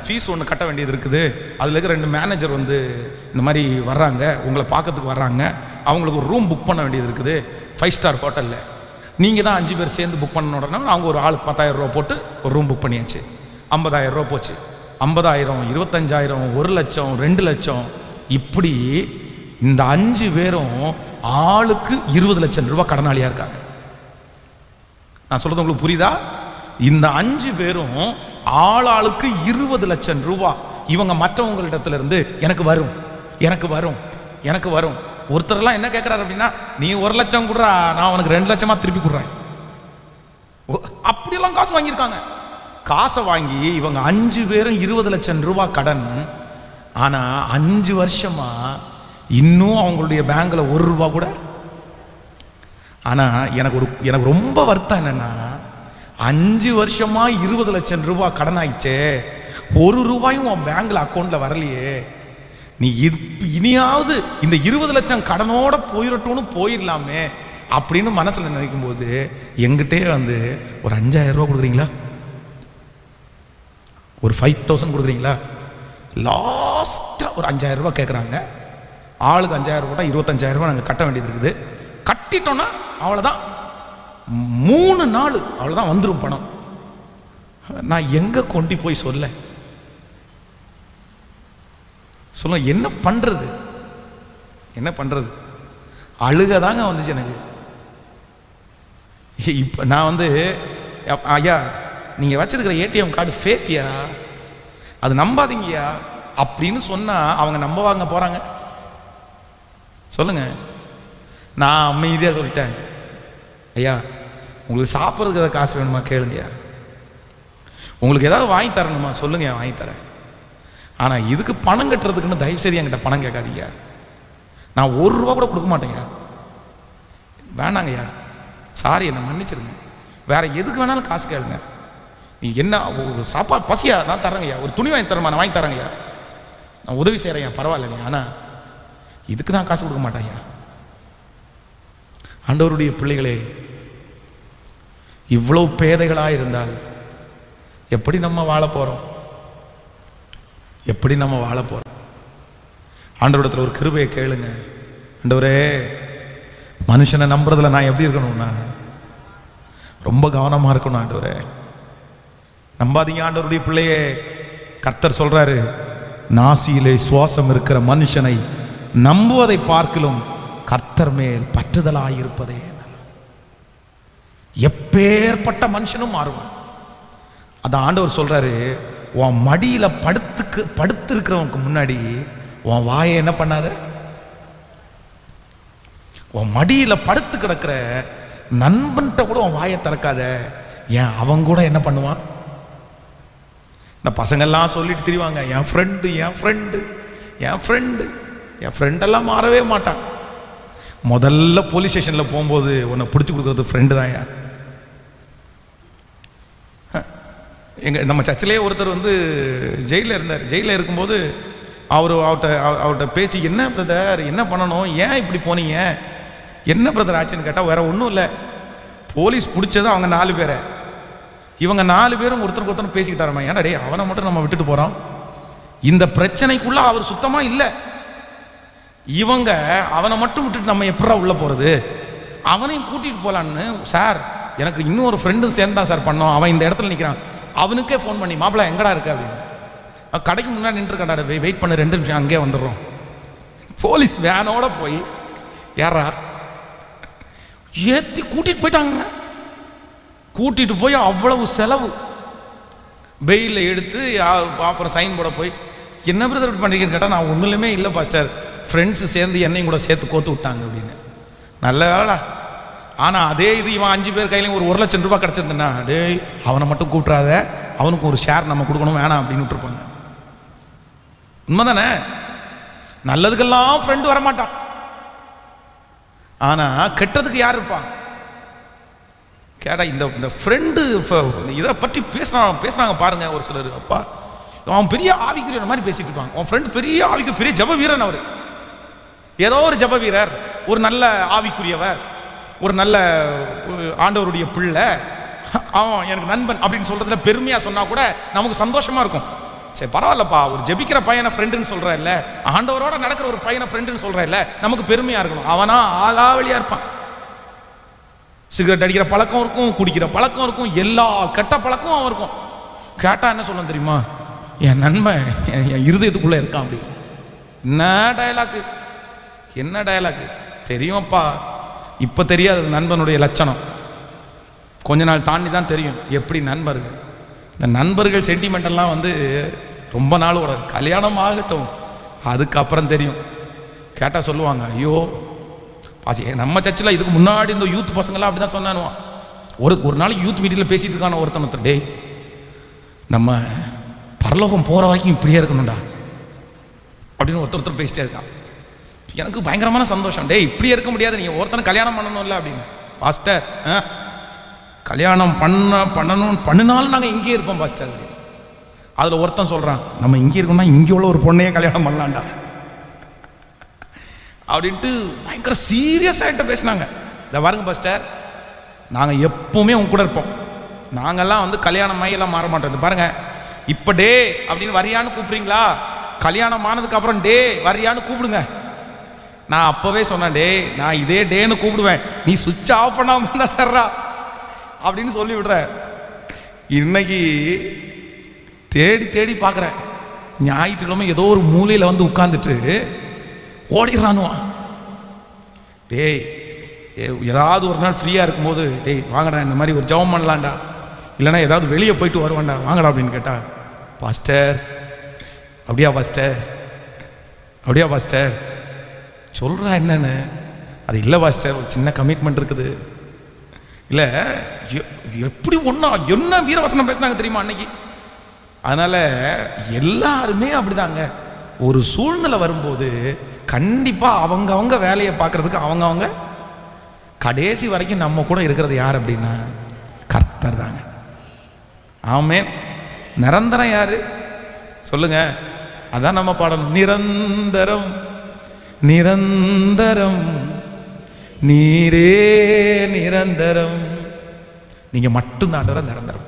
ஃபீஸ் ஒன்று கட்ட வேண்டியது இருக்குது, அதில் இருக்கிற 2 மேனேஜர் இந்த மாதிரி வர்றாங்க, உங்களை பார்க்கறதுக்கு வர்றாங்க, அவங்களுக்கு ஒரு ரூம் புக் பண்ண வேண்டியது இருக்குது 5 ஸ்டார் ஹோட்டலில், நீங்கள் தான் 5 பேர் சேர்ந்து புக் பண்ண உடனே அவங்க ஒரு ஆளுக்கு 10,000 ரூபா போட்டு ஒரு ரூம் புக் பண்ணியாச்சு. 50,000 ரூபா போச்சு, 50,000, 25,000, 1 லட்சம், 2 லட்சம், இப்படி இந்த 5 பேரும் ஆளுக்கு 20 லட்சம் ரூபாய் கடனாளியாக இருக்காங்க. நான் சொல்றது உங்களுக்கு புரியுதா? இந்த 5 பேரும் ஆளாளுக்கு 20 லட்சம் ரூபாய் இவங்க மற்றவங்களிடத்துல இருந்து எனக்கு வரும், எனக்கு வரும், எனக்கு வரும். ஒருத்தரெல்லாம் என்ன கேட்குறாரு அப்படின்னா, நீ 1 லட்சம் கொடுறா, நான் உனக்கு 2 லட்சமா திருப்பி கொடுறேன். அப்படியெல்லாம் காசு வாங்கியிருக்காங்க. காசை வாங்கி இவங்க 5 பேரும் 20 லட்சம் ரூபாய் கடன். ஆனால் 5 வருஷமா இன்னும் அவங்களுடைய பேங்க்ல 1 ரூபா கூட. ஆனால் எனக்கு ரொம்ப வருத்தம் என்னன்னா, 5 வருஷமா 20 லட்சம் ரூபாய் கடன் ஆயிடுச்சே, 1 ரூபாயும் உன் பேங்க்ல அக்கௌண்ட்ல வரலையே, நீ இனியாவது இந்த 20 லட்சம் கடனோட போயிடட்டும்னு போயிடலாமே அப்படின்னு மனசுல நினைக்கும் போது, எங்கிட்டே ஒரு 5,000 ரூபா கொடுக்குறீங்களா, ஒரு 5,000 கொடுக்குறீங்களா, லாஸ்டா ஒரு 5,000 ரூபா கேட்குறாங்க. ஆளுக்கு 5,000 ரூபா, 25,000 ரூபா நாங்கள் கட்ட வேண்டியது இருக்குது. கட்டிட்டோன்னா அவ்வளோதான், 3 நாள் அவ்வளோதான் வந்துடும் பணம். நான் எங்க கொண்டு போய் சொல்ல என்ன பண்றது, என்ன பண்றது? அழுகதாங்க வந்துச்சு எனக்கு. இப்போ நான் ஐயா நீங்க வச்சிருக்கிற ஏடிஎம் கார்டு ஃபேக்கியா, அது நம்பாதீங்கயா அப்படின்னு சொன்னா அவங்க நம்பவாங்க போறாங்க? சொல்லுங்க. நான் அமைதியா சொல்லிட்டேன், ஐயா உங்களுக்கு சாப்பிட்றதுக்கு ஏதாவது காசு வேணுமா கேளுங்கய்யா, உங்களுக்கு ஏதாவது வாங்கி தரணுமா சொல்லுங்க, வாங்கி தரேன். ஆனால் இதுக்கு பணம் கட்டுறதுக்குன்னு தயவு செய்து என்கிட்ட பணம் கேட்காதீங்க, நான் 1 ரூபா கூட கொடுக்க மாட்டேங்க, வேணாங்கய்யா, சாரி என்னை மன்னிச்சிருங்க, வேற எதுக்கு வேணாலும் காசு கேளுங்க, நீ என்ன சாப்பாடு பசியா நான் தரேங்கய்யா, ஒரு துணி வாங்கி தரமா நான் வாங்கி தரேங்கய்யா, நான் உதவி செய்கிறேன் பரவாயில்லைங்க, ஆனால் இதுக்கு தான் காசு கொடுக்க மாட்டேங்க. ஆண்டவருடைய பிள்ளைகளே, இவ்வளவு பேதைகளாக இருந்தால் எப்படி நம்ம வாழ போகிறோம்? எப்படி நம்ம வாழ போறோம்? ஆண்டவரிடத்துல ஒரு கிருபையை கேளுங்க. ஆண்டவரே, மனுஷனை நம்புறதுல நான் எப்படி இருக்கணும்னா ரொம்ப கவனமா இருக்கணும். ஆண்டவரே நம்பாதீங்க. ஆண்டவருடைய பிள்ளையே, கர்த்தர் சொல்றாரு, நாசியிலே சுவாசம் இருக்கிற மனுஷனை நம்புவதை பார்க்கிலும் கர்த்தர் மேல் பற்றுதலாயிருப்பதே. எப்பேற்பட்ட மனுஷனும் மாறுவான். அதான் ஆண்டவர் சொல்றாரு, உன் மடியில படுத்திருக்கிறவனுக்கு முன்னாடி உன் வாயை என்ன பண்ணாத? உன் மடியில படுத்து கிடக்கிற நண்பன்கிட்ட கூட உன் வாயை திறக்காத. ஏன் அவன் கூட என்ன பண்ணுவான்? இந்த பசங்கள்லாம் சொல்லிட்டு திரிவாங்க, என் ஃப்ரெண்டு என் ஃப்ரெண்டு என் ஃப்ரெண்டு. என் ஃப்ரெண்டெல்லாம் மாறவே மாட்டான். முதல்ல போலீஸ் ஸ்டேஷனில் போகும்போது உன்னை பிடிச்சி கொடுக்குறது ஃப்ரெண்டு தான். யார்? நம்ம சர்ச்சிலே ஒருத்தர் வந்து ஜெயிலில் இருந்தார். ஜெயிலில் இருக்கும்போது அவர்கிட்ட பேச்சு, என்ன பிரதர் என்ன பண்ணணும், ஏன் இப்படி போனீங்க, என்ன பிரதர் ஆச்சுன்னு கேட்டால் வேற ஒன்றும் இல்லை, போலீஸ் பிடிச்சது அவங்க 4 பேரை, இவங்க 4 பேரும் ஒருத்தருக்கு ஒருத்தர் பேசிக்கிட்டாரம்மா. ஏன்னா டே, அவனை மட்டும் நம்ம விட்டுட்டு போகிறோம், இந்த பிரச்சனைக்குள்ள அவர் சுத்தமாக இல்லை, இவங்க அவனை மட்டும் விட்டுட்டு நம்ம எப்படா உள்ளே போகிறது, அவனையும் கூட்டிகிட்டு போகலான்னு. சார், எனக்கு இன்னும் ஒரு ஃப்ரெண்டும் சேர்ந்து தான் சார் பண்ணோம், அவன் இந்த இடத்துல நிற்கிறான், அவனுக்கே ஃபோன் பண்ணி, மாப்பிள்ளை எங்கடா இருக்கு அப்படின்னு. கடைக்கு முன்னாடி நின்றுருக்காண்டா, வெயிட் பண்ண 2 நிமிஷம் அங்கேயே வந்துடுறோம். போலீஸ் வேனோட போய் யாரா ஏற்றி கூட்டிகிட்டு போயிட்டாங்க. கூட்டிகிட்டு போய் அவ்வளவு செலவு, பெயிலில் எடுத்து அப்புறம் சைன் போட போய், என்ன பிரதர் இப்படி பண்ணிக்கிறேன்னு கேட்டால், நான் ஒன்றுலையுமே இல்லை பாஸ்டர், ஃப்ரெண்ட்ஸு சேர்ந்து என்னையும் கூட சேர்த்து கோத்து விட்டாங்க அப்படின்னு. நல்ல வேளா. ஆனால் அதே இது இவன் 5 பேர் கையிலையும் ஒரு 1 லட்சம் ரூபாய் கிடச்சிருந்தேன்னா, டேய் அவனை மட்டும் கூப்பிட்றாத, அவனுக்கு ஒரு ஷேர் நம்ம கொடுக்கணும் வேணாம் அப்படின்னு விட்டுருப்பாங்க. உண்மைதானே? நல்லதுக்கெல்லாம் ஃப்ரெண்டு வரமாட்டான், ஆனால் கெட்டதுக்கு யார் இருப்பான் கேட்டா? இந்த ஃப்ரெண்டு இதை பற்றி பேசுனாங்க பாருங்க ஒரு சிலர். அப்பா, அவன் பெரிய ஆவிக்குரியன் மாதிரி பேசிட்டு இருப்பாங்க. அவன் ஃப்ரெண்டு பெரிய ஆவிக்கு பெரிய ஜப வீரன். அவர் ஏதோ ஒரு ஜப வீரர், ஒரு நல்ல ஆவிக்குரியவர், ஒரு நல்ல ஆண்டவருடைய பிள்ளை, அவன் எனக்கு நண்பன் அப்படின்னு சொல்றதுல பெருமையா சொன்னா கூட நமக்கு சந்தோஷமா இருக்கும். சரி பரவாயில்லப்பா, ஒரு ஜெபிக்கிற பையனை ஃப்ரெண்டுன்னு சொல்ற இல்ல, ஆண்டவரோட நடக்கிற ஒரு பையனை ஃப்ரெண்டுன்னு சொல்ற இல்ல, நமக்கு பெருமையா இருக்கணும். அவனா ஆகாவளியா இருப்பான். சிகரெட் அடிக்கிற பழக்கம் இருக்கும், குடிக்கிற பழக்கம் இருக்கும், எல்லா கெட்ட பழக்கம் அவன் இருக்கும். கேட்டா என்ன சொல்ல தெரியுமா? என் நண்பன் என் இருதயத்துக்குள்ள இருக்கான் அப்படி. என்ன டயலாக்கு, என்ன டயலாக்கு தெரியும்ப்பா. இப்ப தெரியாது நண்பனுடைய லட்சணம், கொஞ்ச நாள் தாண்டி தான் தெரியும் எப்படி நண்பர்கள். இந்த நண்பர்கள் சென்டிமெண்டெல்லாம் வந்து ரொம்ப நாள் வராது, கல்யாணம் ஆகட்டும் அதுக்கப்புறம் தெரியும். கேட்டால் சொல்லுவாங்க, ஐயோ நம்ம சர்ச்சில் இதுக்கு முன்னாடி இந்த யூத் பசங்கள்லாம் அப்படி தான் சொன்னானுவான். ஒரு நாளைக்கு யூத் மீட்டிங்கில் பேசிட்டு இருக்கான ஒருத்தன், டேய் நம்ம பரலோகம் போகிற வரைக்கும் இப்படியே இருக்கணும்டா அப்படின்னு ஒருத்தர் பேசிட்டே இருக்கான். எனக்கு பயங்கரமான சந்தோஷம். டேய் இப்படியே இருக்க முடியாது, நீங்கள் ஒருத்தனை கல்யாணம் பண்ணணும் இல்லை அப்படின்னு. பாஸ்டர் கல்யாணம் பண்ணினாலும் நாங்கள் இங்கே இருப்போம் பாஸ்டர். அதில் ஒருத்தன் சொல்கிறான், நம்ம இங்கே இருக்கோம்னா இங்கே உள்ள ஒரு பொண்ணையே கல்யாணம் பண்ணலாம்டா அப்படின்ட்டு பயங்கர சீரியஸாக என்கிட்ட பேசினாங்க. இதை பாருங்க பாஸ்டர், நாங்கள் எப்பவுமே உங்க கூட இருப்போம், நாங்கள்லாம் வந்து கல்யாணம் மையெல்லாம் மாற மாட்டோம். இது பாருங்க, இப்போ டே அப்படின்னு வரியான்னு கூப்பிடுறீங்களா, கல்யாணம் ஆனதுக்கு அப்புறம் டே வரியான்னு கூப்பிடுங்க. நான் அப்போவே சொன்னேன், டே நான் இதே டேன்னு கூப்பிடுவேன், நீ சுவிட்ச் ஆஃப் பண்ணாம தான் சர்றா அப்படின்னு சொல்லி விடுறேன். இன்னைக்கு தேடி தேடி பார்க்குறேன், ஞாயிற்றுக்கிழமை ஏதோ ஒரு மூலையில் வந்து உட்காந்துட்டு ஓடிடுறானுவான். டேய் ஏதாவது ஒரு நாள் ஃப்ரீயாக இருக்கும்போது, டேய் வாங்கடா இந்த மாதிரி ஒரு ஜெபம் பண்ணலாம்டா, இல்லைனா ஏதாவது வெளியே போயிட்டு வருவான்டா வாங்கடா அப்படின்னு கேட்டால், பாஸ்டர் அப்படியா பாஸ்டர், அப்படியா பாஸ்டர் சொல்கிறா என்னன்னு. அது இல்லை பாஸ்டர், ஒரு சின்ன கமிட்மெண்ட் இருக்குது. இல்லை எப்படி ஒன்றா என்ன வீரவசனம் பேசினாங்க தெரியுமா அன்னைக்கு. அதனால் எல்லாருமே அப்படிதாங்க. ஒரு சூழ்நிலை வரும்போது கண்டிப்பாக அவங்க வேலையை பார்க்கறதுக்கு அவங்க கடைசி வரைக்கும் நம்ம கூட இருக்கிறது யார் அப்படின்னா கர்த்தர் தாங்க. ஆமென். நிரந்தரம் யாரு சொல்லுங்க? அதான் நம்ம பாடணும், நிரந்தரம் நிரந்தரம் நீரே நிரந்தரம். நீங்க மட்டும்தான் நிரந்தரம்.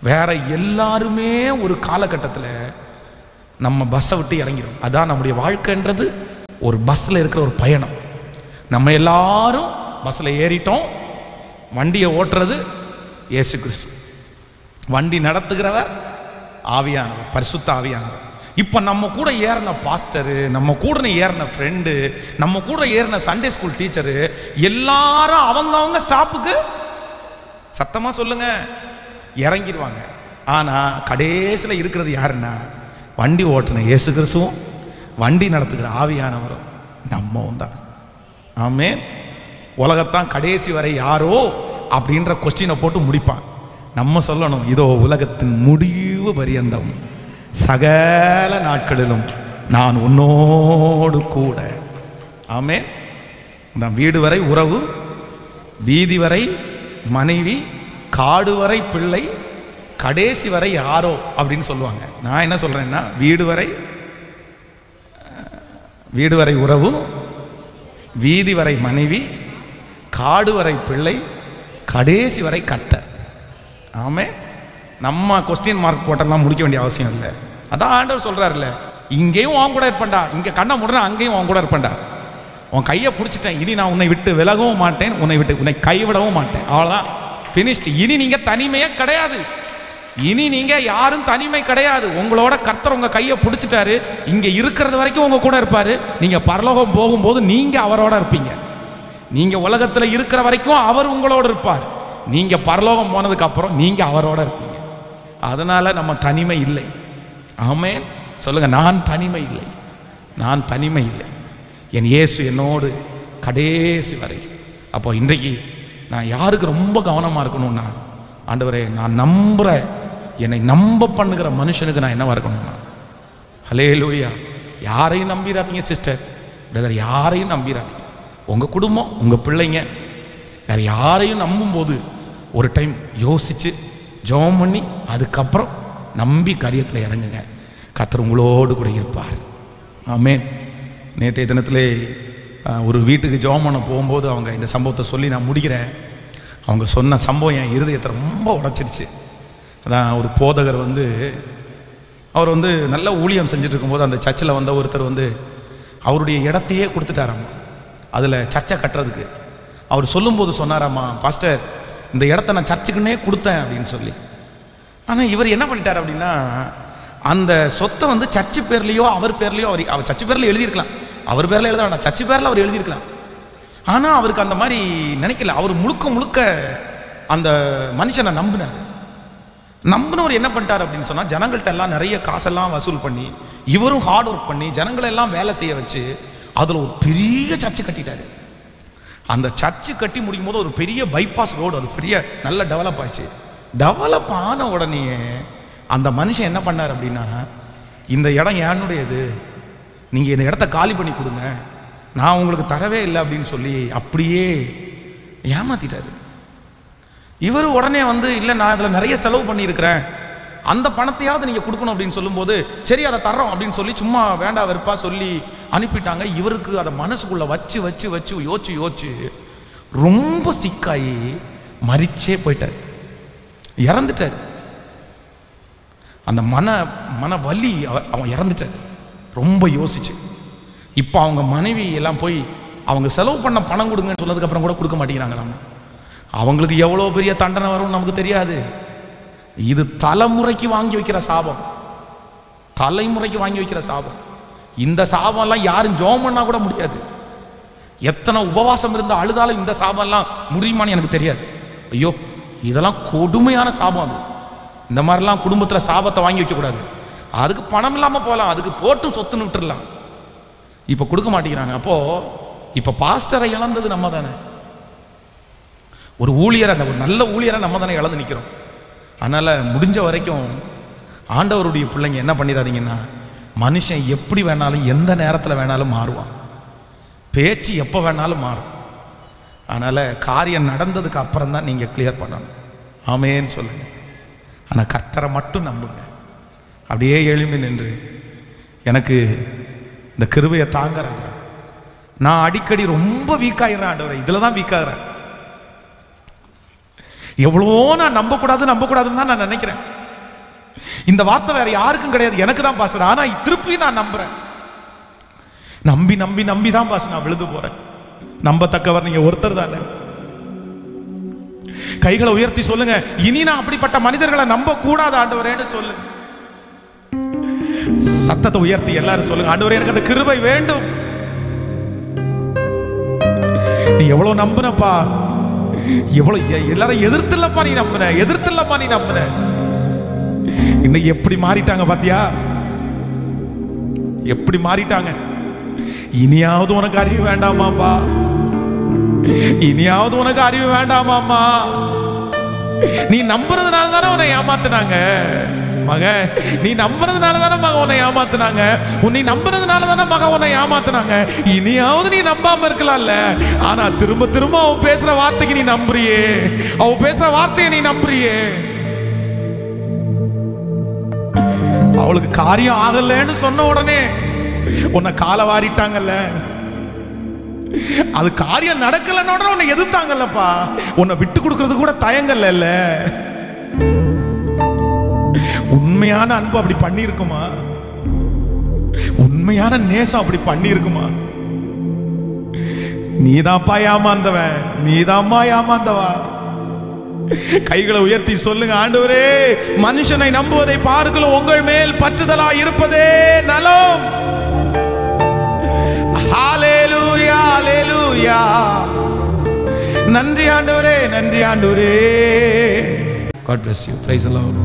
வேற எல்லாருமே ஒரு காலகட்டத்தில் நம்ம பஸ்ஸை விட்டு இறங்கிடும். அதான் நம்முடைய வாழ்க்கைன்றது ஒரு பஸ்ஸில் இருக்கிற ஒரு பயணம். நம்ம எல்லாரும் பஸ்ஸில் ஏறிட்டோம். வண்டியை ஓட்டுறது இயேசு கிறிஸ்து, வண்டி நடத்துகிறவர் ஆவியானவர், பரிசுத்த ஆவியானவர். இப்போ நம்ம கூட ஏறின பாஸ்டரு, நம்ம கூட ஏறின ஃப்ரெண்டு, நம்ம கூட ஏறின சண்டே ஸ்கூல் டீச்சரு எல்லாரும் அவங்க ஸ்டாப்புக்கு சத்தமாக சொல்லுங்க இறங்கிடுவாங்க. ஆனால் கடைசியில் இருக்கிறது யாருன்னா வண்டி ஓட்டுன இயேசு கிறிஸ்துவும் வண்டி நடத்துகிற ஆவியானவரும் நம்மவும் தான். ஆமென். உலகத்தான் கடைசி வரை யாரோ அப்படின்ற கொஸ்டினை போட்டு முடிப்பான். நம்ம சொல்லணும், இதோ உலகத்தின் முடிவு பரியந்தம் சகல நாட்களிலும் நான் உன்னோடு கூட. ஆமென். நான் வீடு வரை உறவு, வீதி வரை மனைவி, காடு வரை பிள்ளை, கடைசி வரை யாரோ அப்படின்னு சொல்லுவாங்க. நான் என்ன சொல்றேன்னா, வீடு வரை உறவு, வீதி வரை மனைவி, காடு வரை பிள்ளை, கடைசி வரை கர்த்தர். ஆமே. நம்ம கொஸ்டின் மார்க் போட்டெல்லாம் முடிக்க வேண்டிய அவசியம் இல்லை. அதான் ஆண்டவர் சொல்றாருல்ல, இங்கேயும் உன் கூட இருப்பேன்டா, இங்கே கண்ணை முடுறா அங்கேயும் உன் கூட இருப்பேன்டா, உன் கையை பிடிச்சிட்டேன், இனி நான் உன்னை விட்டு விலகவும் மாட்டேன், உன்னை கைவிடவும் மாட்டேன். அவ்வளோதான், ஃபினிஷ்டு. இனி நீங்க தனிமையே கிடையாது, இனி நீங்க யாரும் தனிமை கிடையாது. உங்களோட கர்த்தர் உங்க கையை பிடிச்சிட்டாரு, இங்க இருக்கிறது வரைக்கும் உங்க கூட இருப்பாரு. நீங்க பரலோகம் போகும்போது நீங்க அவரோட இருப்பீங்க. நீங்க உலகத்துல இருக்கிற வரைக்கும் அவர் உங்களோட இருப்பார். நீங்க பரலோகம் போனதுக்கு அப்புறம் நீங்க அவரோட இருப்பீங்க. அதனால நம்ம தனிமை இல்லை. ஆமென். சொல்லுங்க, நான் தனிமை இல்லை, நான் தனிமை இல்லை. என் இயேசு என்னோடு கடைசி வரை. அப்போ இன்றைக்கு நான் யாருக்கு ரொம்ப கவனமா இருக்கணும்னா, ஆண்டவரே நான் நம்புற, என்னை நம்ப பண்ணுகிற மனுஷனுக்கு நான் என்னவா இருக்கணும்னா, ஹல்லேலூயா. யாரையும் நம்பிடாதீங்க சிஸ்டர், பிரதர், யாரையும் நம்பிடாதீங்க. உங்க குடும்பம், உங்க பிள்ளைங்க, வேற யாரையும் நம்பும்போது ஒரு டைம் யோசிச்சு ஜெபம் பண்ணி அதுக்கப்புறம் நம்பி காரியத்தில் இறங்குங்க. கர்த்தர் உங்களோடு கூட இருப்பார். ஆமென். நேற்றைய தினத்திலே ஒரு வீட்டுக்கு ஜெபம் பண்ண போகும்போது அவங்க இந்த சம்பவத்தை சொல்லி நான் முடிக்கிறேன். அவங்க சொன்ன சம்பவம் என் இருதயத்தை ரொம்ப உடைச்சிருச்சு. அதான் ஒரு போதகர் அவர் நல்ல ஊழியம் செஞ்சுட்டு இருக்கும்போது அந்த சர்ச்சில் ஒருத்தர் அவருடைய இடத்தையே கொடுத்துட்டாராம்மா, அதில் சர்ச்சை கட்டுறதுக்கு. அவர் சொல்லும்போது சொன்னாராம்மா, பாஸ்டர் இந்த இடத்த நான் சர்ச்சுக்குன்னே கொடுத்தேன் அப்படின்னு சொல்லி. ஆனால் இவர் என்ன பண்ணிட்டார் அப்படின்னா, அந்த சொத்தை சர்ச்சு பேர்லையோ அவர் பேர்லையோ, அவர் சர்ச்சு பேரில் எழுதியிருக்கலாம், அவர் பேரில் எழுத வேண்டாம், சர்ச்சு பேரில் அவர் எழுதியிருக்கலாம். ஆனால் அவருக்கு அந்த மாதிரி நினைக்கல. அவர் முழுக்க அந்த மனுஷனை நம்பினவர் என்ன பண்ணிட்டார் அப்படின்னு சொன்னால், ஜனங்கள்கிட்ட எல்லாம் நிறைய காசெல்லாம் வசூல் பண்ணி, இவரும் ஹார்ட் ஒர்க் பண்ணி ஜனங்களை எல்லாம் வேலை செய்ய வச்சு அதில் ஒரு பெரிய சர்ச்சு கட்டிட்டாரு. அந்த சர்ச்சு கட்டி முடிக்கும் போது ஒரு பெரிய பைபாஸ் ரோடு, அது பெரிய நல்ல டெவலப் ஆச்சு. டெவலப் ஆன உடனே அந்த மனுஷன் என்ன பண்ணார் அப்படின்னா, இந்த இடம் என்னுடையது, நீங்கள் இந்த இடத்த காலி பண்ணி கொடுங்க, நான் உங்களுக்கு தரவே இல்லை அப்படின்னு சொல்லி அப்படியே ஏமாத்திட்டாரு. இவர் உடனே இல்லை நான் அதில் நிறைய செலவு பண்ணியிருக்கிறேன், அந்த பணத்தையாவது நீங்கள் கொடுக்கணும் அப்படின்னு சொல்லும்போது, சரி அதை தர்றோம் அப்படின்னு சொல்லி சும்மா வேண்டாம் வெறுப்பா சொல்லி அனுப்பிட்டாங்க. இவருக்கு அதை மனசுக்குள்ள வச்சு வச்சு வச்சு யோசிச்சு ரொம்ப சிக்காயி மரிச்சே போயிட்டார், இறந்துட்டார். அந்த மன வலி, அவன் இறந்துட்டார் ரொம்ப யோசிச்சு. இப்போ அவங்க மனைவி எல்லாம் போய் அவங்க செலவு பண்ண பணம் கொடுங்கன்னு சொன்னதுக்கு அப்புறம் கூட கொடுக்க மாட்டேங்கிறாங்களாம். அவங்களுக்கு எவ்வளோ பெரிய தண்டனை வரும்னு நமக்கு தெரியாது. இது தலைமுறைக்கு வாங்கி வைக்கிற சாபம், தலைமுறைக்கு வாங்கி வைக்கிற சாபம். இந்த சாபம்லாம் யாரும் ஜெபம் பண்ணா கூட முடியாது. எத்தனை உபவாசம் இருந்த அழுதாலும் இந்த சாபம்லாம் முடியுமான்னு எனக்கு தெரியாது. ஐயோ, இதெல்லாம் கொடுமையான சாபம். அது இந்த மாதிரிலாம் குடும்பத்தில் சாபத்தை வாங்கி வைக்கக்கூடாது. அதுக்கு பணம் இல்லாமல் போகலாம், அதுக்கு போட்டு சொத்துன்னு விட்டுடலாம். இப்போ கொடுக்க மாட்டேங்கிறாங்க. அப்போ இப்போ பாஸ்டரை இழந்தது நம்ம தானே, ஒரு ஊழியரை, ஒரு நல்ல ஊழியரை நம்ம தானே இழந்து நிற்கிறோம். அதனால் முடிஞ்ச வரைக்கும் ஆண்டவருடைய பிள்ளைங்க என்ன பண்ணிடாதீங்கன்னா, மனுஷன் எப்படி வேணாலும் எந்த நேரத்தில் வேணாலும் மாறுவான், பேச்சு எப்போ வேணாலும் மாறும். அதனால் காரியம் நடந்ததுக்கு அப்புறம் தான் நீங்கள் கிளியர் பண்ணணும். ஆமேன்னு சொல்லுங்கள். ஆனால் கர்த்தரை மட்டும் நம்புங்க. அப்படியே எழும்பி நின்று, எனக்கு இந்த கிருபையை தாங்க ராஜா, நான் அடிக்கடி ரொம்ப வீக்காயிடுறேன் ஆண்டவரே, இதில் தான் வீக்காகிறேன். எவ்வளோ நான் நம்பக்கூடாதுன்னு தான் நான் நினைக்கிறேன். இந்த வார்த்தை வேற யாருக்கும் கிடையாது, எனக்கு தான் பாஸ்டர். ஆனா திருப்பி நான் நம்புறேன். நம்பி நம்பி நம்பி தான் பாஸ்டர் நான் விழுந்து போறேன். நம்பத்தக்கவர் நீங்க ஒருத்தர் தானே. கைகளை உயர்த்தி சொல்லுங்க, இனி நான் அப்படிப்பட்ட மனிதர்களை நம்ப கூடாது ஆண்டவரேன்னு சொல்லுங்க. சத்தத்தை உயர்த்தி எல்லாரும் சொல்லுங்க, ஆண்டவரே எனக்கு அந்த கிருபை வேண்டும். நீ எவ்வளவு நம்புனப்பா, எவ்வளவு எல்லாரும் எதிர்த்துலப்பா நீ நம்புன, எதிர்த்துலப்பா நீ நம்புன. இன்னைக்கு எப்படி மாறிட்டாங்க பாத்தியா, எப்படி மாறிட்டாங்க. இனியாவது உனக்கு அறிவு வேண்டாமாப்பா, இனியாவது உனக்கு அறிவு வேண்டாமாமா. நீ நம்புறதுனால தானே உன்னை ஏமாத்துனாங்க மக, நீ நம்புறதுனால தானே மக உன்னை ஏமாத்துனாங்க, நீ நம்புறதுனால தானே மக உன்னை ஏமாத்துனாங்க. இனியாவது நீ நம்பாம இருக்கலாம்ல. ஆனா திரும்ப திரும்ப அவன் பேசுற வார்த்தைக்கு நீ நம்புறியே, அவன் பேசுற வார்த்தையை நீ நம்புறியே. அவளுக்கு காரியம் ஆகலன்னு சொன்ன உடனே உன்னை காலை வாரிட்டாங்கல்ல, அது காரியம் நடக்கலன்னு உன்னை எதிர்த்தாங்கல்லப்பா, உன்னை விட்டு கொடுக்கறது கூட தயங்கல்ல. உண்மையான அன்பு அப்படி பண்ணி இருக்குமா? உண்மையான நேசம் அப்படி பண்ணி இருக்குமா? நீதான்ப்பா ஏமாந்தவன், நீதாம்மா ஏமாந்தவா. கைகளை உயர்த்தி சொல்லுங்க, ஆண்டவரே மனுஷனை நம்புவதை பார்க்கலாம் உங்கள் மேல் பற்றுதலா இருப்பதே நலம். ஹalleluya ஹalleluya. நன்றி ஆண்டவரே, நன்றி ஆண்டவரே. God bless you. Praise the Lord.